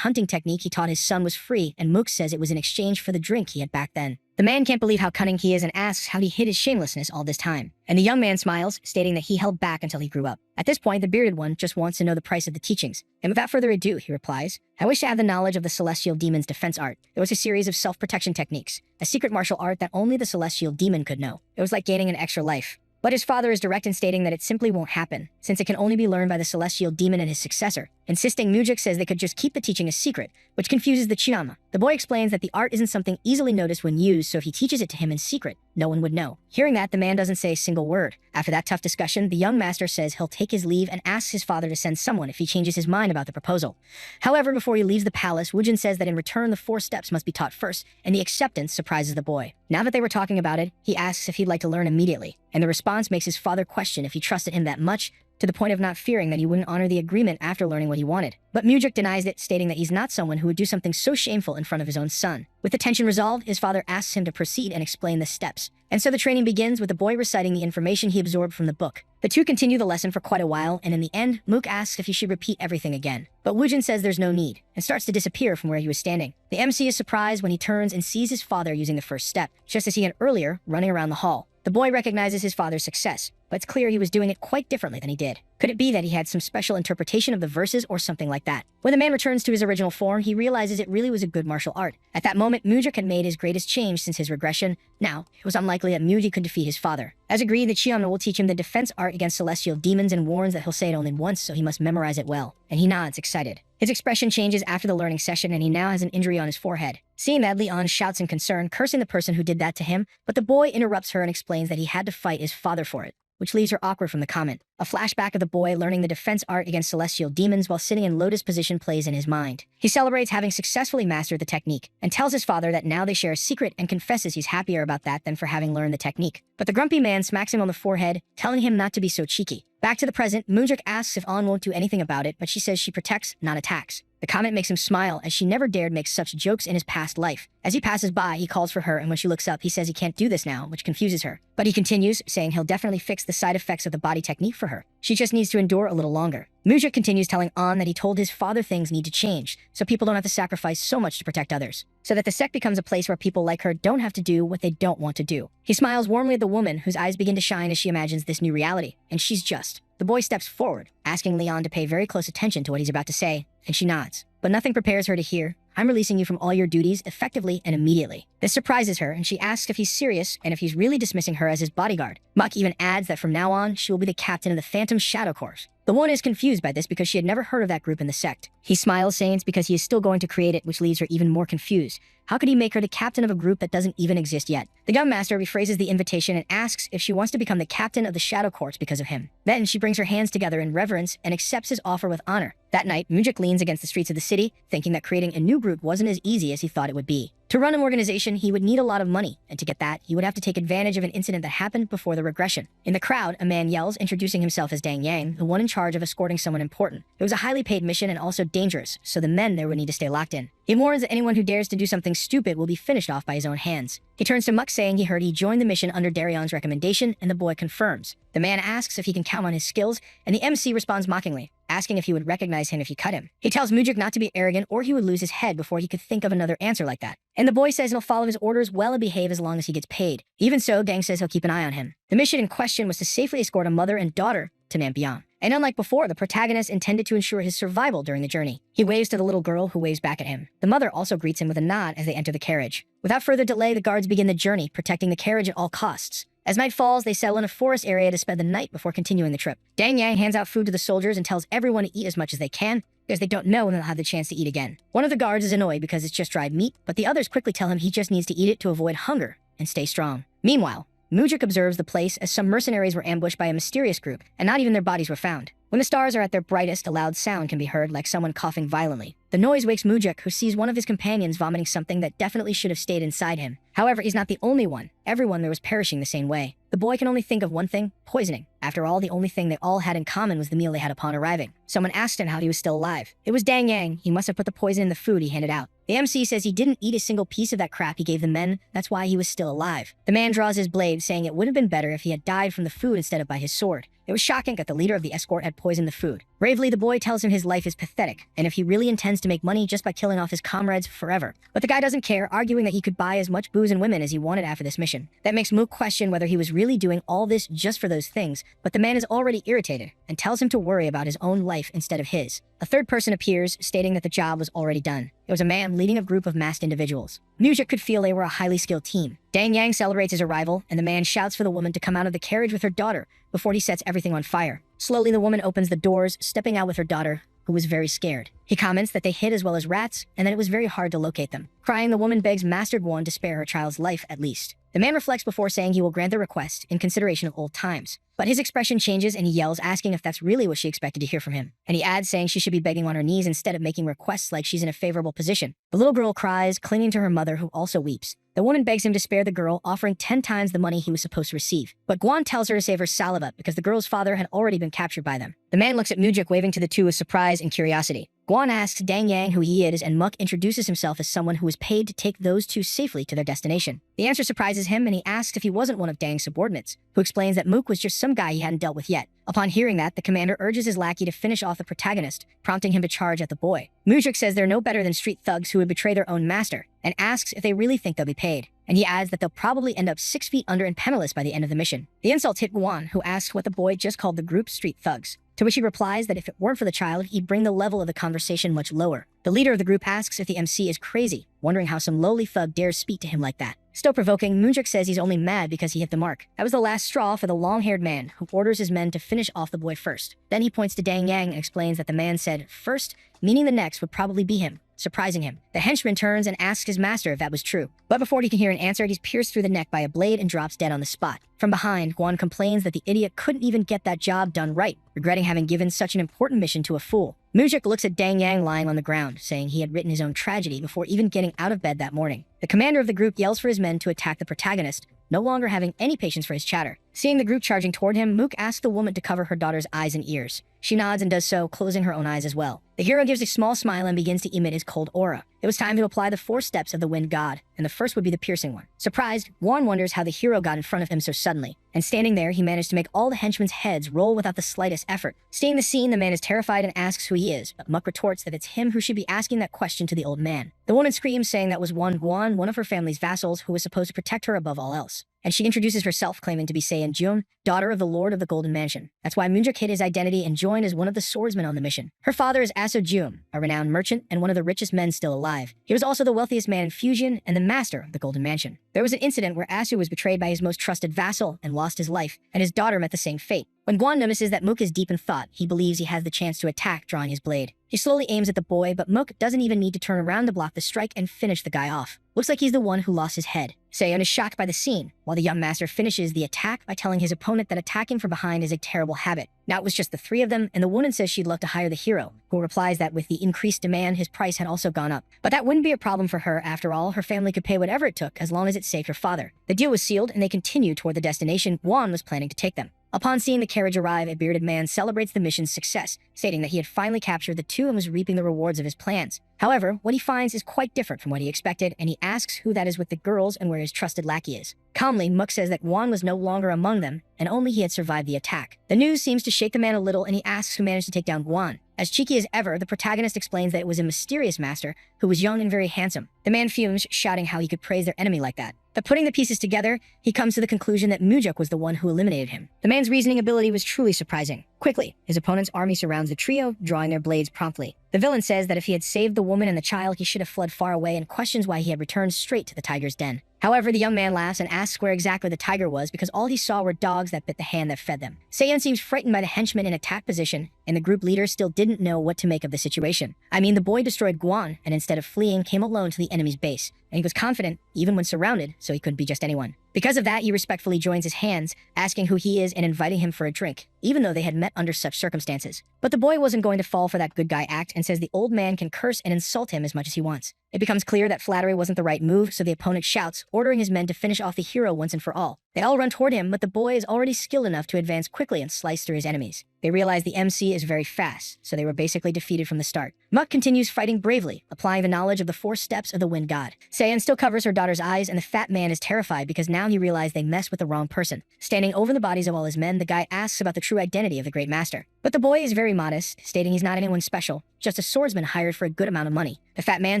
hunting technique he taught his son was free, and Mook says it was in exchange for the drink he had back then. The man can't believe how cunning he is and asks how he hid his shamelessness all this time. And the young man smiles, stating that he held back until he grew up. At this point, the bearded one just wants to know the price of the teachings. And without further ado, he replies, I wish to have the knowledge of the Celestial Demon's defense art. It was a series of self-protection techniques, a secret martial art that only the Celestial Demon could know. It was like gaining an extra life. But his father is direct in stating that it simply won't happen, since it can only be learned by the Celestial Demon and his successor. Insisting, Mujik says they could just keep the teaching a secret, which confuses the Chiyama. The boy explains that the art isn't something easily noticed when used, so if he teaches it to him in secret, no one would know. Hearing that, the man doesn't say a single word. After that tough discussion, the young master says he'll take his leave and asks his father to send someone if he changes his mind about the proposal. However, before he leaves the palace, Wujin says that in return the 4 steps must be taught first, and the acceptance surprises the boy. Now that they were talking about it, he asks if he'd like to learn immediately, and the response makes his father question if he trusted him that much, to the point of not fearing that he wouldn't honor the agreement after learning what he wanted. But Mujik denies it, stating that he's not someone who would do something so shameful in front of his own son. With the tension resolved, his father asks him to proceed and explain the steps. And so the training begins with the boy reciting the information he absorbed from the book. The two continue the lesson for quite a while, and in the end, Mook asks if he should repeat everything again. But Wujin says there's no need, and starts to disappear from where he was standing. The MC is surprised when he turns and sees his father using the first step, just as he had earlier, running around the hall. The boy recognizes his father's success, but it's clear he was doing it quite differently than he did. Could it be that he had some special interpretation of the verses or something like that? When the man returns to his original form, he realizes it really was a good martial art. At that moment, Mujik had made his greatest change since his regression. Now, it was unlikely that Muji could defeat his father. As agreed, the Chiyama will teach him the defense art against celestial demons and warns that he'll say it only once, so he must memorize it well. And he nods, excited. His expression changes after the learning session, and he now has an injury on his forehead. Seeing that, Leon shouts in concern, cursing the person who did that to him, but the boy interrupts her and explains that he had to fight his father for it, which leaves her awkward from the comment. A flashback of the boy learning the defense art against celestial demons while sitting in lotus position plays in his mind. He celebrates having successfully mastered the technique, and tells his father that now they share a secret and confesses he's happier about that than for having learned the technique. But the grumpy man smacks him on the forehead, telling him not to be so cheeky. Back to the present, Mujik asks if An won't do anything about it, but she says she protects, not attacks. The comment makes him smile, as she never dared make such jokes in his past life. As he passes by, he calls for her, and when she looks up, he says he can't do this now, which confuses her. But he continues, saying he'll definitely fix the side effects of the body technique for her. She just needs to endure a little longer. Mujik continues telling An that he told his father things need to change, so people don't have to sacrifice so much to protect others. So that the sect becomes a place where people like her don't have to do what they don't want to do. He smiles warmly at the woman, whose eyes begin to shine as she imagines this new reality, and she's just. The boy steps forward, asking Leon to pay very close attention to what he's about to say, and she nods. But nothing prepares her to hear, "I'm releasing you from all your duties effectively and immediately." This surprises her, and she asks if he's serious and if he's really dismissing her as his bodyguard. Muck even adds that from now on, she will be the captain of the Phantom Shadow Corps. The woman is confused by this because she had never heard of that group in the sect. He smiles, saying it's because he is still going to create it, which leaves her even more confused. How could he make her the captain of a group that doesn't even exist yet? The Gun Master rephrases the invitation and asks if she wants to become the captain of the Shadow Corps because of him. Then she brings her hands together in reverence and accepts his offer with honor. That night, Mujik leans against the streets of the city, thinking that creating a new group wasn't as easy as he thought it would be. To run an organization, he would need a lot of money, and to get that, he would have to take advantage of an incident that happened before the regression. In the crowd, a man yells, introducing himself as Dang Yang, the one in charge of escorting someone important. It was a highly paid mission and also dangerous, so the men there would need to stay locked in. He warns that anyone who dares to do something stupid will be finished off by his own hands. He turns to Muck, saying he heard he joined the mission under Darion's recommendation, and the boy confirms. The man asks if he can count on his skills, and the MC responds mockingly, asking if he would recognize him if he cut him. He tells Mujik not to be arrogant or he would lose his head before he could think of another answer like that. And the boy says he'll follow his orders well and behave as long as he gets paid. Even so, Dang says he'll keep an eye on him. The mission in question was to safely escort a mother and daughter to Nampion. And unlike before, the protagonist intended to ensure his survival during the journey. He waves to the little girl, who waves back at him. The mother also greets him with a nod as they enter the carriage. Without further delay, the guards begin the journey, protecting the carriage at all costs. As night falls, they settle in a forest area to spend the night before continuing the trip. Dang Yang hands out food to the soldiers and tells everyone to eat as much as they can, because they don't know when they'll have the chance to eat again. One of the guards is annoyed because it's just dried meat, but the others quickly tell him he just needs to eat it to avoid hunger and stay strong. Meanwhile, Mujik observes the place as some mercenaries were ambushed by a mysterious group, and not even their bodies were found. When the stars are at their brightest, a loud sound can be heard, like someone coughing violently. The noise wakes Mujik, who sees one of his companions vomiting something that definitely should have stayed inside him. However, he's not the only one. Everyone there was perishing the same way. The boy can only think of one thing: poisoning. After all, the only thing they all had in common was the meal they had upon arriving. Someone asked him how he was still alive. It was Dang Yang. He must have put the poison in the food he handed out. The MC says he didn't eat a single piece of that crap he gave the men. That's why he was still alive. The man draws his blade, saying it would have been better if he had died from the food instead of by his sword. It was shocking that the leader of the escort had poisoned the food. Bravely, the boy tells him his life is pathetic, and if he really intends to make money just by killing off his comrades forever. But the guy doesn't care, arguing that he could buy as much booze and women as he wanted after this mission. That makes Mook question whether he was really doing all this just for those things, but the man is already irritated and tells him to worry about his own life instead of his. A third person appears, stating that the job was already done. It was a man leading a group of masked individuals. Mujik could feel they were a highly skilled team. Dang Yang celebrates his arrival, and the man shouts for the woman to come out of the carriage with her daughter before he sets everything on fire. Slowly, the woman opens the doors, stepping out with her daughter, who was very scared. He comments that they hid as well as rats, and that it was very hard to locate them. Crying, the woman begs Master Guan to spare her child's life at least. The man reflects before saying he will grant the request in consideration of old times. But his expression changes and he yells, asking if that's really what she expected to hear from him. And he adds, saying she should be begging on her knees instead of making requests like she's in a favorable position. The little girl cries, clinging to her mother, who also weeps. The woman begs him to spare the girl, offering 10 times the money he was supposed to receive. But Guan tells her to save her saliva because the girl's father had already been captured by them. The man looks at Mujik, waving to the two with surprise and curiosity. Guan asks Dang Yang who he is, and Muck introduces himself as someone who was paid to take those two safely to their destination. The answer surprises him, and he asks if he wasn't one of Dang's subordinates, who explains that Mook was just some guy he hadn't dealt with yet. Upon hearing that, the commander urges his lackey to finish off the protagonist, prompting him to charge at the boy. Mujik says they're no better than street thugs who would betray their own master, and asks if they really think they'll be paid. And he adds that they'll probably end up 6 feet under and penniless by the end of the mission. The insults hit Guan, who asks what the boy just called the group street thugs, to which he replies that if it weren't for the child, he'd bring the level of the conversation much lower. The leader of the group asks if the MC is crazy, wondering how some lowly thug dares speak to him like that. Still provoking, Mujik says he's only mad because he hit the mark. That was the last straw for the long-haired man, who orders his men to finish off the boy first. Then he points to Dang Yang and explains that the man said first, meaning the next would probably be him, surprising him. The henchman turns and asks his master if that was true. But before he can hear an answer, he's pierced through the neck by a blade and drops dead on the spot. From behind, Guan complains that the idiot couldn't even get that job done right, regretting having given such an important mission to a fool. Mujik looks at Dang Yang lying on the ground, saying he had written his own tragedy before even getting out of bed that morning. The commander of the group yells for his men to attack the protagonist, no longer having any patience for his chatter. Seeing the group charging toward him, Mook asks the woman to cover her daughter's eyes and ears. She nods and does so, closing her own eyes as well. The hero gives a small smile and begins to emit his cold aura. It was time to apply the 4 steps of the wind god, and the first would be the piercing one. Surprised, Wan wonders how the hero got in front of him so suddenly, and standing there, he managed to make all the henchmen's heads roll without the slightest effort. Seeing the scene, the man is terrified and asks who he is, but Mook retorts that it's him who should be asking that question to the old man. The woman screams, saying that was Wan, one of her family's vassals who was supposed to protect her above all else. And she introduces herself, claiming to be Sayan Jun, daughter of the Lord of the Golden Mansion. That's why Moonjuk hid his identity and joined as one of the swordsmen on the mission. Her father is Aso Jun, a renowned merchant and one of the richest men still alive. He was also the wealthiest man in Fusion and the master of the Golden Mansion. There was an incident where Asu was betrayed by his most trusted vassal and lost his life, and his daughter met the same fate. When Guan notices that Mook is deep in thought, he believes he has the chance to attack, drawing his blade. He slowly aims at the boy, but Mook doesn't even need to turn around to block the strike and finish the guy off. Looks like he's the one who lost his head. Seon is shocked by the scene, while the young master finishes the attack by telling his opponent that attacking from behind is a terrible habit. Now it was just the 3 of them, and the woman says she'd love to hire the hero, who replies that with the increased demand, his price had also gone up. But that wouldn't be a problem for her. After all, her family could pay whatever it took as long as it saved her father. The deal was sealed, and they continued toward the destination Guan was planning to take them. Upon seeing the carriage arrive, a bearded man celebrates the mission's success, stating that he had finally captured the 2 and was reaping the rewards of his plans. However, what he finds is quite different from what he expected, and he asks who that is with the girls and where his trusted lackey is. Calmly, Mook says that Guan was no longer among them, and only he had survived the attack. The news seems to shake the man a little, and he asks who managed to take down Guan. As cheeky as ever, the protagonist explains that it was a mysterious master who was young and very handsome. The man fumes, shouting how he could praise their enemy like that. But putting the pieces together, he comes to the conclusion that Moonjuk was the one who eliminated him. The man's reasoning ability was truly surprising. Quickly, his opponent's army surrounds the trio, drawing their blades promptly. The villain says that if he had saved the woman and the child, he should have fled far away, and questions why he had returned straight to the tiger's den. However, the young man laughs and asks where exactly the tiger was, because all he saw were dogs that bit the hand that fed them. Seiyan seems frightened by the henchmen in attack position, and the group leader still didn't know what to make of the situation. I mean, the boy destroyed Guan, and instead of fleeing, came alone to the enemy's base. And he was confident, even when surrounded, so he couldn't be just anyone. Because of that, he respectfully joins his hands, asking who he is and inviting him for a drink, even though they had met under such circumstances. But the boy wasn't going to fall for that good guy act and says the old man can curse and insult him as much as he wants. It becomes clear that flattery wasn't the right move, so the opponent shouts, ordering his men to finish off the hero once and for all. They all run toward him, but the boy is already skilled enough to advance quickly and slice through his enemies. They realize the MC is very fast, so they were basically defeated from the start. Muck continues fighting bravely, applying the knowledge of the 4 steps of the Wind God. Seiyan still covers her daughter's eyes, and the fat man is terrified because now he realized they messed with the wrong person. Standing over the bodies of all his men, the guy asks about the true identity of the Great Master. But the boy is very modest, stating he's not anyone special, just a swordsman hired for a good amount of money. The fat man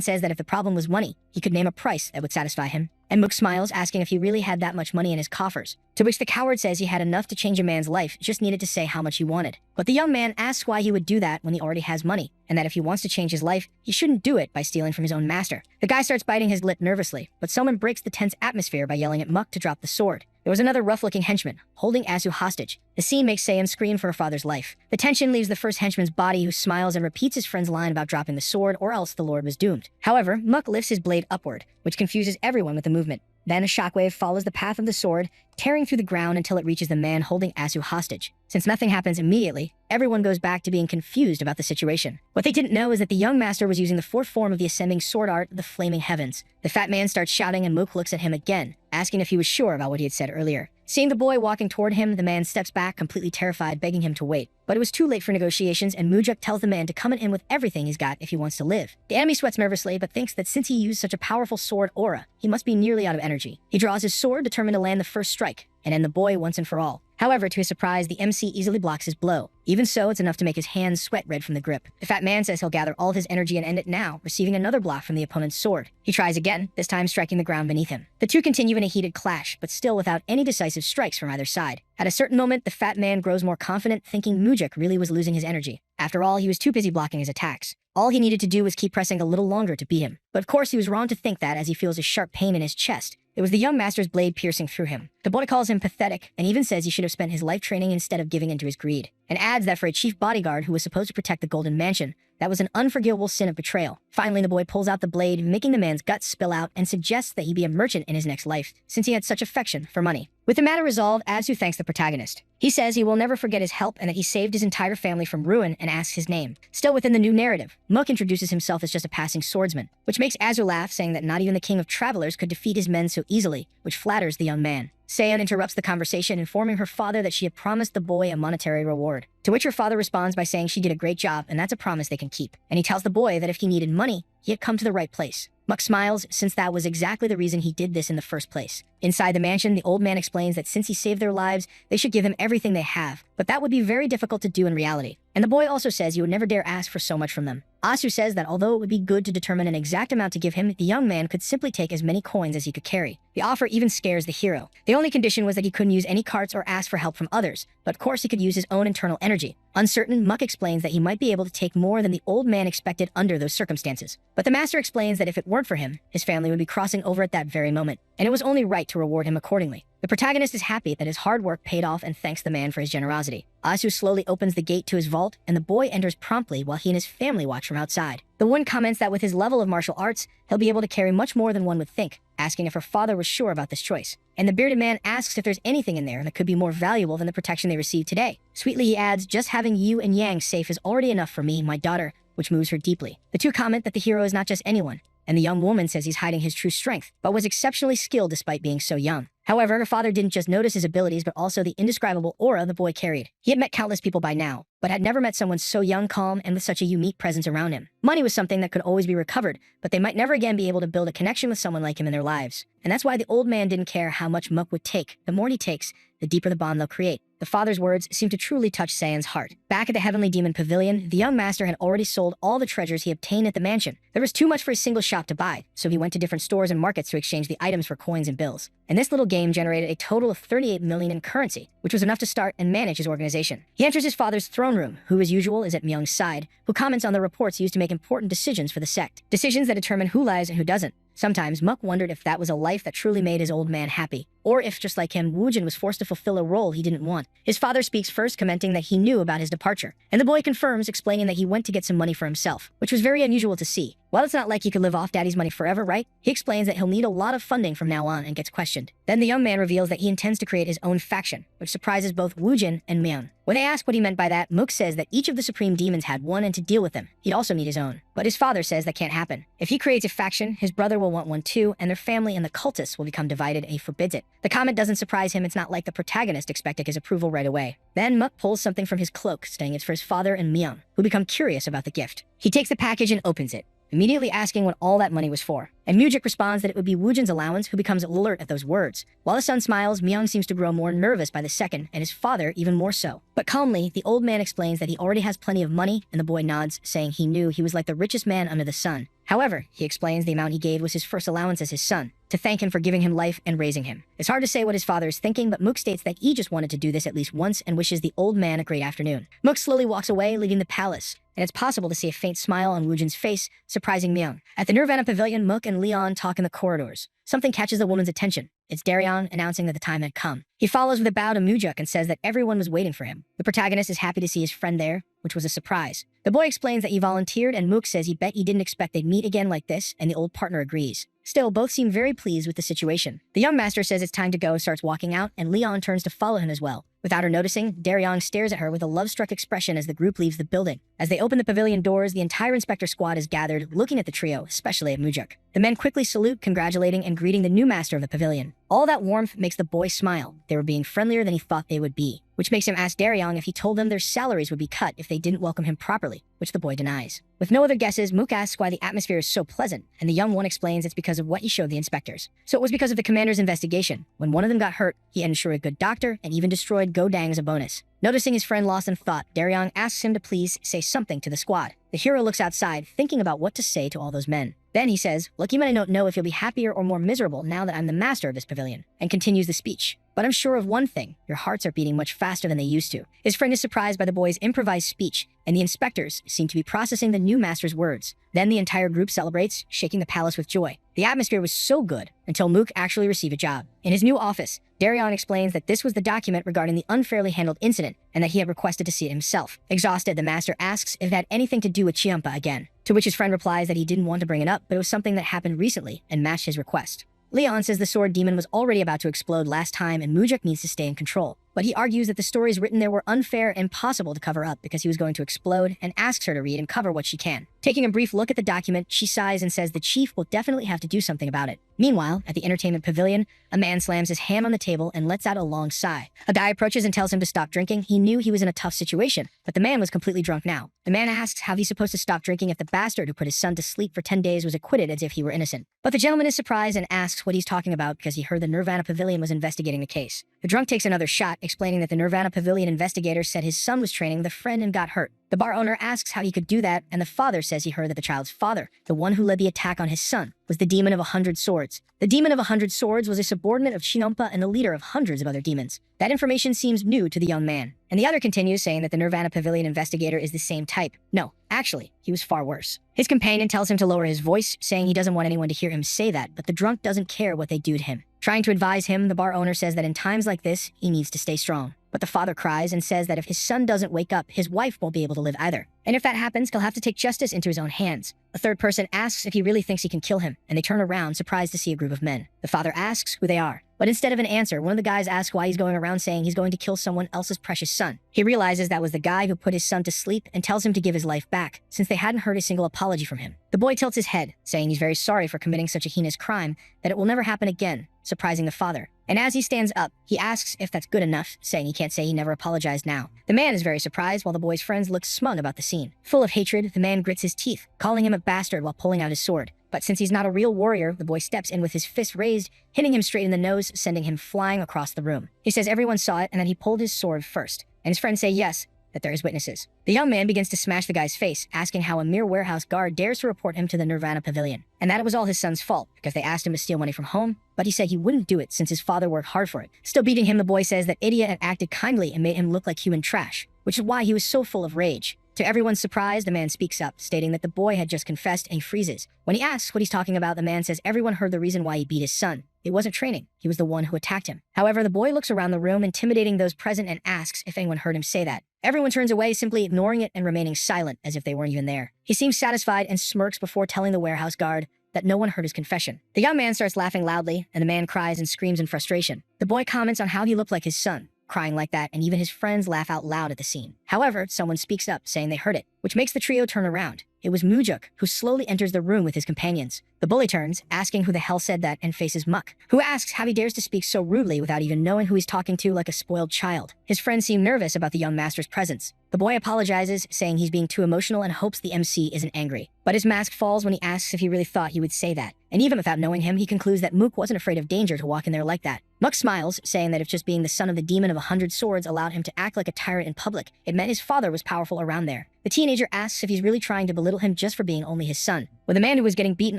says that if the problem was money, he could name a price that would satisfy him. And Mook smiles, asking if he really had that much money in his coffers. To which the coward says he had enough to change a man's life, just needed to say how much he wanted. But the young man asks why he would do that when he already has money, and that if he wants to change his life, he shouldn't do it by stealing from his own master. The guy starts biting his lip nervously, but someone breaks the tense atmosphere by yelling at Muck to drop the sword. There was another rough-looking henchman, holding Asu hostage. The scene makes Seiyan scream for her father's life. The tension leaves the first henchman's body, who smiles and repeats his friend's line about dropping the sword, or else the lord was doomed. However, Muck lifts his blade upward, which confuses everyone with the movement. Then a shockwave follows the path of the sword, tearing through the ground until it reaches the man holding Asu hostage. Since nothing happens immediately, everyone goes back to being confused about the situation. What they didn't know is that the young master was using the 4th form of the ascending sword art, the Flaming Heavens. The fat man starts shouting, and Mook looks at him again, asking if he was sure about what he had said earlier. Seeing the boy walking toward him, the man steps back, completely terrified, begging him to wait. But it was too late for negotiations, and Moonjuk tells the man to come in with everything he's got if he wants to live. The enemy sweats nervously, but thinks that since he used such a powerful sword aura, he must be nearly out of energy. He draws his sword, determined to land the first strike, and end the boy once and for all. However, to his surprise, the MC easily blocks his blow. Even so, it's enough to make his hands sweat red from the grip. The fat man says he'll gather all of his energy and end it now, receiving another block from the opponent's sword. He tries again, this time striking the ground beneath him. The two continue in a heated clash, but still without any decisive strikes from either side. At a certain moment, the fat man grows more confident, thinking Moonjuk really was losing his energy. After all, he was too busy blocking his attacks. All he needed to do was keep pressing a little longer to beat him. But of course, he was wrong to think that, as he feels a sharp pain in his chest. It was the young master's blade piercing through him. The boy calls him pathetic, and even says he should have spent his life training instead of giving in to his greed, and adds that for a chief bodyguard who was supposed to protect the Golden Mansion, that was an unforgivable sin of betrayal. Finally, the boy pulls out the blade, making the man's guts spill out, and suggests that he be a merchant in his next life, since he had such affection for money. With the matter resolved, Asu thanks the protagonist. He says he will never forget his help and that he saved his entire family from ruin, and asks his name. Still within the new narrative, Mook introduces himself as just a passing swordsman, which makes Asu laugh, saying that not even the king of travelers could defeat his men so easily, which flatters the young man. Saeon interrupts the conversation, informing her father that she had promised the boy a monetary reward. To which her father responds by saying she did a great job and that's a promise they can keep. And he tells the boy that if he needed money, he had come to the right place. Muck smiles, since that was exactly the reason he did this in the first place. Inside the mansion, the old man explains that since he saved their lives, they should give him everything they have, but that would be very difficult to do in reality. And the boy also says he would never dare ask for so much from them. Asu says that although it would be good to determine an exact amount to give him, the young man could simply take as many coins as he could carry. The offer even scares the hero. The only condition was that he couldn't use any carts or ask for help from others, but of course he could use his own internal energy. Uncertain, Muck explains that he might be able to take more than the old man expected under those circumstances. But the master explains that if it weren't for him, his family would be crossing over at that very moment, and it was only right to reward him accordingly. The protagonist is happy that his hard work paid off and thanks the man for his generosity. Asu slowly opens the gate to his vault, and the boy enters promptly while he and his family watch from outside. The one comments that with his level of martial arts, he'll be able to carry much more than one would think, asking if her father was sure about this choice. And the bearded man asks if there's anything in there that could be more valuable than the protection they received today. Sweetly he adds, just having you and Yang safe is already enough for me, my daughter, which moves her deeply. The two comment that the hero is not just anyone, and the young woman says he's hiding his true strength, but was exceptionally skilled despite being so young. However, her father didn't just notice his abilities, but also the indescribable aura the boy carried. He had met countless people by now, but had never met someone so young, calm, and with such a unique presence around him. Money was something that could always be recovered, but they might never again be able to build a connection with someone like him in their lives. And that's why the old man didn't care how much Muck would take. The more he takes, the deeper the bond they'll create. The father's words seemed to truly touch Saeon's heart. Back at the Heavenly Demon Pavilion, the young master had already sold all the treasures he obtained at the mansion. There was too much for a single shop to buy, so he went to different stores and markets to exchange the items for coins and bills. And this little game generated a total of 38 million in currency, which was enough to start and manage his organization. He enters his father's throne room, who as usual is at Myung's side, who comments on the reports used to make important decisions for the sect. Decisions that determine who lies and who doesn't. Sometimes Muck wondered if that was a life that truly made his old man happy, or if, just like him, Woojin was forced to fulfill a role he didn't want. His father speaks first, commenting that he knew about his departure, and the boy confirms, explaining that he went to get some money for himself, which was very unusual to see. While it's not like he could live off daddy's money forever, right? He explains that he'll need a lot of funding from now on and gets questioned. Then the young man reveals that he intends to create his own faction, which surprises both Woojin and Myung. When they ask what he meant by that, Mook says that each of the supreme demons had one, and to deal with them, he'd also need his own. But his father says that can't happen. If he creates a faction, his brother will want one too, and their family and the cultists will become divided, and he forbids it. The comment doesn't surprise him. It's not like the protagonist expected his approval right away. Then Mook pulls something from his cloak, saying it's for his father and Myung, who become curious about the gift. He takes the package and opens it, immediately asking what all that money was for. And Mujik responds that it would be Woojin's allowance, who becomes alert at those words. While the son smiles, Myung seems to grow more nervous by the second, and his father even more so. But calmly, the old man explains that he already has plenty of money, and the boy nods, saying he knew he was like the richest man under the sun. However, he explains the amount he gave was his first allowance as his son, to thank him for giving him life and raising him. It's hard to say what his father is thinking, but Mook states that he just wanted to do this at least once and wishes the old man a great afternoon. Mook slowly walks away, leaving the palace, and it's possible to see a faint smile on Woojin's face, surprising Myung. At the Nirvana Pavilion, Mook and Leon talk in the corridors. Something catches the woman's attention. It's Daryong announcing that the time had come. He follows with a bow to Mujik and says that everyone was waiting for him. The protagonist is happy to see his friend there, which was a surprise. The boy explains that he volunteered, and Mook says he bet he didn't expect they'd meet again like this, and the old partner agrees. Still, both seem very pleased with the situation. The young master says it's time to go and starts walking out, and Leon turns to follow him as well. Without her noticing, Daryong stares at her with a love-struck expression as the group leaves the building. As they open the pavilion doors, the entire inspector squad is gathered, looking at the trio, especially at Mujik. The men quickly salute, congratulating and greeting the new master of the pavilion. All that warmth makes the boy smile. They were being friendlier than he thought they would be, which makes him ask Daryong if he told them their salaries would be cut if they didn't welcome him properly, which the boy denies. With no other guesses, Mook asks why the atmosphere is so pleasant, and the young one explains it's because of what he showed the inspectors. So it was because of the commander's investigation. When one of them got hurt, he ensured a good doctor and even destroyed Godang as a bonus. Noticing his friend lost in thought, Daryong asks him to please say something to the squad. The hero looks outside, thinking about what to say to all those men. Then he says, "Look, you might not know if you'll be happier or more miserable now that I'm the master of this pavilion," and continues the speech. "But I'm sure of one thing, your hearts are beating much faster than they used to." His friend is surprised by the boy's improvised speech, and the inspectors seem to be processing the new master's words. Then the entire group celebrates, shaking the palace with joy. The atmosphere was so good until Mook actually received a job. In his new office, Daryong explains that this was the document regarding the unfairly handled incident and that he had requested to see it himself. Exhausted, the master asks if it had anything to do with Chiampa again, to which his friend replies that he didn't want to bring it up, but it was something that happened recently and matched his request. Leon says the sword demon was already about to explode last time and Mujik needs to stay in control. but he argues that the stories written there were unfair and impossible to cover up because he was going to explode, and asks her to read and cover what she can. Taking a brief look at the document, she sighs and says the chief will definitely have to do something about it. Meanwhile, at the entertainment pavilion, a man slams his hand on the table and lets out a long sigh. A guy approaches and tells him to stop drinking. He knew he was in a tough situation, but the man was completely drunk now. The man asks how he's supposed to stop drinking if the bastard who put his son to sleep for 10 days was acquitted as if he were innocent. But the gentleman is surprised and asks what he's talking about because he heard the Nirvana Pavilion was investigating the case. The drunk takes another shot, explaining that the Nirvana Pavilion investigator said his son was training with a friend and got hurt. The bar owner asks how he could do that, and the father says he heard that the child's father, the one who led the attack on his son, was the Demon of 100 Swords. The Demon of 100 Swords was a subordinate of Chiompa and the leader of hundreds of other demons. That information seems new to the young man. And the other continues, saying that the Nirvana Pavilion investigator is the same type. No, actually, he was far worse. His companion tells him to lower his voice, saying he doesn't want anyone to hear him say that, but the drunk doesn't care what they do to him. Trying to advise him, the bar owner says that in times like this, he needs to stay strong. But the father cries and says that if his son doesn't wake up, his wife won't be able to live either. And if that happens, he'll have to take justice into his own hands. A third person asks if he really thinks he can kill him, and they turn around, surprised to see a group of men. The father asks who they are. But instead of an answer, one of the guys asks why he's going around saying he's going to kill someone else's precious son. He realizes that was the guy who put his son to sleep and tells him to give his life back, since they hadn't heard a single apology from him. The boy tilts his head, saying he's very sorry for committing such a heinous crime, that it will never happen again, surprising the father. And as he stands up, he asks if that's good enough, saying he can't say he never apologized now. The man is very surprised, while the boy's friends look smug about the scene. Full of hatred, the man grits his teeth, calling him a bastard while pulling out his sword. But since he's not a real warrior, the boy steps in with his fist raised, hitting him straight in the nose, sending him flying across the room. He says everyone saw it and that he pulled his sword first. And his friends say yes, that there is witnesses. The young man begins to smash the guy's face, asking how a mere warehouse guard dares to report him to the Nirvana Pavilion, and that it was all his son's fault because they asked him to steal money from home, but he said he wouldn't do it since his father worked hard for it. Still beating him, the boy says that idiot had acted kindly and made him look like human trash, which is why he was so full of rage. To everyone's surprise, the man speaks up, stating that the boy had just confessed, and he freezes. When he asks what he's talking about, the man says everyone heard the reason why he beat his son. It wasn't training. He was the one who attacked him. However, the boy looks around the room, intimidating those present, and asks if anyone heard him say that. Everyone turns away, simply ignoring it and remaining silent as if they weren't even there. He seems satisfied and smirks before telling the warehouse guard that no one heard his confession. The young man starts laughing loudly, and the man cries and screams in frustration. The boy comments on how he looked like his son, crying like that, and even his friends laugh out loud at the scene. However, someone speaks up, saying they heard it, which makes the trio turn around. It was Mujuk, who slowly enters the room with his companions. The bully turns, asking who the hell said that, and faces Muck, who asks how he dares to speak so rudely without even knowing who he's talking to, like a spoiled child. His friends seem nervous about the young master's presence. The boy apologizes, saying he's being too emotional and hopes the MC isn't angry. But his mask falls when he asks if he really thought he would say that. And even without knowing him, he concludes that Mook wasn't afraid of danger to walk in there like that. Muck smiles, saying that if just being the son of the demon of 100 swords allowed him to act like a tyrant in public, it meant his father was powerful around there. The teenager asks if he's really trying to belittle him just for being only his son. When the man who was getting beaten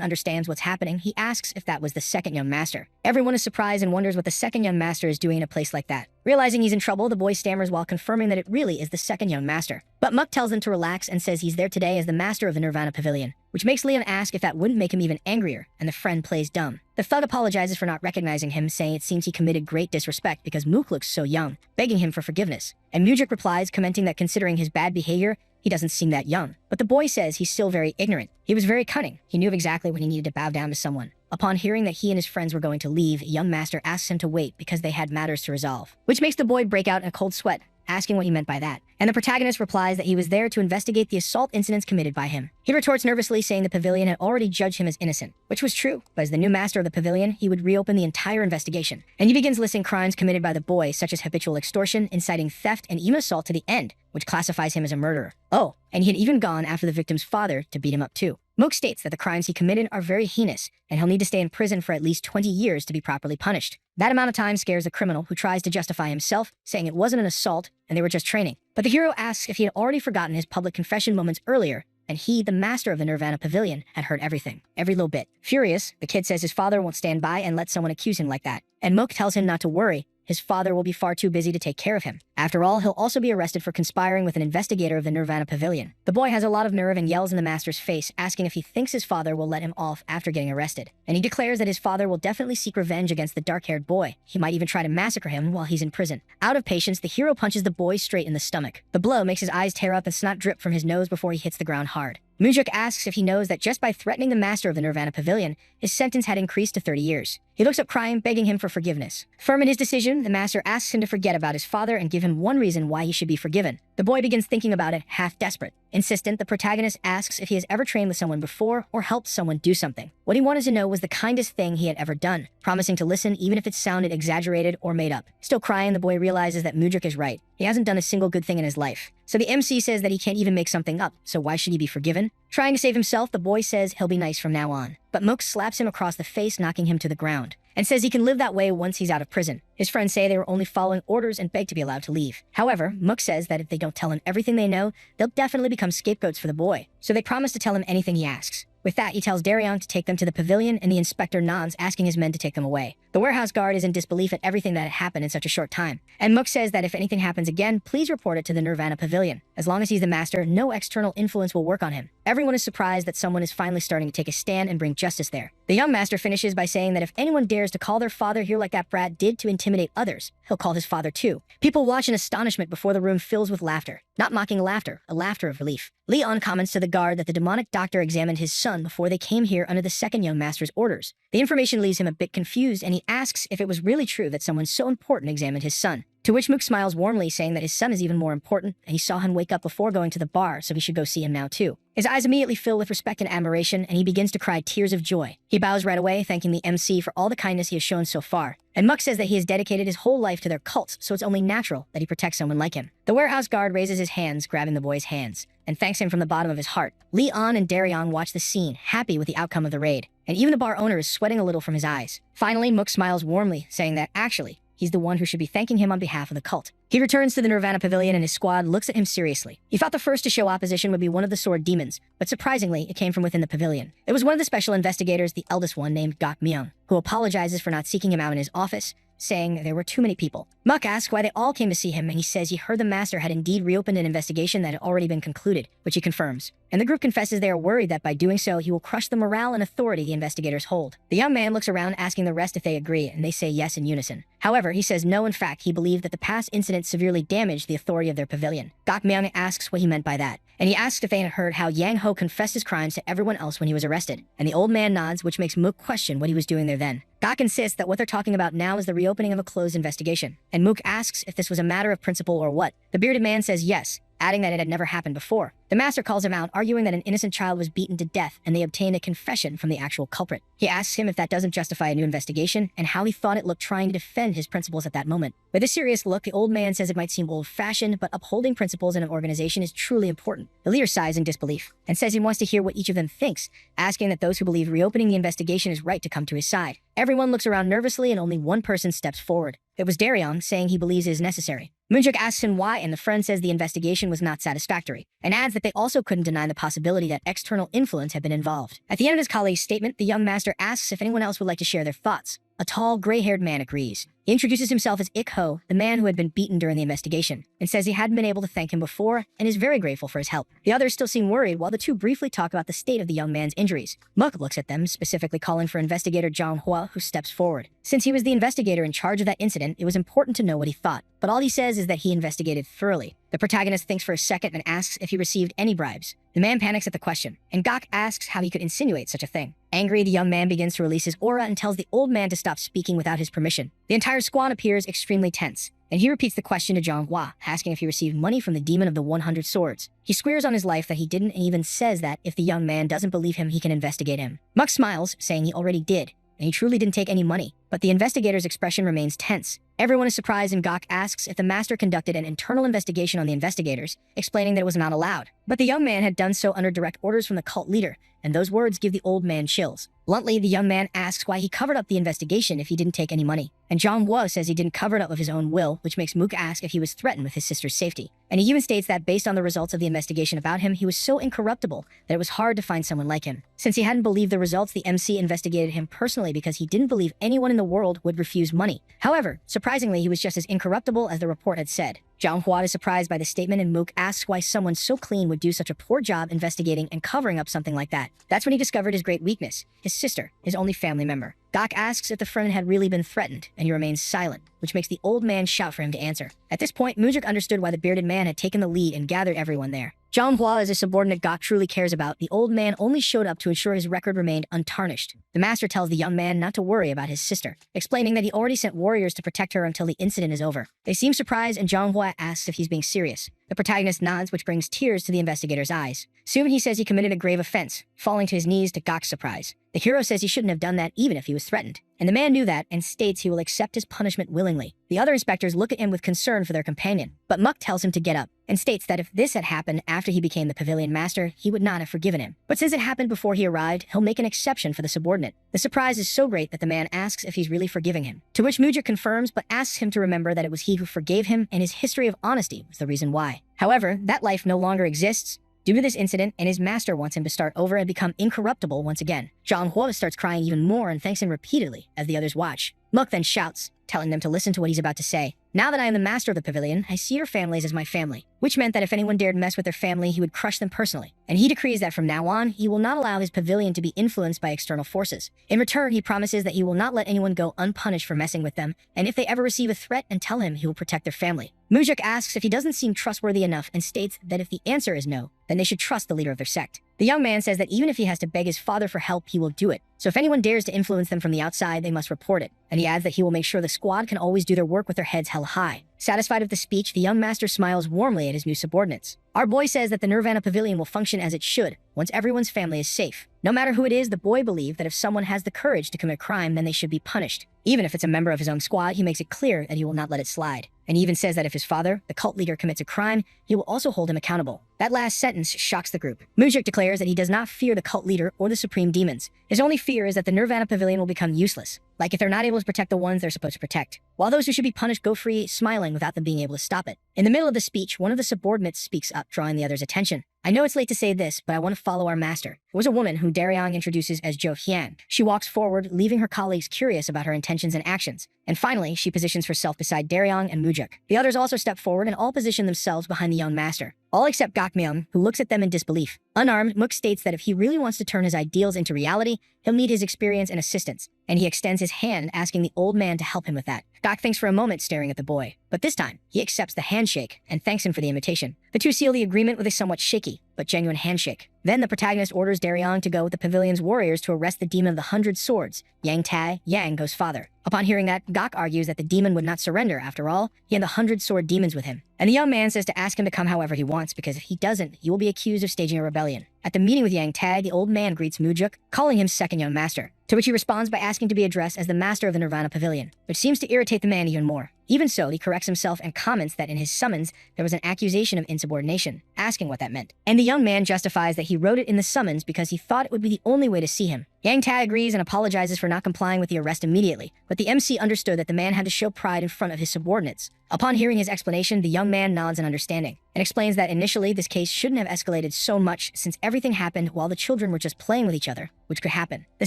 understands what's happening, he asks if that was the second young master. Everyone is surprised and wonders what the second young master is doing in a place like that. Realizing he's in trouble, the boy stammers while confirming that it really is the second young master. But Muck tells him to relax and says he's there today as the master of the Nirvana Pavilion, which makes Leon ask if that wouldn't make him even angrier, and the friend plays dumb. The thug apologizes for not recognizing him, saying it seems he committed great disrespect because Mook looks so young, begging him for forgiveness. And Mujuk replies, commenting that considering his bad behavior, he doesn't seem that young. But the boy says he's still very ignorant. He was very cunning. He knew exactly when he needed to bow down to someone. Upon hearing that he and his friends were going to leave, young master asks him to wait because they had matters to resolve, which makes the boy break out in a cold sweat, asking what he meant by that. And the protagonist replies that he was there to investigate the assault incidents committed by him. He retorts nervously, saying the pavilion had already judged him as innocent, which was true, but as the new master of the pavilion, he would reopen the entire investigation. And he begins listing crimes committed by the boy, such as habitual extortion, inciting theft, and even assault to the end, which classifies him as a murderer. Oh, and he had even gone after the victim's father to beat him up too. Mook states that the crimes he committed are very heinous, and he'll need to stay in prison for at least 20 years to be properly punished. That amount of time scares the criminal, who tries to justify himself, saying it wasn't an assault and they were just training. But the hero asks if he had already forgotten his public confession moments earlier, and he, the master of the Nirvana Pavilion, had heard everything, every little bit. Furious, the kid says his father won't stand by and let someone accuse him like that. And Mook tells him not to worry, his father will be far too busy to take care of him. After all, he'll also be arrested for conspiring with an investigator of the Nirvana Pavilion. The boy has a lot of nerve and yells in the master's face, asking if he thinks his father will let him off after getting arrested. And he declares that his father will definitely seek revenge against the dark-haired boy. He might even try to massacre him while he's in prison. Out of patience, the hero punches the boy straight in the stomach. The blow makes his eyes tear up and snot drip from his nose before he hits the ground hard. Moonjuk asks if he knows that just by threatening the master of the Nirvana Pavilion, his sentence had increased to 30 years. He looks up crying, begging him for forgiveness. Firm in his decision, the master asks him to forget about his father and give him one reason why he should be forgiven. The boy begins thinking about it, half desperate. Insistent, the protagonist asks if he has ever trained with someone before or helped someone do something. What he wanted to know was the kindest thing he had ever done, promising to listen even if it sounded exaggerated or made up. Still crying, the boy realizes that Moonjuk is right. He hasn't done a single good thing in his life. So the MC says that he can't even make something up, so why should he be forgiven? Trying to save himself, the boy says he'll be nice from now on. But Mook slaps him across the face, knocking him to the ground, and says he can live that way once he's out of prison. His friends say they were only following orders and beg to be allowed to leave. However, Mook says that if they don't tell him everything they know, they'll definitely become scapegoats for the boy, so they promise to tell him anything he asks. With that, he tells Daryong to take them to the pavilion, and the inspector nods, asking his men to take them away. The warehouse guard is in disbelief at everything that had happened in such a short time, and Mook says that if anything happens again, please report it to the Nirvana Pavilion. As long as he's the master, no external influence will work on him. Everyone is surprised that someone is finally starting to take a stand and bring justice there. The young master finishes by saying that if anyone dares to call their father here like that brat did to intimidate others, he'll call his father too. People watch in astonishment before the room fills with laughter. Not mocking laughter, a laughter of relief. Leon comments to the guard that the demonic doctor examined his son before they came here under the second young master's orders. The information leaves him a bit confused, and he asks if it was really true that someone so important examined his son. To which Mook smiles warmly, saying that his son is even more important, and he saw him wake up before going to the bar, so he should go see him now too. His eyes immediately fill with respect and admiration, and he begins to cry tears of joy. He bows right away, thanking the MC for all the kindness he has shown so far. And Mook says that he has dedicated his whole life to their cults, so it's only natural that he protects someone like him. The warehouse guard raises his hands, grabbing the boy's hands, and thanks him from the bottom of his heart. Leon and Daryong watch the scene, happy with the outcome of the raid, and even the bar owner is sweating a little from his eyes. Finally, Mook smiles warmly, saying that actually, he's the one who should be thanking him on behalf of the cult. He returns to the Nirvana Pavilion and his squad looks at him seriously. He thought the first to show opposition would be one of the sword demons, but surprisingly, it came from within the pavilion. It was one of the special investigators, the eldest one named Gok Myung, who apologizes for not seeking him out in his office, saying there were too many people. Muck asks why they all came to see him, and he says he heard the master had indeed reopened an investigation that had already been concluded, which he confirms. And the group confesses they are worried that by doing so, he will crush the morale and authority the investigators hold. The young man looks around asking the rest if they agree, and they say yes in unison. However, he says no, in fact, he believed that the past incident severely damaged the authority of their pavilion. Gok Myung asks what he meant by that, and he asks if they had heard how Yang Ho confessed his crimes to everyone else when he was arrested. And the old man nods, which makes Mook question what he was doing there then. Gok insists that what they're talking about now is the reopening of a closed investigation, and Mook asks if this was a matter of principle or what. The bearded man says yes, adding that it had never happened before. The master calls him out, arguing that an innocent child was beaten to death and they obtained a confession from the actual culprit. He asks him if that doesn't justify a new investigation and how he thought it looked trying to defend his principles at that moment. With a serious look, the old man says it might seem old-fashioned, but upholding principles in an organization is truly important. The leader sighs in disbelief and says he wants to hear what each of them thinks, asking that those who believe reopening the investigation is right to come to his side. Everyone looks around nervously and only one person steps forward. It was Daryong, saying he believes it is necessary. Moonjuk asks him why, and the friend says the investigation was not satisfactory, and adds that they also couldn't deny the possibility that external influence had been involved. At the end of his colleague's statement, the young master asks if anyone else would like to share their thoughts. A tall, gray-haired man agrees. He introduces himself as Ik Ho, the man who had been beaten during the investigation, and says he hadn't been able to thank him before and is very grateful for his help. The others still seem worried while the two briefly talk about the state of the young man's injuries. Muk looks at them, specifically calling for investigator Zhang Hua, who steps forward. Since he was the investigator in charge of that incident, it was important to know what he thought, but all he says is that he investigated thoroughly. The protagonist thinks for a second and asks if he received any bribes. The man panics at the question, and Gok asks how he could insinuate such a thing. Angry, the young man begins to release his aura and tells the old man to stop speaking without his permission. The entire squad appears extremely tense, and he repeats the question to Zhang Hua, asking if he received money from the demon of the 100 swords. He swears on his life that he didn't, and even says that if the young man doesn't believe him, he can investigate him. Muk smiles, saying he already did, and he truly didn't take any money, but the investigator's expression remains tense. Everyone is surprised, and Gok asks if the master conducted an internal investigation on the investigators, explaining that it was not allowed. But the young man had done so under direct orders from the cult leader, and those words give the old man chills. Bluntly, the young man asks why he covered up the investigation if he didn't take any money. And Zhang Hua says he didn't cover it up of his own will, which makes Mook ask if he was threatened with his sister's safety. And he even states that based on the results of the investigation about him, he was so incorruptible that it was hard to find someone like him. Since he hadn't believed the results, the MC investigated him personally because he didn't believe anyone in the world would refuse money. However, surprisingly, he was just as incorruptible as the report had said. Zhang Hua is surprised by the statement, and Mook asks why someone so clean would do such a poor job investigating and covering up something like that. That's when he discovered his great weakness, his sister, his only family member. Gok asks if the friend had really been threatened, and he remains silent. which makes the old man shout for him to answer. At this point, Mujik understood why the bearded man had taken the lead and gathered everyone there. Manhwa, as a subordinate Gok truly cares about, the old man only showed up to ensure his record remained untarnished. The master tells the young man not to worry about his sister, explaining that he already sent warriors to protect her until the incident is over. They seem surprised, and Manhwa asks if he's being serious. The protagonist nods, which brings tears to the investigator's eyes. Soon he says he committed a grave offense, falling to his knees to Gok's surprise. The hero says he shouldn't have done that even if he was threatened, and the man knew that and states he will accept his punishment willingly. The other inspectors look at him with concern for their companion, but Muk tells him to get up and states that if this had happened after he became the pavilion master, he would not have forgiven him. But since it happened before he arrived, he'll make an exception for the subordinate. The surprise is so great that the man asks if he's really forgiving him, to which Mujik confirms but asks him to remember that it was he who forgave him and his history of honesty was the reason why. However, that life no longer exists due to this incident, and his master wants him to start over and become incorruptible once again. Manhwa starts crying even more and thanks him repeatedly as the others watch. Muk then shouts, telling them to listen to what he's about to say. Now that I am the master of the pavilion, I see your families as my family, which meant that if anyone dared mess with their family, he would crush them personally. And he decrees that from now on, he will not allow his pavilion to be influenced by external forces. In return, he promises that he will not let anyone go unpunished for messing with them, and if they ever receive a threat and tell him, he will protect their family. Mujik asks if he doesn't seem trustworthy enough and states that if the answer is no, then they should trust the leader of their sect. The young man says that even if he has to beg his father for help, he will do it. So if anyone dares to influence them from the outside, they must report it. And he adds that he will make sure the squad can always do their work with their heads held high. Satisfied with the speech, the young master smiles warmly at his new subordinates. Our boy says that the Nirvana Pavilion will function as it should, once everyone's family is safe. No matter who it is, the boy believed that if someone has the courage to commit crime, then they should be punished. Even if it's a member of his own squad, he makes it clear that he will not let it slide. And he even says that if his father, the cult leader, commits a crime, he will also hold him accountable. That last sentence shocks the group. Mujik declares that he does not fear the cult leader or the supreme demons. His only fear is that the Nirvana Pavilion will become useless, like if they're not able to protect the ones they're supposed to protect, while those who should be punished go free, smiling without them being able to stop it. In the middle of the speech, one of the subordinates speaks up, drawing the other's attention. I know it's late to say this, but I want to follow our master. It was a woman who Daryong introduces as Jo Hyang. She walks forward, leaving her colleagues curious about her intentions and actions. And finally, she positions herself beside Daryong and Mujik. The others also step forward and all position themselves behind the young master, all except Gokmyeon, who looks at them in disbelief. Unarmed, Muk states that if he really wants to turn his ideals into reality, he'll need his experience and assistance, and he extends his hand, asking the old man to help him with that. Gok thinks for a moment, staring at the boy, but this time, he accepts the handshake and thanks him for the invitation. The two seal the agreement with a somewhat shaky, but genuine handshake. Then the protagonist orders Daryong to go with the pavilion's warriors to arrest the demon of the 100 swords, Yang Tai, Yang-Go's father. Upon hearing that, Gok argues that the demon would not surrender. After all, he had the 100 sword demons with him. And the young man says to ask him to come however he wants, because if he doesn't, he will be accused of staging a rebellion. At the meeting with Yang Tai, the old man greets Mujik, calling him second young master, to which he responds by asking to be addressed as the master of the Nirvana Pavilion, which seems to irritate the man even more. Even so, he corrects himself and comments that in his summons, there was an accusation of insubordination, asking what that meant. And the young man justifies that he wrote it in the summons because he thought it would be the only way to see him. Yang Tai agrees and apologizes for not complying with the arrest immediately, but the MC understood that the man had to show pride in front of his subordinates. Upon hearing his explanation, the young man nods in understanding, and explains that initially this case shouldn't have escalated so much since everything happened while the children were just playing with each other, which could happen. The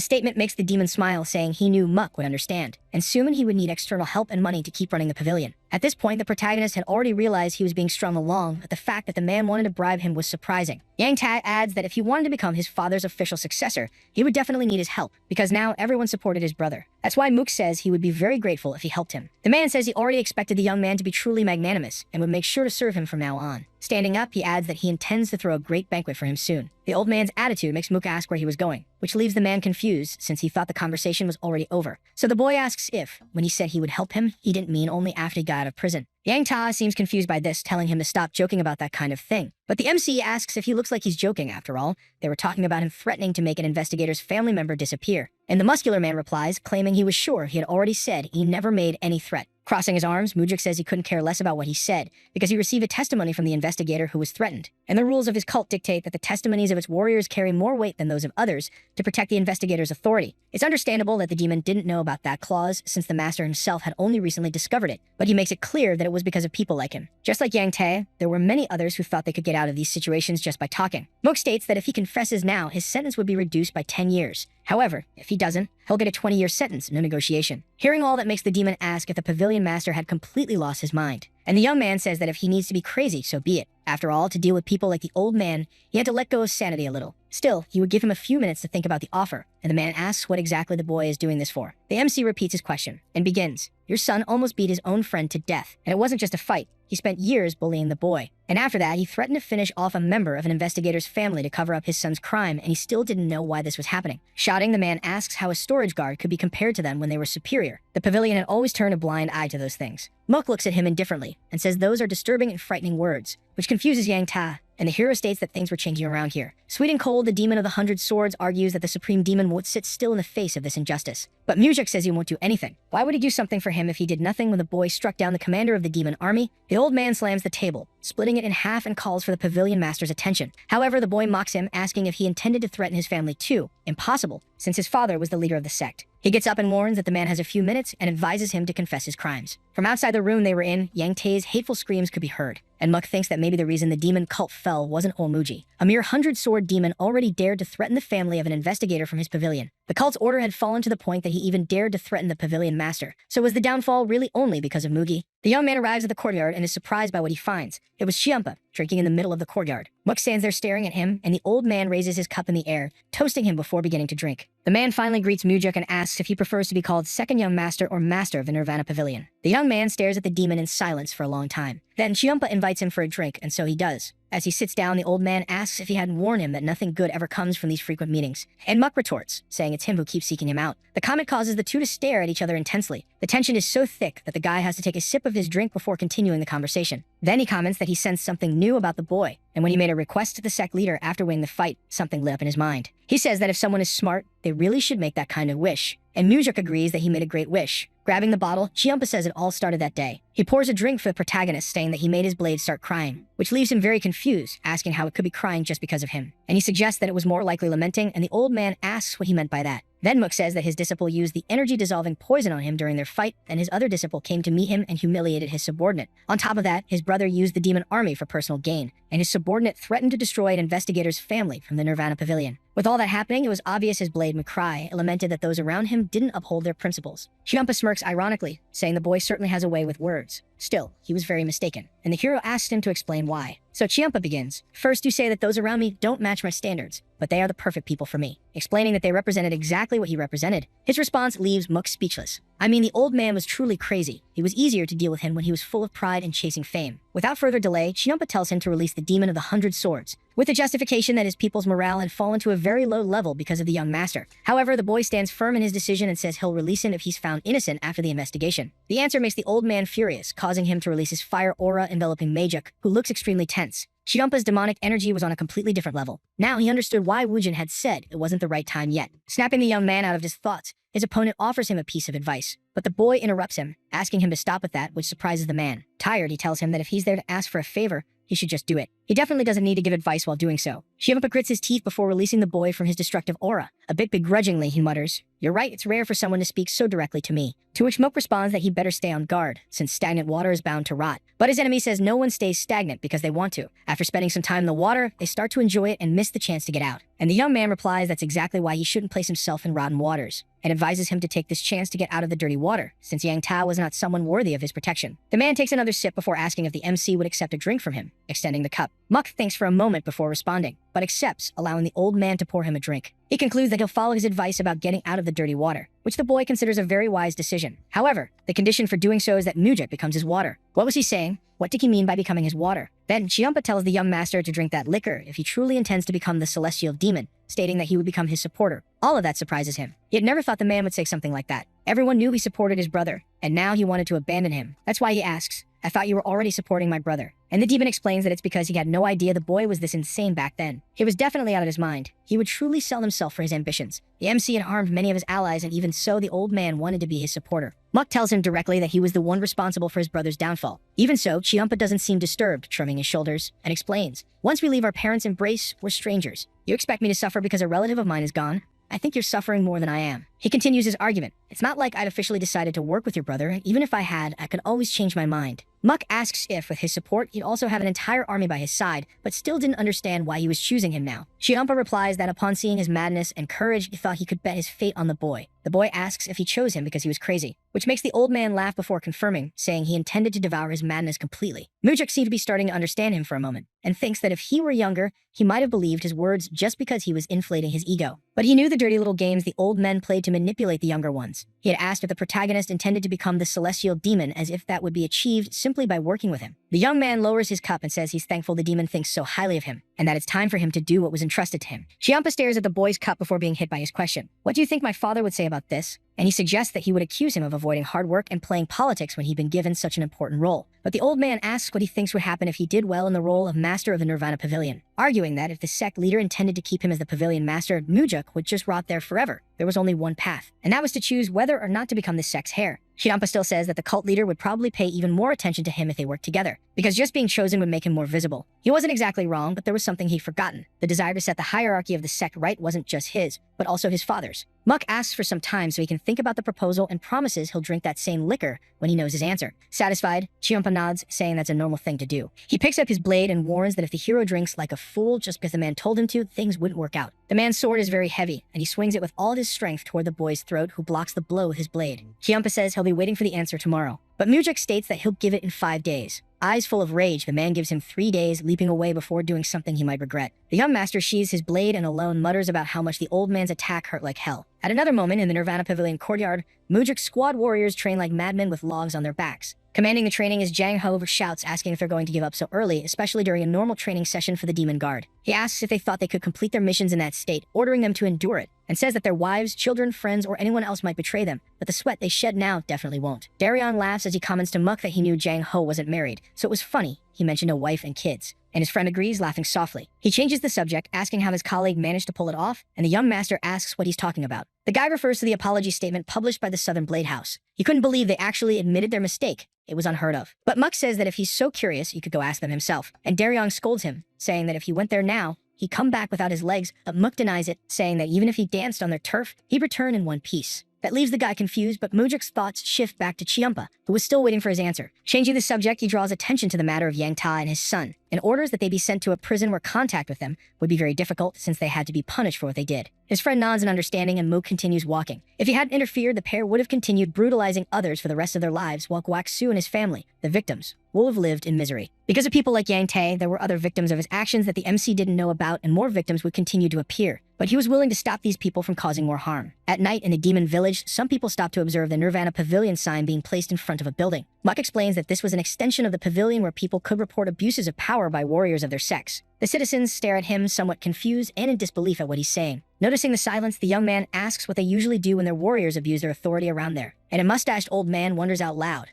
statement makes the demon smile, saying he knew Muk would understand, and soon he would need external help and money to keep running the pavilion. At this point, the protagonist had already realized he was being strung along, but the fact that the man wanted to bribe him was surprising. Yang Tai adds that if he wanted to become his father's official successor, he would definitely need his help, because now everyone supported his brother. That's why Mook says he would be very grateful if he helped him. The man says he already expected the young man to be truly magnanimous and would make sure to serve him from now on. Standing up, he adds that he intends to throw a great banquet for him soon. The old man's attitude makes Mook ask where he was going, which leaves the man confused since he thought the conversation was already over. So the boy asks if, when he said he would help him, he didn't mean only after he got out of prison. Yang Ta seems confused by this, telling him to stop joking about that kind of thing. But the MC asks if he looks like he's joking. After all, they were talking about him threatening to make an investigator's family member disappear. And the muscular man replies, claiming he was sure he had already said he never made any threat. Crossing his arms, Mujik says he couldn't care less about what he said, because he received a testimony from the investigator who was threatened. And the rules of his cult dictate that the testimonies of its warriors carry more weight than those of others to protect the investigator's authority. It's understandable that the demon didn't know about that clause, since the master himself had only recently discovered it, but he makes it clear that it was because of people like him. Just like Yang Tae, there were many others who thought they could get out of these situations just by talking. Mook states that if he confesses now, his sentence would be reduced by 10 years. However, if he doesn't, he'll get a 20-year sentence, no negotiation. Hearing all that makes the demon ask if the pavilion master had completely lost his mind. And the young man says that if he needs to be crazy, so be it. After all, to deal with people like the old man, he had to let go of sanity a little. Still, he would give him a few minutes to think about the offer, and the man asks what exactly the boy is doing this for. The MC repeats his question and begins, "Your son almost beat his own friend to death, and it wasn't just a fight. He spent years bullying the boy. And after that, he threatened to finish off a member of an investigator's family to cover up his son's crime, and he still didn't know why this was happening." Shouting, the man asks how a storage guard could be compared to them when they were superior. The pavilion had always turned a blind eye to those things. Mok looks at him indifferently and says those are disturbing and frightening words, which confuses Yang Ta, and the hero states that things were changing around here. Sweet and Cold, the demon of the 100 swords, argues that the supreme demon would sit still in the face of this injustice. But Mujik says he won't do anything. Why would he do something for him if he did nothing when the boy struck down the commander of the demon army? The old man slams the table, splitting it in half, and calls for the pavilion master's attention. However, the boy mocks him, asking if he intended to threaten his family too. Impossible, since his father was the leader of the sect. He gets up and warns that the man has a few minutes and advises him to confess his crimes. From outside the room they were in, Yang Tae's hateful screams could be heard, and Muk thinks that maybe the reason the demon cult fell wasn't Olmuji. A mere 100-sword demon already dared to threaten the family of an investigator from his pavilion. The cult's order had fallen to the point that he even dared to threaten the pavilion master. So was the downfall really only because of Mugi? The young man arrives at the courtyard and is surprised by what he finds. It was Chiampa, drinking in the middle of the courtyard. Muk stands there staring at him, and the old man raises his cup in the air, toasting him before beginning to drink. The man finally greets Mujik and asks if he prefers to be called Second Young Master or Master of the Nirvana Pavilion. The young man stares at the demon in silence for a long time. Then Chiampa invites him for a drink, and so he does. As he sits down, the old man asks if he hadn't warned him that nothing good ever comes from these frequent meetings. And Muk retorts, saying it's him who keeps seeking him out. The comment causes the two to stare at each other intensely. The tension is so thick that the guy has to take a sip of his drink before continuing the conversation. Then he comments that he sensed something new about the boy, and when he made a request to the sect leader after winning the fight, something lit up in his mind. He says that if someone is smart, they really should make that kind of wish. And Mujik agrees that he made a great wish. Grabbing the bottle, Chiampa says it all started that day. He pours a drink for the protagonist, saying that he made his blade start crying, which leaves him very confused, asking how it could be crying just because of him. And he suggests that it was more likely lamenting, and the old man asks what he meant by that. Then Muk says that his disciple used the energy-dissolving poison on him during their fight, and his other disciple came to meet him and humiliated his subordinate. On top of that, his brother used the demon army for personal gain, and his subordinate threatened to destroy an investigator's family from the Nirvana Pavilion. With all that happening, it was obvious his blade would cry. It lamented that those around him didn't uphold their principles. Chiampa smirks ironically, saying the boy certainly has a way with words. Still, he was very mistaken, and the hero asked him to explain why. So Chiampa begins, "First you say that those around me don't match my standards, but they are the perfect people for me," explaining that they represented exactly what he represented. His response leaves Muk speechless. I mean, the old man was truly crazy. It was easier to deal with him when he was full of pride and chasing fame. Without further delay, Chiampa tells him to release the demon of the 100 swords, with the justification that his people's morale had fallen to a very low level because of the young master. However, the boy stands firm in his decision and says he'll release him if he's found innocent after the investigation. The answer makes the old man furious, causing him to release his fire aura enveloping Majik, who looks extremely tense. Chiampa's demonic energy was on a completely different level. Now he understood why Woojin had said it wasn't the right time yet. Snapping the young man out of his thoughts, his opponent offers him a piece of advice, but the boy interrupts him, asking him to stop with that, which surprises the man. Tired, he tells him that if he's there to ask for a favor, he should just do it. He definitely doesn't need to give advice while doing so. Chiampa grits his teeth before releasing the boy from his destructive aura. A bit begrudgingly, he mutters, "You're right, it's rare for someone to speak so directly to me." To which Mok responds that he better stay on guard, since stagnant water is bound to rot. But his enemy says no one stays stagnant because they want to. After spending some time in the water, they start to enjoy it and miss the chance to get out. And the young man replies that's exactly why he shouldn't place himself in rotten waters, and advises him to take this chance to get out of the dirty water, since Yang Ta was not someone worthy of his protection. The man takes another sip before asking if the MC would accept a drink from him, extending the cup. Muk thinks for a moment before responding, but accepts, allowing the old man to pour him a drink. He concludes that he'll follow his advice about getting out of the dirty water, which the boy considers a very wise decision. However, the condition for doing so is that Mujik becomes his water. What was he saying? What did he mean by becoming his water? Then Chiampa tells the young master to drink that liquor if he truly intends to become the celestial demon, stating that he would become his supporter. All of that surprises him. He had never thought the man would say something like that. Everyone knew he supported his brother, and now he wanted to abandon him. That's why he asks, "I thought you were already supporting my brother." And the demon explains that it's because he had no idea the boy was this insane back then. He was definitely out of his mind. He would truly sell himself for his ambitions. The MC had harmed many of his allies, and even so, the old man wanted to be his supporter. Muk tells him directly that he was the one responsible for his brother's downfall. Even so, Chiampa doesn't seem disturbed, shrugging his shoulders, and explains, "Once we leave our parents' embrace, we're strangers. You expect me to suffer because a relative of mine is gone? I think you're suffering more than I am." He continues his argument. It's not like I'd officially decided to work with your brother. Even if I had, I could always change my mind. Muck asks if, with his support, he'd also have an entire army by his side, but still didn't understand why he was choosing him now. Chiampa replies that upon seeing his madness and courage, he thought he could bet his fate on the boy. The boy asks if he chose him because he was crazy, which makes the old man laugh before confirming, saying he intended to devour his madness completely. Mujik seemed to be starting to understand him for a moment, and thinks that if he were younger, he might have believed his words just because he was inflating his ego. But he knew the dirty little games the old men played to manipulate the younger ones. He had asked if the protagonist intended to become the celestial demon, as if that would be achieved simply by working with him. The young man lowers his cup and says he's thankful the demon thinks so highly of him, and that it's time for him to do what was entrusted to him. Chiampa stares at the boy's cup before being hit by his question. What do you think my father would say about this? And he suggests that he would accuse him of avoiding hard work and playing politics when he'd been given such an important role. But the old man asks what he thinks would happen if he did well in the role of master of the Nirvana Pavilion, arguing that if the sect leader intended to keep him as the pavilion master, Mujik would just rot there forever. There was only one path, and that was to choose whether or not to become the sect's heir. Chiampa still says that the cult leader would probably pay even more attention to him if they worked together, because just being chosen would make him more visible. He wasn't exactly wrong, but there was something he'd forgotten. The desire to set the hierarchy of the sect right wasn't just his, but also his father's. Muck asks for some time so he can think about the proposal and promises he'll drink that same liquor when he knows his answer. Satisfied, Chiampa nods, saying that's a normal thing to do. He picks up his blade and warns that if the hero drinks like a fool just because the man told him to, things wouldn't work out. The man's sword is very heavy, and he swings it with all his strength toward the boy's throat, who blocks the blow with his blade. Chiampa says he'll be waiting for the answer tomorrow, but Mujik states that he'll give it in 5 days. Eyes full of rage, the man gives him 3 days, leaping away before doing something he might regret. The young master sheathes his blade and alone mutters about how much the old man's attack hurt like hell. At another moment in the Nirvana Pavilion courtyard, Mujik's squad warriors train like madmen with logs on their backs. Commanding the training is Jang Ho shouts, asking if they're going to give up so early, especially during a normal training session for the Demon Guard. He asks if they thought they could complete their missions in that state, ordering them to endure it, and says that their wives, children, friends, or anyone else might betray them, but the sweat they shed now definitely won't. Darion laughs as he comments to Muck that he knew Jang Ho wasn't married, so it was funny he mentioned a wife and kids. And his friend agrees, laughing softly. He changes the subject, asking how his colleague managed to pull it off, and the young master asks what he's talking about. The guy refers to the apology statement published by the Southern Blade House. He couldn't believe they actually admitted their mistake. It was unheard of. But Muck says that if he's so curious, he could go ask them himself. And Darion scolds him, saying that if he went there now, he'd come back without his legs, but Muck denies it, saying that even if he danced on their turf, he'd return in one piece. That leaves the guy confused, but Mujik's thoughts shift back to Chiampa, who was still waiting for his answer. Changing the subject, he draws attention to the matter of Yang Ta and his son, and orders that they be sent to a prison where contact with them would be very difficult since they had to be punished for what they did. His friend nods in understanding, and Mook continues walking. If he hadn't interfered, the pair would have continued brutalizing others for the rest of their lives, while Guaksu and his family, the victims, will have lived in misery. Because of people like Yang Tae, there were other victims of his actions that the MC didn't know about, and more victims would continue to appear. But he was willing to stop these people from causing more harm. At night in the Demon Village, some people stopped to observe the Nirvana Pavilion sign being placed in front of a building. Muck explains that this was an extension of the pavilion where people could report abuses of power by warriors of their sex. The citizens stare at him, somewhat confused and in disbelief at what he's saying. Noticing the silence, the young man asks what they usually do when their warriors abuse their authority around there. And a mustached old man wonders out loud,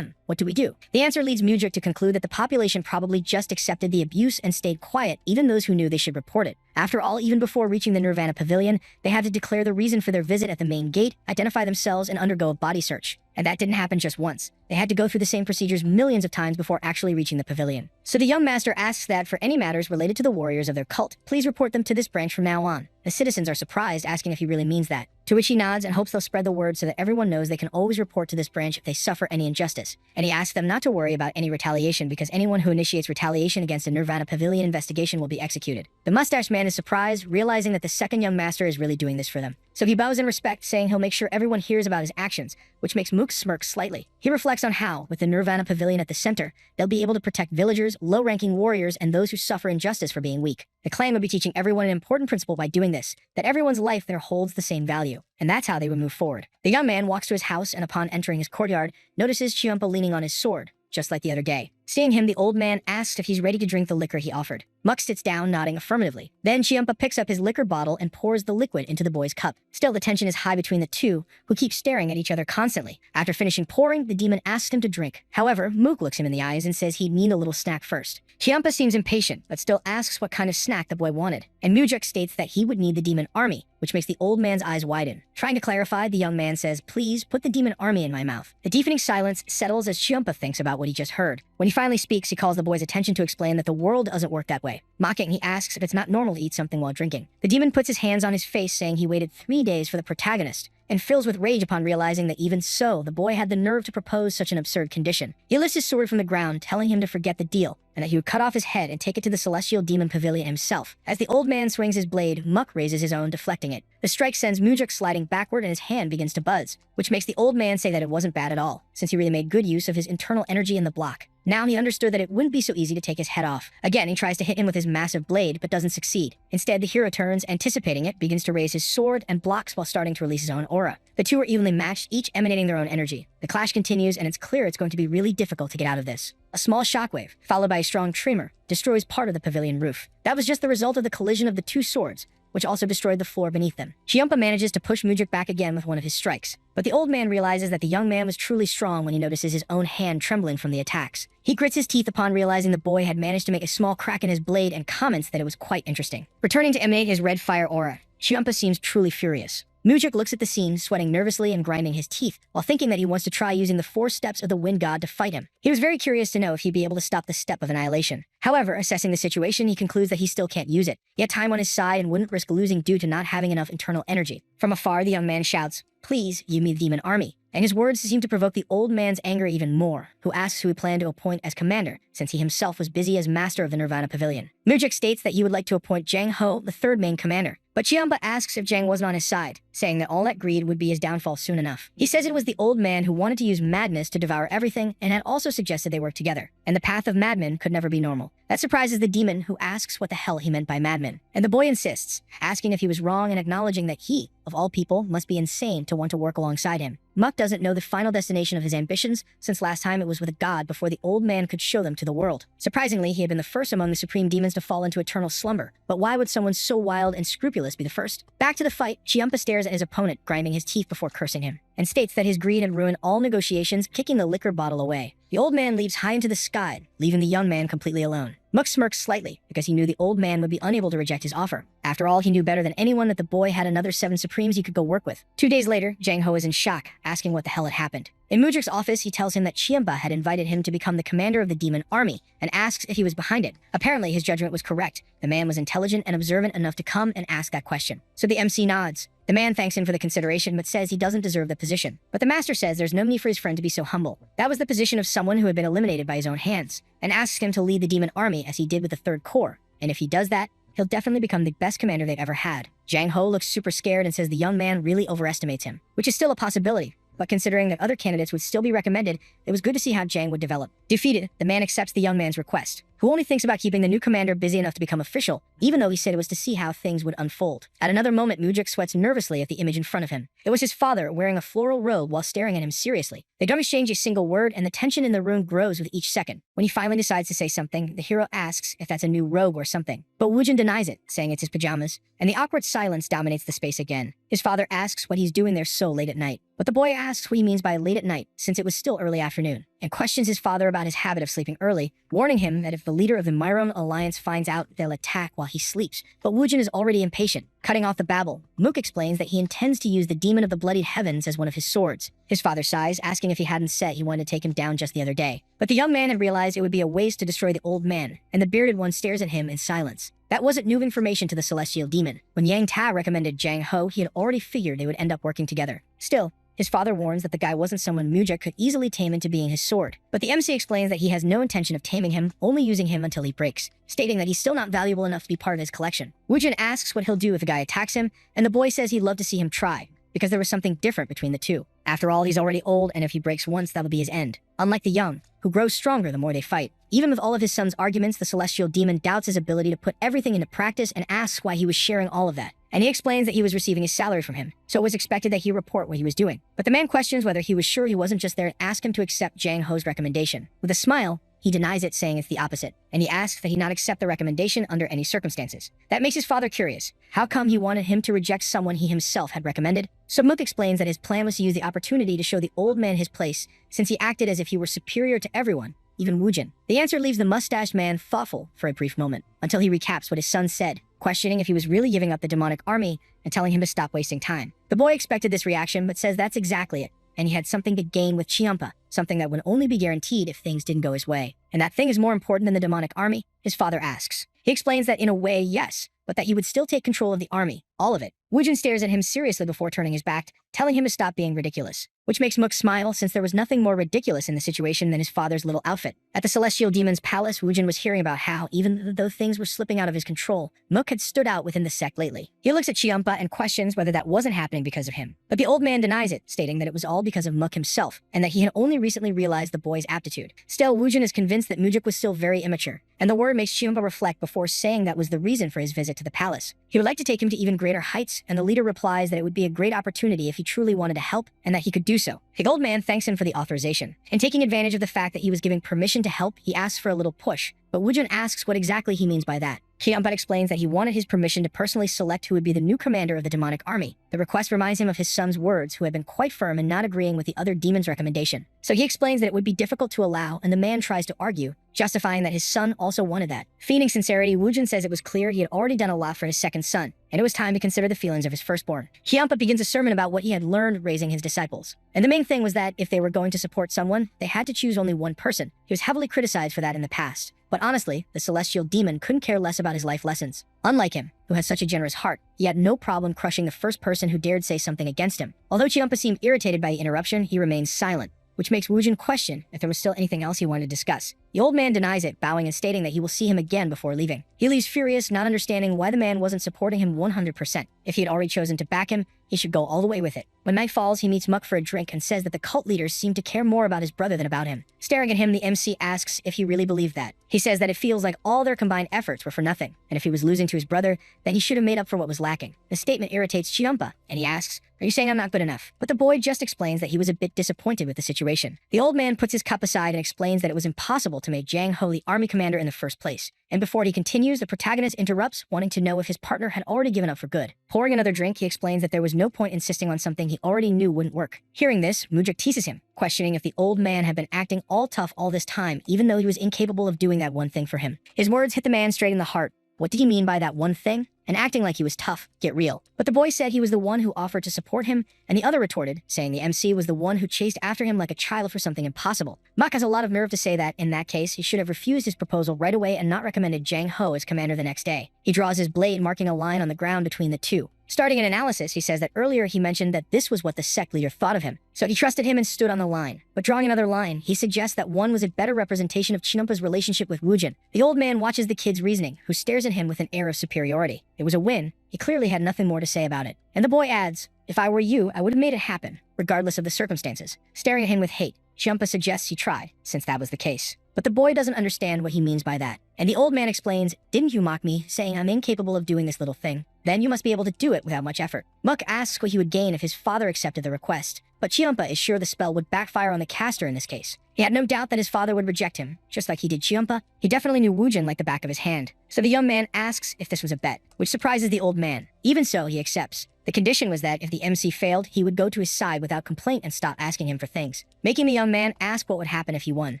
what do we do? The answer leads Mujik to conclude that the population probably just accepted the abuse and stayed quiet, even those who knew they should report it. After all, even before reaching the Nirvana Pavilion, they had to declare the reason for their visit at the main gate, identify themselves, and undergo a body search. And that didn't happen just once. They had to go through the same procedures millions of times before actually reaching the pavilion. So the young master asks that, for any matters related to the warriors of their cult, please report them to this branch from now on. The citizens are surprised, asking if he really means that. To which he nods and hopes they'll spread the word so that everyone knows they can always report to this branch if they suffer any injustice. And he asks them not to worry about any retaliation, because anyone who initiates retaliation against a Nirvana Pavilion investigation will be executed. The mustache man is surprised, realizing that the second young master is really doing this for them. So he bows in respect, saying he'll make sure everyone hears about his actions, which makes Mook smirk slightly. He reflects on how, with the Nirvana Pavilion at the center, they'll be able to protect villagers, low-ranking warriors, and those who suffer injustice for being weak. The clan will be teaching everyone an important principle by doing this, that everyone's life there holds the same value. And that's how they would move forward. The young man walks to his house and, upon entering his courtyard, notices Chiampa leaning on his sword, just like the other day. Seeing him, the old man asks if he's ready to drink the liquor he offered. Muck sits down, nodding affirmatively. Then Chiampa picks up his liquor bottle and pours the liquid into the boy's cup. Still, the tension is high between the two, who keep staring at each other constantly. After finishing pouring, the demon asks him to drink. However, Mook looks him in the eyes and says he'd need a little snack first. Chiampa seems impatient, but still asks what kind of snack the boy wanted. And Mujik states that he would need the demon army, which makes the old man's eyes widen. Trying to clarify, the young man says, please put the demon army in my mouth. The deafening silence settles as Chiampa thinks about what he just heard. When he finally speaks, he calls the boy's attention to explain that the world doesn't work that way. Mocking, he asks if it's not normal to eat something while drinking. The demon puts his hands on his face, saying he waited 3 days for the protagonist, and fills with rage upon realizing that even so, the boy had the nerve to propose such an absurd condition. He lifts his sword from the ground, telling him to forget the deal, and that he would cut off his head and take it to the celestial demon pavilion himself. As the old man swings his blade, Muck raises his own, deflecting it. The strike sends Mujuk sliding backward and his hand begins to buzz, which makes the old man say that it wasn't bad at all, since he really made good use of his internal energy in the block. Now he understood that it wouldn't be so easy to take his head off. Again, he tries to hit him with his massive blade, but doesn't succeed. Instead, the hero turns, anticipating it, begins to raise his sword, and blocks while starting to release his own aura. The two are evenly matched, each emanating their own energy. The clash continues, and it's clear it's going to be really difficult to get out of this. A small shockwave, followed by a strong tremor, destroys part of the pavilion roof. That was just the result of the collision of the two swords, which also destroyed the floor beneath them. Chiampa manages to push Mujuk back again with one of his strikes, but the old man realizes that the young man was truly strong when he notices his own hand trembling from the attacks. He grits his teeth upon realizing the boy had managed to make a small crack in his blade and comments that it was quite interesting. Returning to emanate his red fire aura, Chiampa seems truly furious. Mujuk looks at the scene, sweating nervously and grinding his teeth, while thinking that he wants to try using the 4 steps of the wind god to fight him. He was very curious to know if he'd be able to stop the step of annihilation. However, assessing the situation, he concludes that he still can't use it. He had time on his side and wouldn't risk losing due to not having enough internal energy. From afar, the young man shouts, "Please, you me the demon army." And his words seem to provoke the old man's anger even more, who asks who he planned to appoint as commander, since he himself was busy as master of the Nirvana Pavilion. Mujuk states that he would like to appoint Jang Ho, the 3rd main commander, but Chiampa asks if Jang wasn't on his side, saying that all that greed would be his downfall soon enough. He says it was the old man who wanted to use madness to devour everything and had also suggested they work together, and the path of madmen could never be normal. That surprises the demon, who asks what the hell he meant by madmen, and the boy insists, asking if he was wrong and acknowledging that he, of all people, must be insane to want to work alongside him. Muck doesn't know the final destination of his ambitions, since last time it was with a god before the old man could show them to the world. Surprisingly, he had been the first among the supreme demons to fall into eternal slumber, but why would someone so wild and scrupulous be the first? Back to the fight, Chiampa stares at his opponent, grinding his teeth before cursing him, and states that his greed had ruined all negotiations, kicking the liquor bottle away. The old man leaps high into the sky, leaving the young man completely alone. Muck smirks slightly, because he knew the old man would be unable to reject his offer. After all, he knew better than anyone that the boy had another 7 Supremes he could go work with. 2 days later, Jang Ho is in shock, asking what the hell had happened. In Mujuk's office, he tells him that Chiampa had invited him to become the commander of the demon army, and asks if he was behind it. Apparently, his judgment was correct. The man was intelligent and observant enough to come and ask that question. So the MC nods. The man thanks him for the consideration, but says he doesn't deserve the position. But the master says there's no need for his friend to be so humble. That was the position of someone who had been eliminated by his own hands, and asks him to lead the demon army as he did with the 3rd Corps. And if he does that, he'll definitely become the best commander they've ever had. Jang Ho looks super scared and says the young man really overestimates him, which is still a possibility. But considering that other candidates would still be recommended, it was good to see how Jang would develop. Defeated, the man accepts the young man's request, who only thinks about keeping the new commander busy enough to become official, even though he said it was to see how things would unfold. At another moment, Mujuk sweats nervously at the image in front of him. It was his father, wearing a floral robe while staring at him seriously. They don't exchange a single word, and the tension in the room grows with each second. When he finally decides to say something, the hero asks if that's a new robe or something. But Woojin denies it, saying it's his pajamas, and the awkward silence dominates the space again. His father asks what he's doing there so late at night. But the boy asks what he means by late at night, since it was still early afternoon, and questions his father about his habit of sleeping early, warning him that if the leader of the Myron Alliance finds out, they'll attack while he sleeps. But Woojin is already impatient. Cutting off the babble, Mook explains that he intends to use the Demon of the Bloodied Heavens as one of his swords. His father sighs, asking if he hadn't said he wanted to take him down just the other day. But the young man had realized it would be a waste to destroy the old man, and the bearded one stares at him in silence. That wasn't new information to the celestial demon. When Yang Ta recommended Jang Ho, he had already figured they would end up working together. Still, his father warns that the guy wasn't someone Mujuk could easily tame into being his sword. But the MC explains that he has no intention of taming him, only using him until he breaks, stating that he's still not valuable enough to be part of his collection. Woojin asks what he'll do if a guy attacks him, and the boy says he'd love to see him try, because there was something different between the two. After all, he's already old, and if he breaks once, that'll be his end. Unlike the young, who grows stronger the more they fight. Even with all of his son's arguments, the celestial demon doubts his ability to put everything into practice and asks why he was sharing all of that. And he explains that he was receiving his salary from him, so it was expected that he report what he was doing. But the man questions whether he was sure he wasn't just there and asked him to accept Jang Ho's recommendation. With a smile, he denies it, saying it's the opposite, and he asks that he not accept the recommendation under any circumstances. That makes his father curious. How come he wanted him to reject someone he himself had recommended? So Mook explains that his plan was to use the opportunity to show the old man his place, since he acted as if he were superior to everyone, even Woojin. The answer leaves the mustached man thoughtful for a brief moment, until he recaps what his son said, questioning if he was really giving up the demonic army and telling him to stop wasting time. The boy expected this reaction, but says that's exactly it, and he had something to gain with Chiampa, something that would only be guaranteed if things didn't go his way. And that thing is more important than the demonic army? His father asks. He explains that in a way, yes, but that he would still take control of the army, All of it. Woojin stares at him seriously before turning his back, telling him to stop being ridiculous, which makes Mook smile since there was nothing more ridiculous in the situation than his father's little outfit. At the Celestial Demon's Palace, Woojin was hearing about how, even though things were slipping out of his control, Mook had stood out within the sect lately. He looks at Chiampa and questions whether that wasn't happening because of him, but the old man denies it, stating that it was all because of Mook himself, and that he had only recently realized the boy's aptitude. Still, Woojin is convinced that Moojik was still very immature, and the word makes Chiampa reflect before saying that was the reason for his visit to the palace. He would like to take him to even greater heights, and the leader replies that it would be a great opportunity if he truly wanted to help, and that he could do so. The old man thanks him for the authorization, and taking advantage of the fact that he was giving permission to help, he asks for a little push, but Woojin asks what exactly he means by that. Chiampa explains that he wanted his permission to personally select who would be the new commander of the demonic army. The request reminds him of his son's words, who had been quite firm in not agreeing with the other demon's recommendation. So he explains that it would be difficult to allow, and the man tries to argue, justifying that his son also wanted that. Feigning sincerity, Woojin says it was clear he had already done a lot for his second son, and it was time to consider the feelings of his firstborn. Chiampa begins a sermon about what he had learned raising his disciples. And the main thing was that if they were going to support someone, they had to choose only one person. He was heavily criticized for that in the past. But honestly, the celestial demon couldn't care less about his life lessons. Unlike him, who has such a generous heart, he had no problem crushing the first person who dared say something against him. Although Chiampa seemed irritated by the interruption, he remained silent, which makes Woojin question if there was still anything else he wanted to discuss. The old man denies it, bowing and stating that he will see him again before leaving. He leaves furious, not understanding why the man wasn't supporting him 100%. If he had already chosen to back him, he should go all the way with it. When night falls, he meets Muck for a drink and says that the cult leaders seem to care more about his brother than about him. Staring at him, the MC asks if he really believed that. He says that it feels like all their combined efforts were for nothing, and if he was losing to his brother, then he should have made up for what was lacking. The statement irritates Chiampa, and he asks, "Are you saying I'm not good enough?" But the boy just explains that he was a bit disappointed with the situation. The old man puts his cup aside and explains that it was impossible to make Jang Ho the army commander in the first place. And before he continues, the protagonist interrupts, wanting to know if his partner had already given up for good. Pouring another drink, he explains that there was no point insisting on something he already knew wouldn't work. Hearing this, Moojik teases him, questioning if the old man had been acting all tough all this time, even though he was incapable of doing that one thing for him. His words hit the man straight in the heart. What did he mean by that one thing? And acting like he was tough, get real. But the boy said he was the one who offered to support him, and the other retorted, saying the MC was the one who chased after him like a child for something impossible. Mak has a lot of nerve to say that, in that case, he should have refused his proposal right away and not recommended Jang Ho as commander the next day. He draws his blade, marking a line on the ground between the two. Starting an analysis, he says that earlier he mentioned that this was what the sect leader thought of him, so he trusted him and stood on the line. But drawing another line, he suggests that one was a better representation of Chiampa's relationship with Woojin. The old man watches the kid's reasoning, who stares at him with an air of superiority. It was a win. He clearly had nothing more to say about it. And the boy adds, "If I were you, I would have made it happen, regardless of the circumstances." Staring at him with hate, Chiampa suggests he tried, since that was the case. But the boy doesn't understand what he means by that. And the old man explains, "Didn't you mock me, saying I'm incapable of doing this little thing? Then you must be able to do it without much effort." Muck asks what he would gain if his father accepted the request, but Chiampa is sure the spell would backfire on the caster in this case. He had no doubt that his father would reject him, just like he did Chiampa. He definitely knew Woojin like the back of his hand. So the young man asks if this was a bet, which surprises the old man. Even so, he accepts. The condition was that if the MC failed, he would go to his side without complaint and stop asking him for things, making the young man ask what would happen if he won.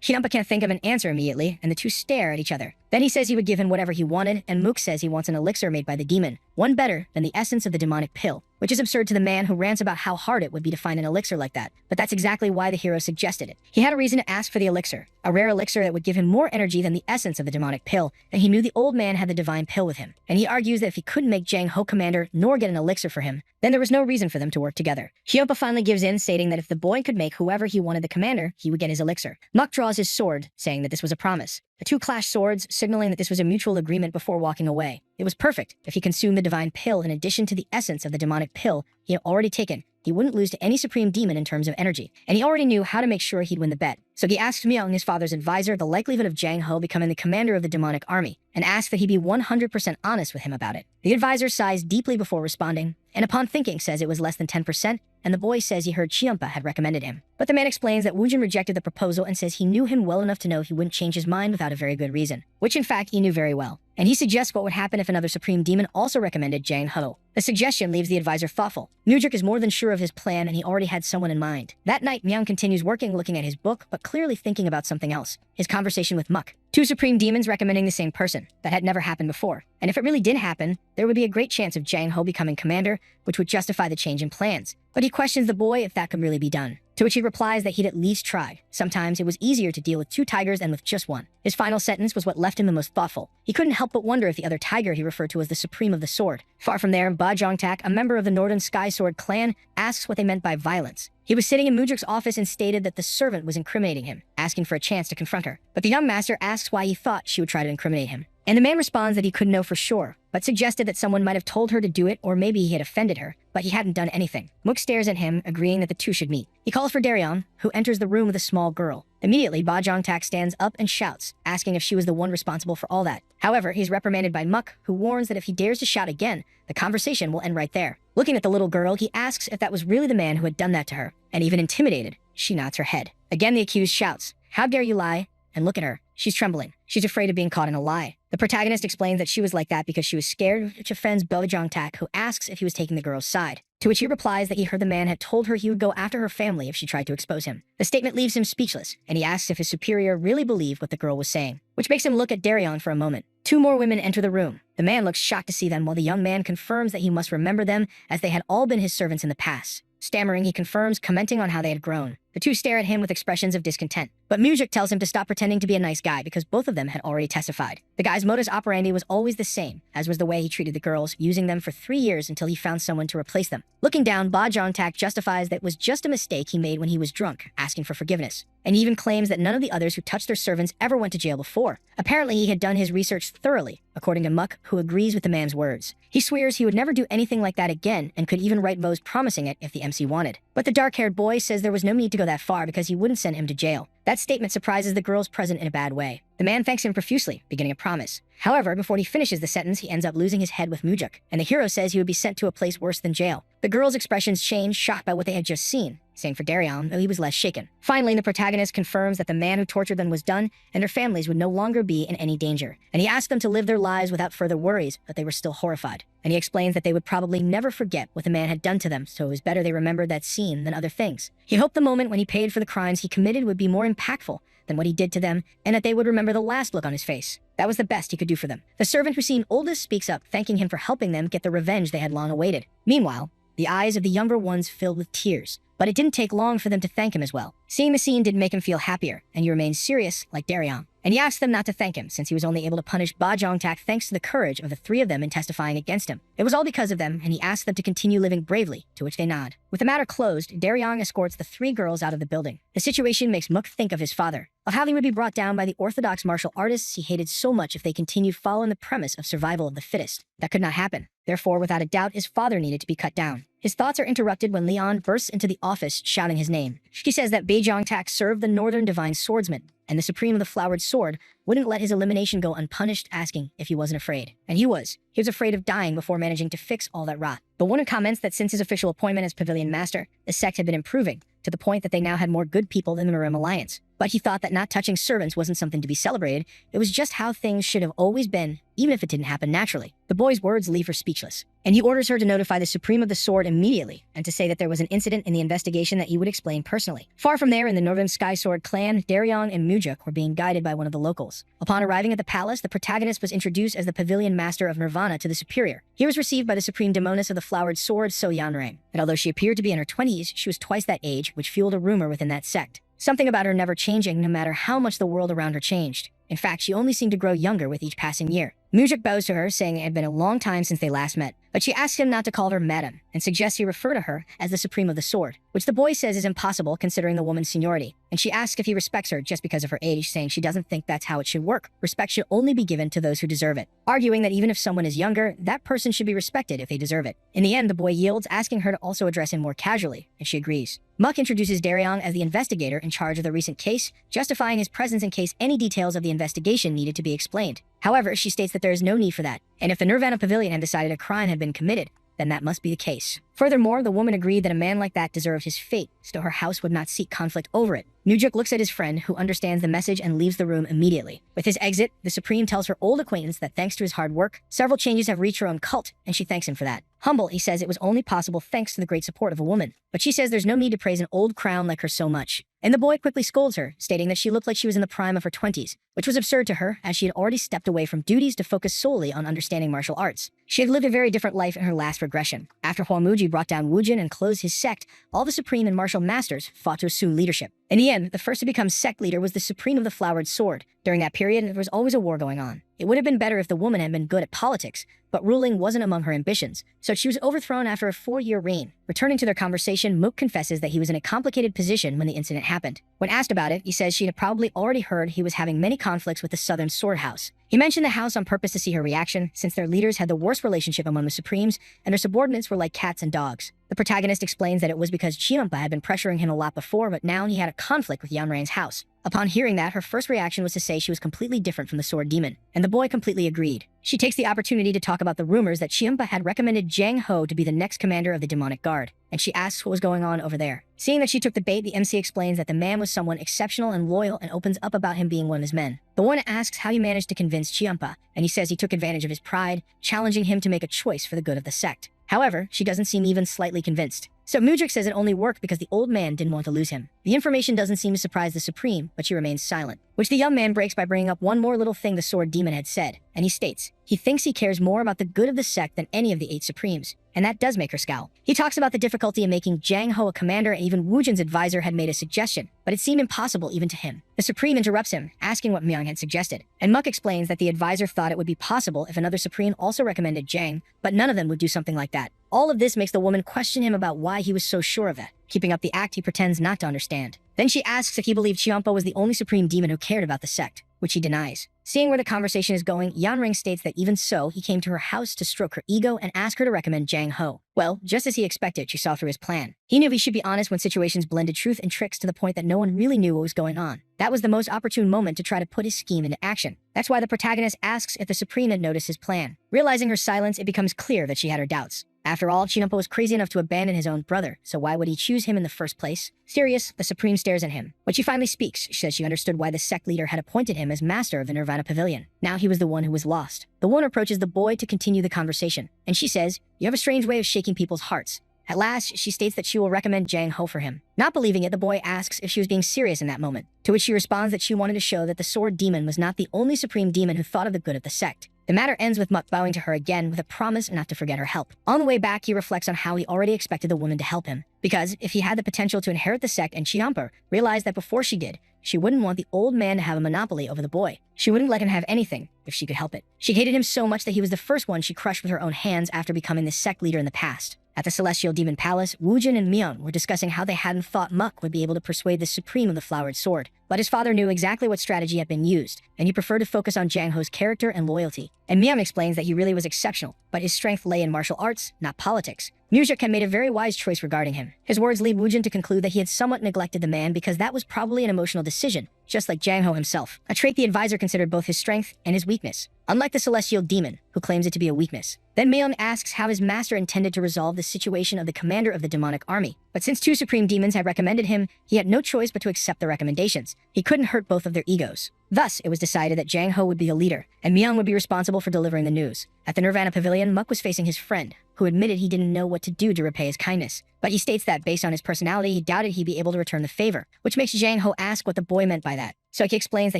Chiampa can't think of an answer immediately, and the two stare at each other. Then he says he would give him whatever he wanted, and Mook says he wants an elixir made by the demon, one better than the essence of the demonic pill, which is absurd to the man who rants about how hard it would be to find an elixir like that. But that's exactly why the hero suggested it. He had a reason to ask for the elixir, a rare elixir that would give him more energy than the essence of the demonic pill, and he knew the old man had the divine pill with him. And he argues that if he couldn't make Jang Ho commander nor get an elixir for him, then there was no reason for them to work together. Chiampa finally gives in, stating that if the boy could make whoever he wanted the commander, he would get his elixir. Muck draws his sword, saying that this was a promise. The two clashed swords, signaling that this was a mutual agreement before walking away. It was perfect. If he consumed the divine pill in addition to the essence of the demonic pill he had already taken, he wouldn't lose to any supreme demon in terms of energy, and he already knew how to make sure he'd win the bet. So he asked Myung, his father's advisor, the likelihood of Jang Ho becoming the commander of the demonic army, and asked that he be 100% honest with him about it. The advisor sighs deeply before responding, and upon thinking says it was less than 10%, and the boy says he heard Chiampa had recommended him. But the man explains that Woojin rejected the proposal and says he knew him well enough to know he wouldn't change his mind without a very good reason, which in fact he knew very well. And he suggests what would happen if another supreme demon also recommended Jang Ho. The suggestion leaves the advisor thoughtful. Moojik is more than sure of his plan, and he already had someone in mind. That night, Myung continues working, looking at his book, but clearly thinking about something else. His conversation with Muck. Two supreme demons recommending the same person. That had never happened before. And if it really did happen, there would be a great chance of Jang Ho becoming commander, which would justify the change in plans. But he questions the boy if that could really be done. to which he replies that he'd at least try. Sometimes it was easier to deal with 2 tigers than with just one. His final sentence was what left him the most thoughtful. He couldn't help but wonder if the other tiger he referred to as the Supreme of the Sword. Far from there, Ba Jongtak, a member of the Northern Sky Sword clan, asks what they meant by violence. He was sitting in Mujik's office and stated that the servant was incriminating him, asking for a chance to confront her. But the young master asks why he thought she would try to incriminate him. And the man responds that he couldn't know for sure, but suggested that someone might have told her to do it, or maybe he had offended her, but he hadn't done anything. Mook stares at him, agreeing that the two should meet. He calls for Daryon, who enters the room with a small girl. Immediately, Ba Jongtak stands up and shouts, asking if she was the one responsible for all that. However, he's reprimanded by Mook, who warns that if he dares to shout again, the conversation will end right there. Looking at the little girl, he asks if that was really the man who had done that to her, and even intimidated, she nods her head. Again, the accused shouts, "How dare you lie?" And look at her. She's trembling. She's afraid of being caught in a lie. The protagonist explains that she was like that because she was scared, which offends Ba Jongtak, who asks if he was taking the girl's side. To which he replies that he heard the man had told her he would go after her family if she tried to expose him. The statement leaves him speechless, and he asks if his superior really believed what the girl was saying, which makes him look at Daryon for a moment. 2 more women enter the room. The man looks shocked to see them, while the young man confirms that he must remember them, as they had all been his servants in the past. Stammering, he confirms, commenting on how they had grown. The two stare at him with expressions of discontent. But Mujik tells him to stop pretending to be a nice guy because both of them had already testified. The guy's modus operandi was always the same, as was the way he treated the girls, using them for 3 years until he found someone to replace them. Looking down, Ba Jongtak justifies that it was just a mistake he made when he was drunk, asking for forgiveness. And he even claims that none of the others who touched their servants ever went to jail before. Apparently, he had done his research thoroughly, according to Mook, who agrees with the man's words. He swears he would never do anything like that again and could even write vows promising it if the MC wanted. But the dark-haired boy says there was no need to go that far because he wouldn't send him to jail. That statement surprises the girls present in a bad way. The man thanks him profusely, beginning a promise. However, before he finishes the sentence, he ends up losing his head with Mujik, and the hero says he would be sent to a place worse than jail. The girls' expressions change, shocked by what they had just seen. Same for Daryon, though he was less shaken. Finally, the protagonist confirms that the man who tortured them was done, and their families would no longer be in any danger. And he asks them to live their lives without further worries, but they were still horrified. And he explains that they would probably never forget what the man had done to them, so it was better they remembered that scene than other things. He hoped the moment when he paid for the crimes he committed would be more impactful than what he did to them, and that they would remember the last look on his face. That was the best he could do for them. The servant who seemed oldest speaks up, thanking him for helping them get the revenge they had long awaited. Meanwhile, the eyes of the younger ones filled with tears. But it didn't take long for them to thank him as well. Seeing the scene didn't make him feel happier, and he remained serious like Daryon. And he asked them not to thank him, since he was only able to punish Ba Jongtak thanks to the courage of the 3 of them in testifying against him. It was all because of them, and he asked them to continue living bravely, to which they nod. With the matter closed, Daryon escorts the 3 girls out of the building. The situation makes Mook think of his father, of how they would be brought down by the orthodox martial artists he hated so much if they continued following the premise of survival of the fittest. That could not happen. Therefore, without a doubt, his father needed to be cut down. His thoughts are interrupted when Leon bursts into the office shouting his name. She says that Ba Jongtak served the Northern Divine Swordsman, and the Supreme of the Flowered Sword wouldn't let his elimination go unpunished, asking if he wasn't afraid. And he was. He was afraid of dying before managing to fix all that rot. But one comments that since his official appointment as Pavilion Master, the sect had been improving, to the point that they now had more good people than the Mirim Alliance. But he thought that not touching servants wasn't something to be celebrated. It was just how things should have always been, even if it didn't happen naturally. The boy's words leave her speechless, and he orders her to notify the Supreme of the Sword immediately, and to say that there was an incident in the investigation that he would explain personally. Far from there, in the Northern Sky Sword clan, Daryon and Mujik were being guided by one of the locals. Upon arriving at the palace, the protagonist was introduced as the Pavilion Master of Nirvana to the superior. He was received by the Supreme Demoness of the Flowered Sword, So Yanrang, and although she appeared to be in her 20s, she was twice that age, which fueled a rumor within that sect. Something about her never changing, no matter how much the world around her changed. In fact, she only seemed to grow younger with each passing year. Mujik bows to her, saying it had been a long time since they last met, but she asks him not to call her Madam, and suggests he refer to her as the Supreme of the Sword, which the boy says is impossible considering the woman's seniority, and she asks if he respects her just because of her age, saying she doesn't think that's how it should work. Respect should only be given to those who deserve it, arguing that even if someone is younger, that person should be respected if they deserve it. In the end, the boy yields, asking her to also address him more casually, and she agrees. Mook introduces Daryon as the investigator in charge of the recent case, justifying his presence in case any details of the investigation needed to be explained. However, she states that there is no need for that, and if the Nirvana Pavilion had decided a crime had been committed, then that must be the case. Furthermore, the woman agreed that a man like that deserved his fate, so her house would not seek conflict over it. Mujik looks at his friend, who understands the message and leaves the room immediately. With his exit, the Supreme tells her old acquaintance that thanks to his hard work, several changes have reached her own cult, and she thanks him for that. Humble, he says it was only possible thanks to the great support of a woman, but she says there's no need to praise an old crown like her so much. And the boy quickly scolds her, stating that she looked like she was in the prime of her 20s, which was absurd to her, as she had already stepped away from duties to focus solely on understanding martial arts. She had lived a very different life in her last regression. After Huamuji strategy brought down Woojin and closed his sect, all the Supreme and Martial Masters fought to assume leadership. In the end, the first to become sect leader was the Supreme of the Flowered Sword. During that period, there was always a war going on. It would have been better if the woman had been good at politics, but ruling wasn't among her ambitions, so she was overthrown after a 4-year reign. Returning to their conversation, Mook confesses that he was in a complicated position when the incident happened. When asked about it, he says she had probably already heard he was having many conflicts with the Southern Sword House. He mentioned the house on purpose to see her reaction, since their leaders had the worst relationship among the Supremes, and their subordinates were like cats and dogs. The protagonist explains that it was because Chiampa had been pressuring him a lot before, but now he had a conflict with Yanrain's house. Upon hearing that, her first reaction was to say she was completely different from the Sword Demon, and the boy completely agreed. She takes the opportunity to talk about the rumors that Chiampa had recommended Jang Ho to be the next commander of the demonic guard, and she asks what was going on over there. Seeing that she took the bait, the MC explains that the man was someone exceptional and loyal and opens up about him being one of his men. The one asks how he managed to convince Chiampa, and he says he took advantage of his pride, challenging him to make a choice for the good of the sect. However, she doesn't seem even slightly convinced. So Mudrik says it only worked because the old man didn't want to lose him. The information doesn't seem to surprise the Supreme, but she remains silent, which the young man breaks by bringing up one more little thing the Sword Demon had said, and he states he thinks he cares more about the good of the sect than any of the 8 Supremes, and that does make her scowl. He talks about the difficulty in making Jang Ho a commander, and even Woojin's advisor had made a suggestion, but it seemed impossible even to him. The Supreme interrupts him, asking what Myung had suggested, and Muk explains that the advisor thought it would be possible if another Supreme also recommended Jang, but none of them would do something like that. All of this makes the woman question him about why he was so sure of that. Keeping up the act, he pretends not to understand. Then she asks if he believed Chiampa was the only Supreme Demon who cared about the sect, which he denies. Seeing where the conversation is going, Yanring states that even so, he came to her house to stroke her ego and ask her to recommend Jang Ho. Well, just as he expected, she saw through his plan. He knew he should be honest when situations blended truth and tricks to the point that no one really knew what was going on. That was the most opportune moment to try to put his scheme into action. That's why the protagonist asks if the Supreme had noticed his plan. Realizing her silence, it becomes clear that she had her doubts. After all, Chiampa was crazy enough to abandon his own brother, so why would he choose him in the first place? Serious, the Supreme stares at him. When she finally speaks, she says she understood why the sect leader had appointed him as master of the Nirvana Pavilion. Now he was the one who was lost. The woman approaches the boy to continue the conversation, and she says, "You have a strange way of shaking people's hearts." At last, she states that she will recommend Jang Ho for him. Not believing it, the boy asks if she was being serious in that moment, to which she responds that she wanted to show that the Sword Demon was not the only Supreme Demon who thought of the good of the sect. The matter ends with Muk bowing to her again with a promise not to forget her help. On the way back, he reflects on how he already expected the woman to help him, because if he had the potential to inherit the sect and Chiampa realized that before she did, she wouldn't want the old man to have a monopoly over the boy. She wouldn't let him have anything if she could help it. She hated him so much that he was the first one she crushed with her own hands after becoming the sect leader in the past. At the Celestial Demon Palace, Woojin and Myung were discussing how they hadn't thought Muk would be able to persuade the Supreme of the Flowered Sword. But his father knew exactly what strategy had been used, and he preferred to focus on Jang Ho's character and loyalty. And Myung explains that he really was exceptional, but his strength lay in martial arts, not politics. Muzhik had made a very wise choice regarding him. His words lead Woojin to conclude that he had somewhat neglected the man because that was probably an emotional decision, just like Jang Ho himself, a trait the advisor considered both his strength and his weakness, unlike the Celestial Demon, who claims it to be a weakness. Then Myung asks how his master intended to resolve the situation of the commander of the demonic army. But since 2 Supreme Demons had recommended him, he had no choice but to accept the recommendations. He couldn't hurt both of their egos. Thus, it was decided that Jang Ho would be a leader, and Myung would be responsible for delivering the news. At the Nirvana Pavilion, Muk was facing his friend, who admitted he didn't know what to do to repay his kindness. But he states that, based on his personality, he doubted he'd be able to return the favor, which makes Jang Ho ask what the boy meant by that. So he explains that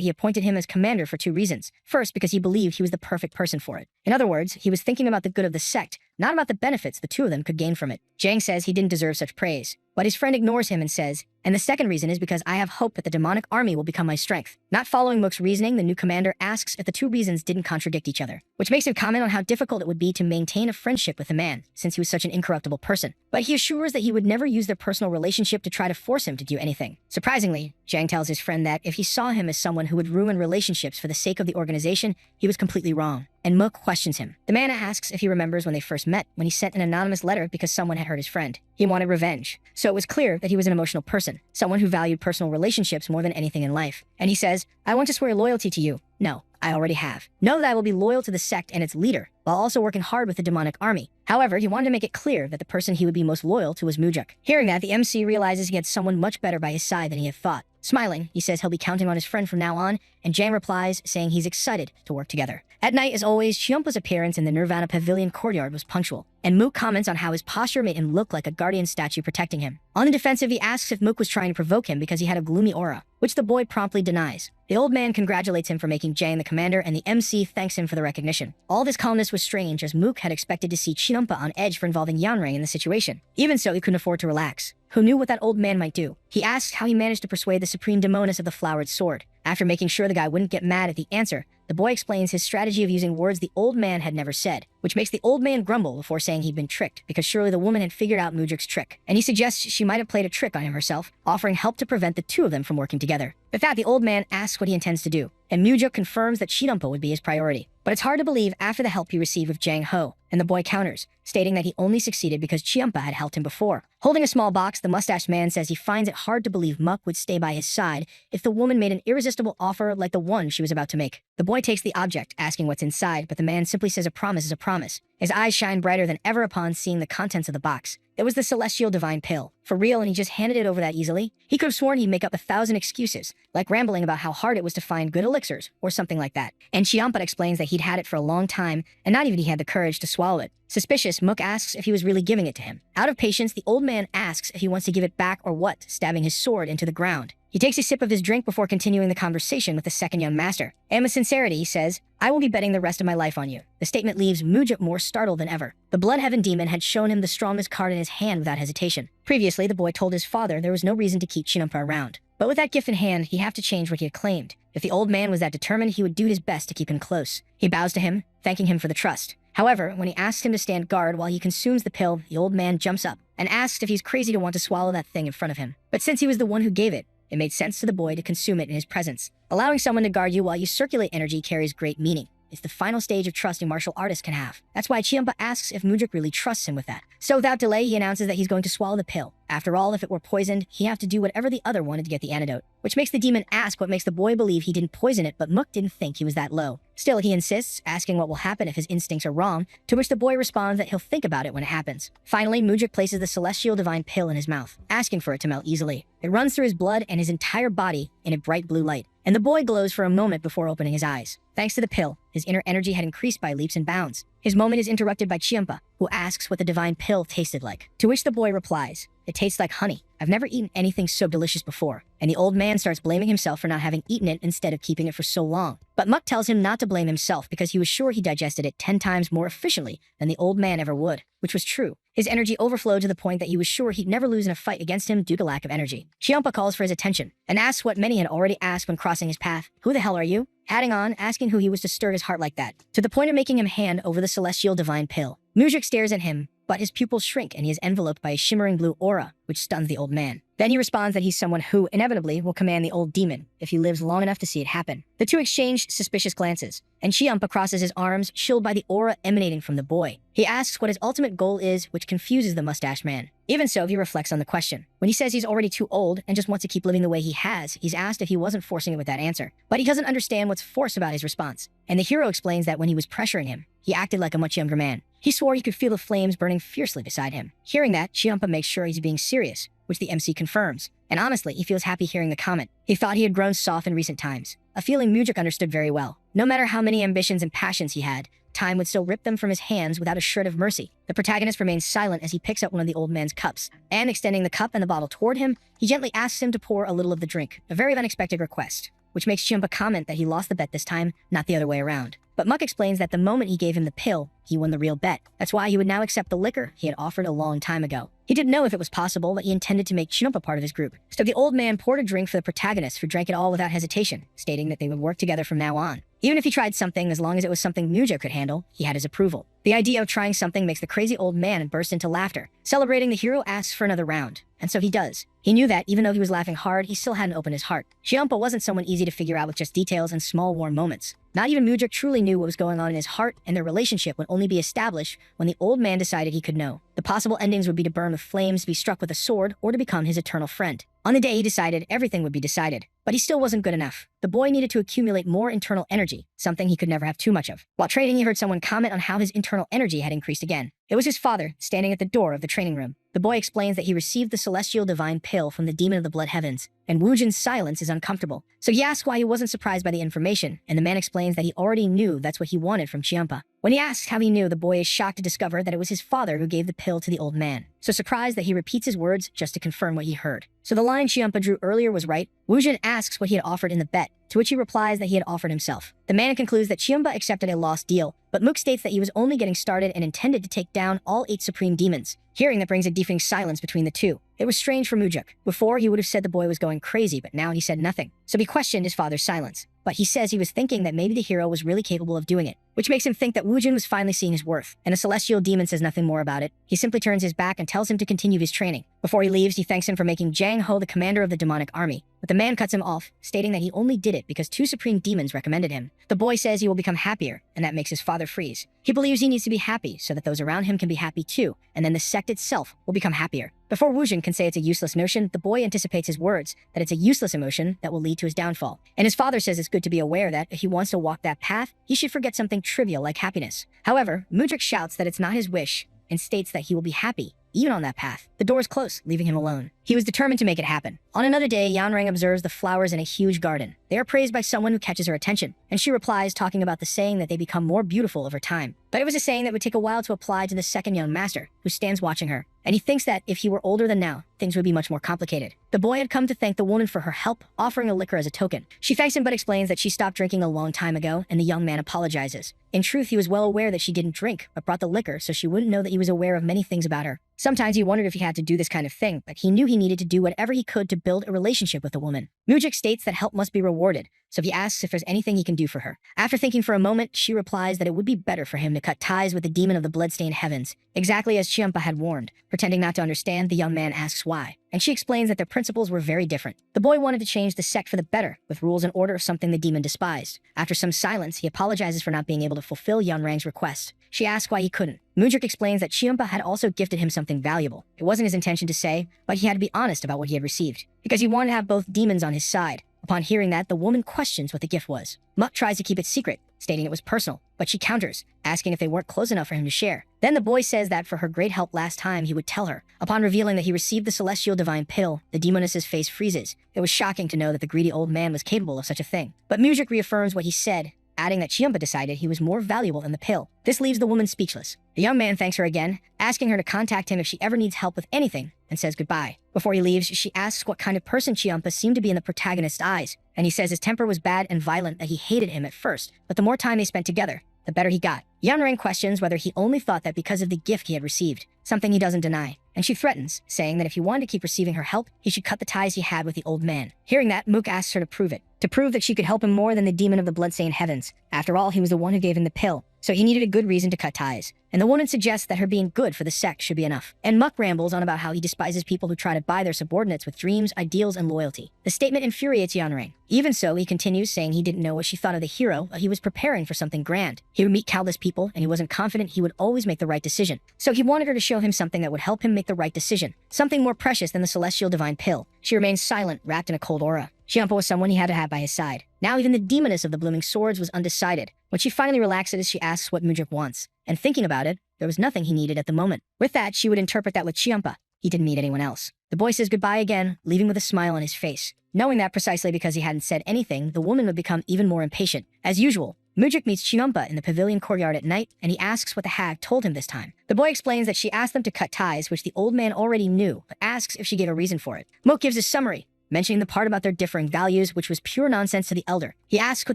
he appointed him as commander for 2 reasons. First, because he believed he was the perfect person for it. In other words, he was thinking about the good of the sect, not about the benefits the 2 of them could gain from it. Jang says he didn't deserve such praise, but his friend ignores him and says, "And the second reason is because I have hope that the demonic army will become my strength." Not following Muk's reasoning, the new commander asks if the 2 reasons didn't contradict each other, which makes him comment on how difficult it would be to maintain a friendship with the man, since he was such an incorruptible person. But he assures that he would never use their personal relationship to try to force him to do anything. Surprisingly, Jang tells his friend that if he saw him as someone who would ruin relationships for the sake of the organization, he was completely wrong. And Muk questions him. The man asks if he remembers when they first met, when he sent an anonymous letter because someone had hurt his friend. He wanted revenge. So it was clear that he was an emotional person, someone who valued personal relationships more than anything in life. And he says, "I want to swear loyalty to you." No, I already have. Know that I will be loyal to the sect and its leader, while also working hard with the demonic army. However, he wanted to make it clear that the person he would be most loyal to was Mujik. Hearing that, the MC realizes he had someone much better by his side than he had thought. Smiling, he says he'll be counting on his friend from now on, and Jang replies, saying he's excited to work together. At night, as always, Chiampa's appearance in the Nirvana Pavilion courtyard was punctual, and Mook comments on how his posture made him look like a guardian statue protecting him. On the defensive, he asks if Mook was trying to provoke him because he had a gloomy aura, which the boy promptly denies. The old man congratulates him for making Jang the commander, and the MC thanks him for the recognition. All this calmness was strange, as Mook had expected to see Chiampa on edge for involving Yanrei in the situation. Even so, he couldn't afford to relax. Who knew what that old man might do? He asked how he managed to persuade the Supreme Demoness of the Flowered Sword. After making sure the guy wouldn't get mad at the answer, the boy explains his strategy of using words the old man had never said, which makes the old man grumble before saying he'd been tricked, because surely the woman had figured out Mudrik's trick, and he suggests she might have played a trick on him herself, offering help to prevent the two of them from working together. With that, the old man asks what he intends to do, and Mudrik confirms that Chiampa would be his priority. But it's hard to believe after the help he received with Jang Ho, and the boy counters, stating that he only succeeded because Chiampa had helped him before. Holding a small box, the mustached man says he finds it hard to believe Muck would stay by his side if the woman made an irresistible offer like the one she was about to make. The boy takes the object, asking what's inside, but the man simply says a promise is a promise. His eyes shine brighter than ever upon seeing the contents of the box. It was the celestial divine pill. For real, and he just handed it over that easily? He could have sworn he'd make up 1,000 excuses, like rambling about how hard it was to find good elixirs, or something like that. And Chiampa explains that he'd had it for a long time, and not even he had the courage to swallow it. Suspicious, Mook asks if he was really giving it to him. Out of patience, the old man asks if he wants to give it back or what, stabbing his sword into the ground. He takes a sip of his drink before continuing the conversation with the second young master. And with sincerity, he says, "I will be betting the rest of my life on you." The statement leaves Mudrik more startled than ever. The Bloodheaven demon had shown him the strongest card in his hand without hesitation. Previously, the boy told his father there was no reason to keep Chiampa around. But with that gift in hand, he'd have to change what he had claimed. If the old man was that determined, he would do his best to keep him close. He bows to him, thanking him for the trust. However, when he asks him to stand guard while he consumes the pill, the old man jumps up and asks if he's crazy to want to swallow that thing in front of him. But since he was the one who gave it, it made sense to the boy to consume it in his presence. Allowing someone to guard you while you circulate energy carries great meaning. It's the final stage of trust a martial artist can have. That's why Chiampa asks if Mudrik really trusts him with that. So without delay, he announces that he's going to swallow the pill. After all, if it were poisoned, he'd have to do whatever the other wanted to get the antidote. Which makes the demon ask what makes the boy believe he didn't poison it, but Mook didn't think he was that low. Still, he insists, asking what will happen if his instincts are wrong, to which the boy responds that he'll think about it when it happens. Finally, Mudrik places the celestial divine pill in his mouth, asking for it to melt easily. It runs through his blood and his entire body in a bright blue light, and the boy glows for a moment before opening his eyes. Thanks to the pill, his inner energy had increased by leaps and bounds. His moment is interrupted by Chiampa, who asks what the divine pill tasted like. To which the boy replies, "It tastes like honey. I've never eaten anything so delicious before." And the old man starts blaming himself for not having eaten it instead of keeping it for so long. But Muck tells him not to blame himself because he was sure he digested it 10 times more efficiently than the old man ever would, which was true. His energy overflowed to the point that he was sure he'd never lose in a fight against him due to lack of energy. Chiampa calls for his attention and asks what many had already asked when crossing his path. "Who the hell are you?" Adding on, asking who he was to stir his heart like that, to the point of making him hand over the celestial divine pill. Mudrik stares at him, but his pupils shrink and he is enveloped by a shimmering blue aura, which stuns the old man. Then he responds that he's someone who, inevitably, will command the old demon if he lives long enough to see it happen. The two exchange suspicious glances, and Chiampa crosses his arms, chilled by the aura emanating from the boy. He asks what his ultimate goal is, which confuses the mustache man. Even so, he reflects on the question. When he says he's already too old and just wants to keep living the way he has, he's asked if he wasn't forcing it with that answer. But he doesn't understand what's forced about his response. And the hero explains that when he was pressuring him, he acted like a much younger man. He swore he could feel the flames burning fiercely beside him. Hearing that, Chiampa makes sure he's being serious, which the MC confirms. And honestly, he feels happy hearing the comment. He thought he had grown soft in recent times, a feeling Mudrik understood very well. No matter how many ambitions and passions he had, time would still rip them from his hands without a shred of mercy. The protagonist remains silent as he picks up one of the old man's cups, and extending the cup and the bottle toward him, he gently asks him to pour a little of the drink, a very unexpected request, which makes Chiampa comment that he lost the bet this time, not the other way around. But Muck explains that the moment he gave him the pill, he won the real bet. That's why he would now accept the liquor he had offered a long time ago. He didn't know if it was possible, but he intended to make Chiampa part of his group. So the old man poured a drink for the protagonist, who drank it all without hesitation, stating that they would work together from now on. Even if he tried something, as long as it was something Mudrik could handle, he had his approval. The idea of trying something makes the crazy old man burst into laughter. Celebrating, the hero asks for another round, and so he does. He knew that, even though he was laughing hard, he still hadn't opened his heart. Chiampa wasn't someone easy to figure out with just details and small warm moments. Not even Mudrik truly knew what was going on in his heart, and their relationship would only be established when the old man decided he could know. The possible endings would be to burn with flames, be struck with a sword, or to become his eternal friend. On the day he decided, everything would be decided. But he still wasn't good enough. The boy needed to accumulate more internal energy, something he could never have too much of. While training, he heard someone comment on how his internal energy had increased again. It was his father, standing at the door of the training room. The boy explains that he received the celestial divine pill from the demon of the blood heavens, and Woojin's silence is uncomfortable. So he asks why he wasn't surprised by the information, and the man explains that he already knew that's what he wanted from Chiampa. When he asks how he knew, the boy is shocked to discover that it was his father who gave the pill to the old man. So surprised that he repeats his words just to confirm what he heard. So the line Chiampa drew earlier was right. Woojin asks what he had offered in the bet, to which he replies that he had offered himself. The man concludes that Chiampa accepted a lost deal, but Mook states that he was only getting started and intended to take down all 8 supreme demons. Hearing that brings a deafening silence between the two. It was strange for Moojik. Before, he would have said the boy was going crazy, but now he said nothing. So he questioned his father's silence. But he says he was thinking that maybe the hero was really capable of doing it, which makes him think that Woojin was finally seeing his worth. And a celestial demon says nothing more about it. He simply turns his back and tells him to continue his training. Before he leaves, he thanks him for making Jang Ho the commander of the demonic army. But the man cuts him off, stating that he only did it because 2 supreme demons recommended him. The boy says he will become happier, and that makes his father freeze. He believes he needs to be happy so that those around him can be happy too, and then the sect itself will become happier. Before Woojin can say it's a useless notion, the boy anticipates his words, that it's a useless emotion that will lead to his downfall. And his father says it's good to be aware that if he wants to walk that path, he should forget something trivial like happiness. However, Moojik shouts that it's not his wish, and states that he will be happy, even on that path. The door is closed, leaving him alone. He was determined to make it happen. On another day, Yanrang observes the flowers in a huge garden. They are praised by someone who catches her attention, and she replies, talking about the saying that they become more beautiful over time. But it was a saying that would take a while to apply to the second young master, who stands watching her, and he thinks that if he were older than now, things would be much more complicated. The boy had come to thank the woman for her help, offering a liquor as a token. She thanks him but explains that she stopped drinking a long time ago, and the young man apologizes. In truth, he was well aware that she didn't drink, but brought the liquor so she wouldn't know that he was aware of many things about her. Sometimes he wondered if he had to do this kind of thing, but he knew he needed to do whatever he could to build a relationship with the woman. Moojik states that help must be rewarded, so he asks if there's anything he can do for her. After thinking for a moment, she replies that it would be better for him to cut ties with the demon of the bloodstained heavens, exactly as Chiampa had warned. Pretending not to understand, the young man asks why, and she explains that their principles were very different. The boy wanted to change the sect for the better, with rules and order, something the demon despised. After some silence, he apologizes for not being able to fulfill Yanrang's request. She asks why he couldn't. Moojik explains that Chiampa had also gifted him something valuable. It wasn't his intention to say, but he had to be honest about what he had received, because he wanted to have both demons on his side. Upon hearing that, the woman questions what the gift was. Muck tries to keep it secret, stating it was personal, but she counters, asking if they weren't close enough for him to share. Then the boy says that for her great help last time, he would tell her. Upon revealing that he received the celestial divine pill, the demoness's face freezes. It was shocking to know that the greedy old man was capable of such a thing. But Moojik reaffirms what he said, adding that Chiampa decided he was more valuable than the pill. This leaves the woman speechless. The young man thanks her again, asking her to contact him if she ever needs help with anything, and says goodbye. Before he leaves, she asks what kind of person Chiampa seemed to be in the protagonist's eyes, and he says his temper was bad and violent, that he hated him at first, but the more time they spent together, the better he got. Yanrang questions whether he only thought that because of the gift he had received, something he doesn't deny, and she threatens, saying that if he wanted to keep receiving her help, he should cut the ties he had with the old man. Hearing that, Mook asks her to prove it, to prove that she could help him more than the demon of the bloodstained heavens. After all, he was the one who gave him the pill, so he needed a good reason to cut ties. And the woman suggests that her being good for the sect should be enough. And Muck rambles on about how he despises people who try to buy their subordinates with dreams, ideals, and loyalty. The statement infuriates Yanrang. Even so, he continues, saying he didn't know what she thought of the hero, but he was preparing for something grand. He would meet countless people, and he wasn't confident he would always make the right decision. So he wanted her to show him something that would help him make the right decision, something more precious than the celestial divine pill. She remained silent, wrapped in a cold aura. Chiampa was someone he had to have by his side. Now even the demoness of the blooming swords was undecided. When she finally relaxes, she asks what Moojik wants. And thinking about it, there was nothing he needed at the moment. With that, she would interpret that with Chiampa. He didn't need anyone else. The boy says goodbye again, leaving with a smile on his face. Knowing that precisely because he hadn't said anything, the woman would become even more impatient. As usual, Moojik meets Chiampa in the pavilion courtyard at night, and he asks what the hag told him this time. The boy explains that she asked them to cut ties, which the old man already knew, but asks if she gave a reason for it. Mook gives a summary, mentioning the part about their differing values, which was pure nonsense to the elder. He asks what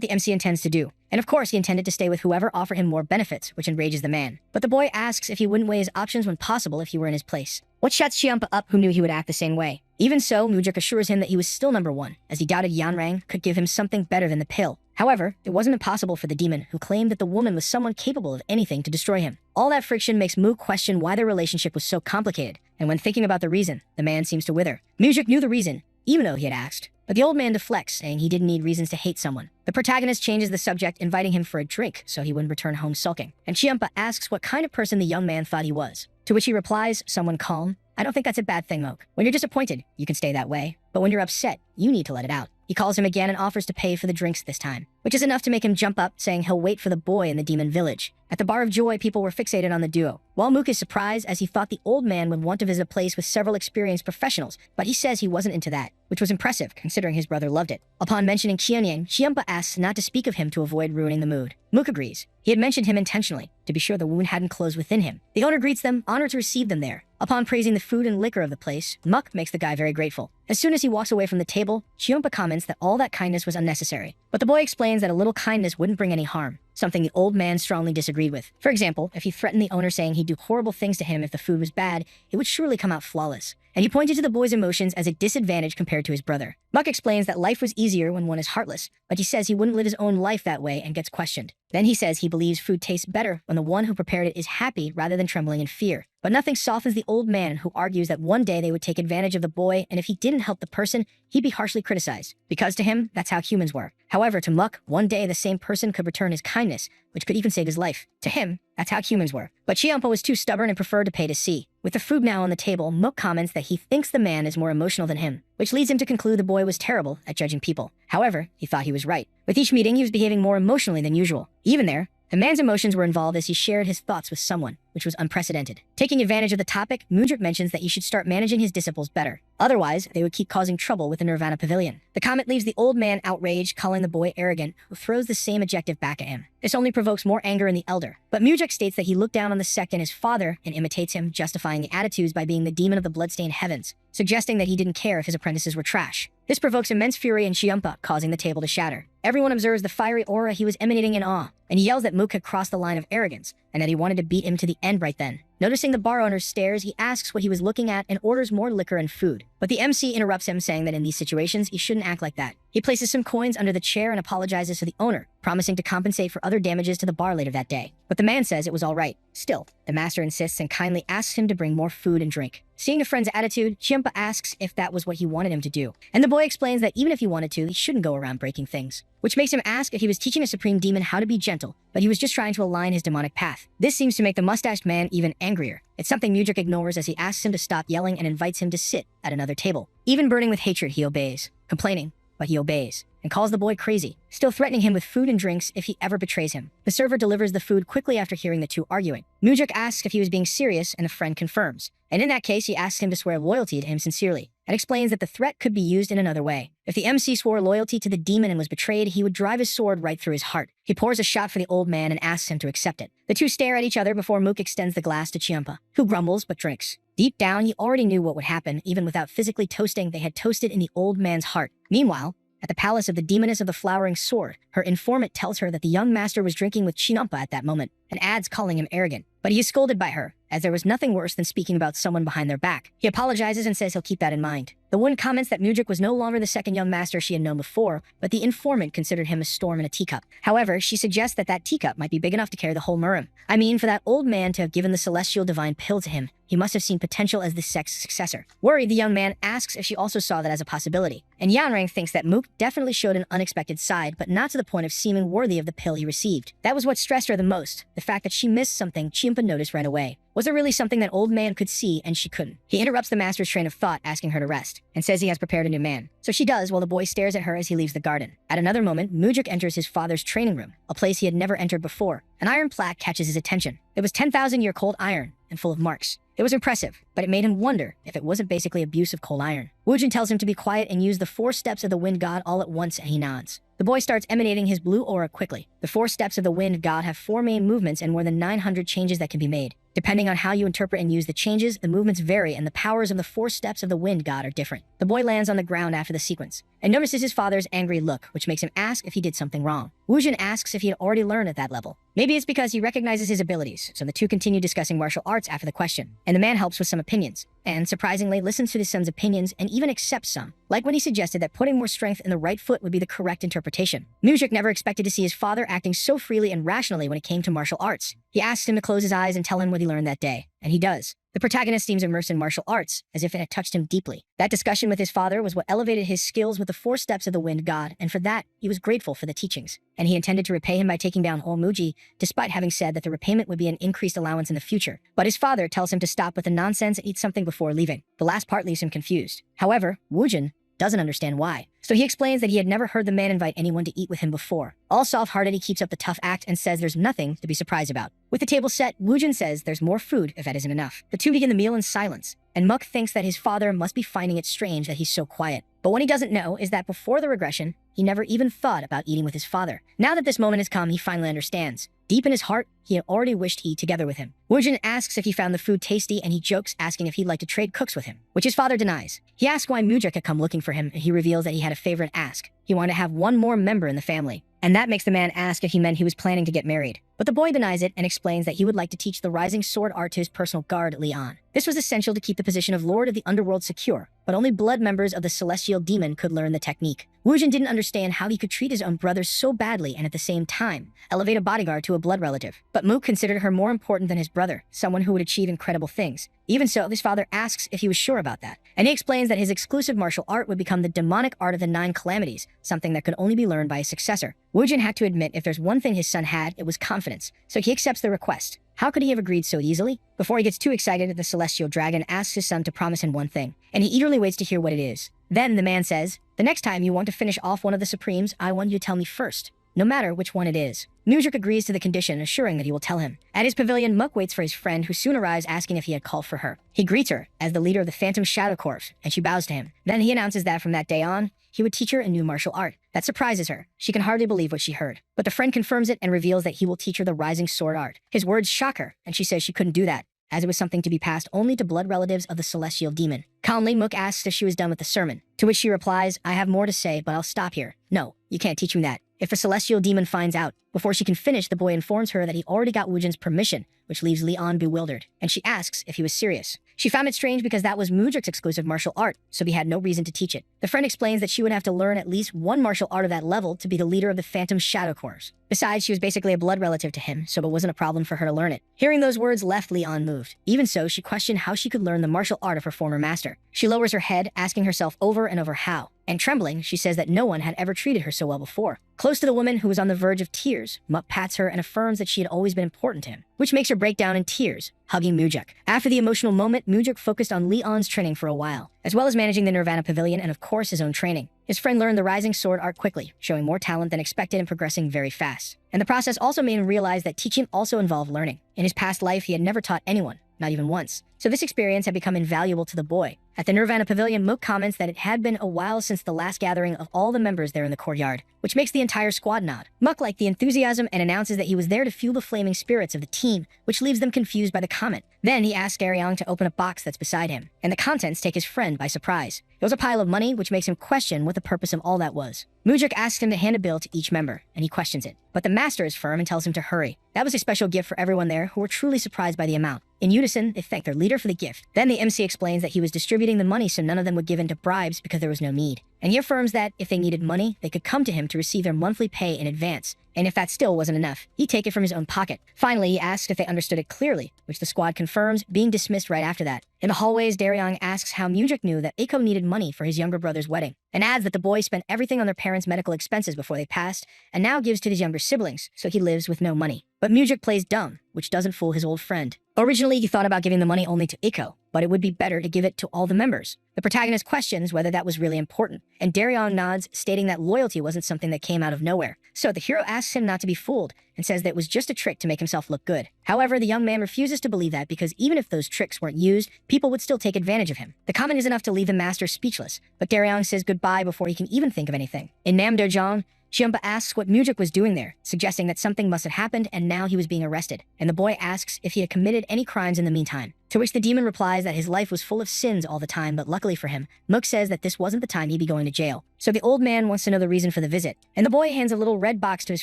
the MC intends to do, and of course he intended to stay with whoever offered him more benefits, which enrages the man. But the boy asks if he wouldn't weigh his options when possible if he were in his place. What shuts Chiampa up, who knew he would act the same way. Even so, Moojik assures him that he was still number one, as he doubted Yanrang could give him something better than the pill. However, it wasn't impossible for the demon, who claimed that the woman was someone capable of anything, to destroy him. All that friction makes Mook question why their relationship was so complicated, and when thinking about the reason, the man seems to wither. Moojik knew the reason, even though he had asked. But the old man deflects, saying he didn't need reasons to hate someone. The protagonist changes the subject, inviting him for a drink so he wouldn't return home sulking. And Chiampa asks what kind of person the young man thought he was. To which he replies, someone calm. I don't think that's a bad thing, Mook. When you're disappointed, you can stay that way. But when you're upset, you need to let it out. He calls him again and offers to pay for the drinks this time, which is enough to make him jump up, saying he'll wait for the boy in the demon village. At the Bar of Joy, people were fixated on the duo, while Mook is surprised as he thought the old man would want to visit a place with several experienced professionals, but he says he wasn't into that, which was impressive considering his brother loved it. Upon mentioning Qianyang, Chiampa asks not to speak of him to avoid ruining the mood. Mook agrees. He had mentioned him intentionally, to be sure the wound hadn't closed within him. The owner greets them, honored to receive them there. Upon praising the food and liquor of the place, Muck makes the guy very grateful. As soon as he walks away from the table, Chiampa comments that all that kindness was unnecessary. But the boy explains that a little kindness wouldn't bring any harm, something the old man strongly disagreed with. For example, if he threatened the owner saying he'd do horrible things to him if the food was bad, it would surely come out flawless. And he pointed to the boy's emotions as a disadvantage compared to his brother. Muck explains that life was easier when one is heartless, but he says he wouldn't live his own life that way and gets questioned. Then he says he believes food tastes better when the one who prepared it is happy rather than trembling in fear. But nothing softens the old man, who argues that one day they would take advantage of the boy, and if he didn't help the person, he'd be harshly criticized. Because to him, that's how humans were. However, to Muck, one day the same person could return his kindness, which could even save his life. To him, that's how humans were. But Chiampa was too stubborn and preferred to pay to see. With the food now on the table, Mook comments that he thinks the man is more emotional than him, which leads him to conclude the boy was terrible at judging people. However, he thought he was right. With each meeting, he was behaving more emotionally than usual. Even there, the man's emotions were involved as he shared his thoughts with someone, which was unprecedented. Taking advantage of the topic, Moondrick mentions that he should start managing his disciples better. Otherwise, they would keep causing trouble with the Nirvana Pavilion. The comment leaves the old man outraged, calling the boy arrogant, who throws the same adjective back at him. This only provokes more anger in the elder. But Moondrick states that he looked down on the sect and his father and imitates him, justifying the attitudes by being the demon of the bloodstained heavens, suggesting that he didn't care if his apprentices were trash. This provokes immense fury in Chiampa, causing the table to shatter. Everyone observes the fiery aura he was emanating in awe, and he yells that Mook had crossed the line of arrogance, and that he wanted to beat him to the end right then. Noticing the bar owner's stares, he asks what he was looking at and orders more liquor and food. But the MC interrupts him, saying that in these situations, he shouldn't act like that. He places some coins under the chair and apologizes to the owner, promising to compensate for other damages to the bar later that day. But the man says it was all right. Still, the master insists and kindly asks him to bring more food and drink. Seeing a friend's attitude, Chiampa asks if that was what he wanted him to do. And the boy explains that even if he wanted to, he shouldn't go around breaking things. Which makes him ask if he was teaching a supreme demon how to be gentle, but he was just trying to align his demonic path. This seems to make the mustached man even angrier. It's something Moondrick ignores as he asks him to stop yelling and invites him to sit at another table. Even burning with hatred, he obeys. Complaining, but he obeys, and calls the boy crazy, still threatening him with food and drinks if he ever betrays him. The server delivers the food quickly after hearing the two arguing. Moondrick asks if he was being serious, and the friend confirms. And in that case, he asks him to swear loyalty to him sincerely, and explains that the threat could be used in another way. If the MC swore loyalty to the demon and was betrayed, he would drive his sword right through his heart. He pours a shot for the old man and asks him to accept it. The two stare at each other before Mook extends the glass to Chiampa, who grumbles but drinks. Deep down, he already knew what would happen. Even without physically toasting, they had toasted in the old man's heart. Meanwhile, at the palace of the demoness of the flowering sword, her informant tells her that the young master was drinking with Chiampa at that moment, and adds calling him arrogant. But he is scolded by her, as there was nothing worse than speaking about someone behind their back. He apologizes and says he'll keep that in mind. The woman comments that Moondrick was no longer the second young master she had known before, but the informant considered him a storm in a teacup. However, she suggests that that teacup might be big enough to carry the whole Murim. I mean, for that old man to have given the celestial divine pill to him, he must have seen potential as the sect's successor. Worried, the young man asks if she also saw that as a possibility. And Yanrang thinks that Mook definitely showed an unexpected side, but not to the point of seeming worthy of the pill he received. That was what stressed her the most, the fact that she missed something Chiampa noticed right away. Was it really something that old man could see and she couldn't? He interrupts the master's train of thought, asking her to rest, and says he has prepared a new man. So she does, while the boy stares at her as he leaves the garden. At another moment, Moondrick enters his father's training room, a place he had never entered before. An iron plaque catches his attention. It was 10,000-year cold iron and full of marks. It was impressive, but it made him wonder if it wasn't basically abuse of cold iron. Woojin tells him to be quiet and use the 4 steps of the wind god all at once, and he nods. The boy starts emanating his blue aura quickly. The 4 steps of the wind god have 4 main movements and more than 900 changes that can be made. Depending on how you interpret and use the changes, the movements vary and the powers of the 4 steps of the wind god are different. The boy lands on the ground after the sequence and notices his father's angry look, which makes him ask if he did something wrong. Woojin asks if he had already learned at that level. Maybe it's because he recognizes his abilities, so the two continue discussing martial arts after the question, and the man helps with some opinions, and surprisingly listens to his son's opinions and even accepts some, like when he suggested that putting more strength in the right foot would be the correct interpretation. Moondrick never expected to see his father acting so freely and rationally when it came to martial arts. He asks him to close his eyes and tell him what he learned that day, and he does. The protagonist seems immersed in martial arts, as if it had touched him deeply. That discussion with his father was what elevated his skills with the 4 steps of the wind god, and for that, he was grateful for the teachings. And he intended to repay him by taking down Olmuji, despite having said that the repayment would be an increased allowance in the future. But his father tells him to stop with the nonsense and eat something before leaving. The last part leaves him confused. However, Woojin doesn't understand why. So he explains that he had never heard the man invite anyone to eat with him before. All soft-hearted, he keeps up the tough act and says there's nothing to be surprised about. With the table set, Woojin says there's more food if that isn't enough. The two begin the meal in silence, and Muk thinks that his father must be finding it strange that he's so quiet. But what he doesn't know is that before the regression, he never even thought about eating with his father. Now that this moment has come, he finally understands. Deep in his heart, he had already wished to eat together with him. Woojin asks if he found the food tasty, and he jokes asking if he'd like to trade cooks with him, which his father denies. He asks why Mujik had come looking for him, and he reveals that he had a favorite ask. He wanted to have one more member in the family. And that makes the man ask if he meant he was planning to get married. But the boy denies it and explains that he would like to teach the rising sword art to his personal guard, Leon. This was essential to keep the position of Lord of the Underworld secure, but only blood members of the Celestial Demon could learn the technique. Woojin didn't understand how he could treat his own brother so badly and at the same time elevate a bodyguard to a blood relative. But Mook considered her more important than his brother, someone who would achieve incredible things. Even so, his father asks if he was sure about that, and he explains that his exclusive martial art would become the demonic art of the 9 calamities, something that could only be learned by his successor. Woojin had to admit if there's one thing his son had, it was confidence, so he accepts the request. How could he have agreed so easily? Before he gets too excited, the Celestial Dragon asks his son to promise him one thing, and he eagerly waits to hear what it is. Then the man says, "The next time you want to finish off one of the Supremes, I want you to tell me first, no matter which one it is." Mujik agrees to the condition, assuring that he will tell him. At his pavilion, Muk waits for his friend, who soon arrives asking if he had called for her. He greets her as the leader of the Phantom Shadow Corps, and she bows to him. Then he announces that from that day on, he would teach her a new martial art. That surprises her. She can hardly believe what she heard. But the friend confirms it and reveals that he will teach her the rising sword art. His words shock her, and she says she couldn't do that, as it was something to be passed only to blood relatives of the Celestial Demon. Calmly, Mook asks if she was done with the sermon, to which she replies, "I have more to say, but I'll stop here. No, you can't teach me that. If the Celestial Demon finds out." Before she can finish, the boy informs her that he already got Woojin's permission, which leaves Leon bewildered, and she asks if he was serious. She found it strange because that was Mujik's exclusive martial art, so he had no reason to teach it. The friend explains that she would have to learn at least one martial art of that level to be the leader of the Phantom Shadow Corps. Besides, she was basically a blood relative to him, so it wasn't a problem for her to learn it. Hearing those words left Leon moved. Even so, she questioned how she could learn the martial art of her former master. She lowers her head, asking herself over and over how. And trembling, she says that no one had ever treated her so well before. Close to the woman who was on the verge of tears, Muk pats her and affirms that she had always been important to him, which makes her break down in tears, hugging Mujik. After the emotional moment, Mujik focused on Leon's training for a while, as well as managing the Nirvana Pavilion and of course his own training. His friend learned the rising sword art quickly, showing more talent than expected and progressing very fast. And the process also made him realize that teaching also involved learning. In his past life, he had never taught anyone, not even once. So this experience had become invaluable to the boy. At the Nirvana Pavilion, Mook comments that it had been a while since the last gathering of all the members there in the courtyard, which makes the entire squad nod. Mook liked the enthusiasm and announces that he was there to fuel the flaming spirits of the team, which leaves them confused by the comment. Then he asks Aryong to open a box that's beside him, and the contents take his friend by surprise. It was a pile of money, which makes him question what the purpose of all that was. Mujik asks him to hand a bill to each member, and he questions it. But the master is firm and tells him to hurry. That was a special gift for everyone there, who were truly surprised by the amount. In unison, they thank their leader for the gift. Then the MC explains that he was distributing the money so none of them would give in to bribes because there was no need. And he affirms that if they needed money, they could come to him to receive their monthly pay in advance. And if that still wasn't enough, he'd take it from his own pocket. Finally, he asks if they understood it clearly, which the squad confirms, being dismissed right after that. In the hallways, Daryong asks how Mujik knew that Aiko needed money for his younger brother's wedding, and adds that the boy spent everything on their parents' medical expenses before they passed, and now gives to his younger siblings, so he lives with no money. But Mujik plays dumb, which doesn't fool his old friend. Originally, he thought about giving the money only to Aiko, but it would be better to give it to all the members. The protagonist questions whether that was really important, and Daryong nods, stating that loyalty wasn't something that came out of nowhere. So the hero asks him not to be fooled, and says that it was just a trick to make himself look good. However, the young man refuses to believe that because even if those tricks weren't used, people would still take advantage of him. The comment is enough to leave the master speechless, but Daryong says goodbye before he can even think of anything. In Namdojong, Chiumpa asks what Mujik was doing there, suggesting that something must have happened and now he was being arrested, and the boy asks if he had committed any crimes in the meantime. To which the demon replies that his life was full of sins all the time, but luckily for him, Mook says that this wasn't the time he'd be going to jail. So the old man wants to know the reason for the visit, and the boy hands a little red box to his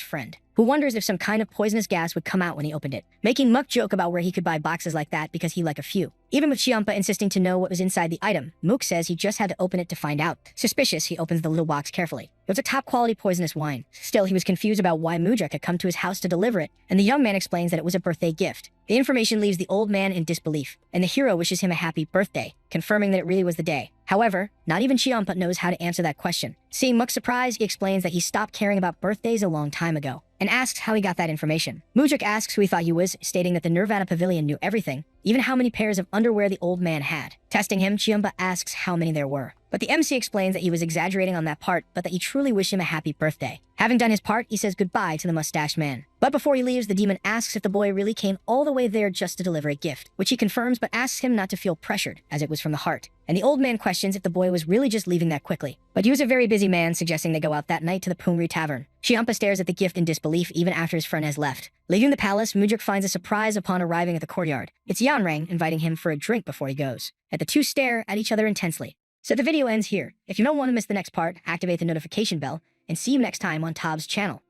friend, who wonders if some kind of poisonous gas would come out when he opened it, making Mook joke about where he could buy boxes like that because he liked a few. Even with Chiumpa insisting to know what was inside the item, Mook says he just had to open it to find out. Suspicious, he opens the little box carefully. It was a top-quality poisonous wine. Still, he was confused about why Mujik had come to his house to deliver it, and the young man explains that it was a birthday gift. The information leaves the old man in disbelief, and the hero wishes him a happy birthday, confirming that it really was the day. However, not even Chiumpa knows how to answer that question. Seeing Mook's surprise, he explains that he stopped caring about birthdays a long time ago, and asks how he got that information. Mujik asks who he thought he was, stating that the Nirvana Pavilion knew everything, even how many pairs of underwear the old man had. Testing him, Chiumba asks how many there were. But the MC explains that he was exaggerating on that part, but that he truly wished him a happy birthday. Having done his part, he says goodbye to the mustached man. But before he leaves, the demon asks if the boy really came all the way there just to deliver a gift, which he confirms but asks him not to feel pressured, as it was from the heart. And the old man questions if the boy was really just leaving that quickly. But he was a very busy man, suggesting they go out that night to the Pungri Tavern. Chiumpa stares at the gift in disbelief even after his friend has left. Leaving the palace, Mudrik finds a surprise upon arriving at the courtyard. It's Yanrang inviting him for a drink before he goes. And the two stare at each other intensely. So the video ends here. If you don't want to miss the next part, activate the notification bell, and see you next time on Tob's channel.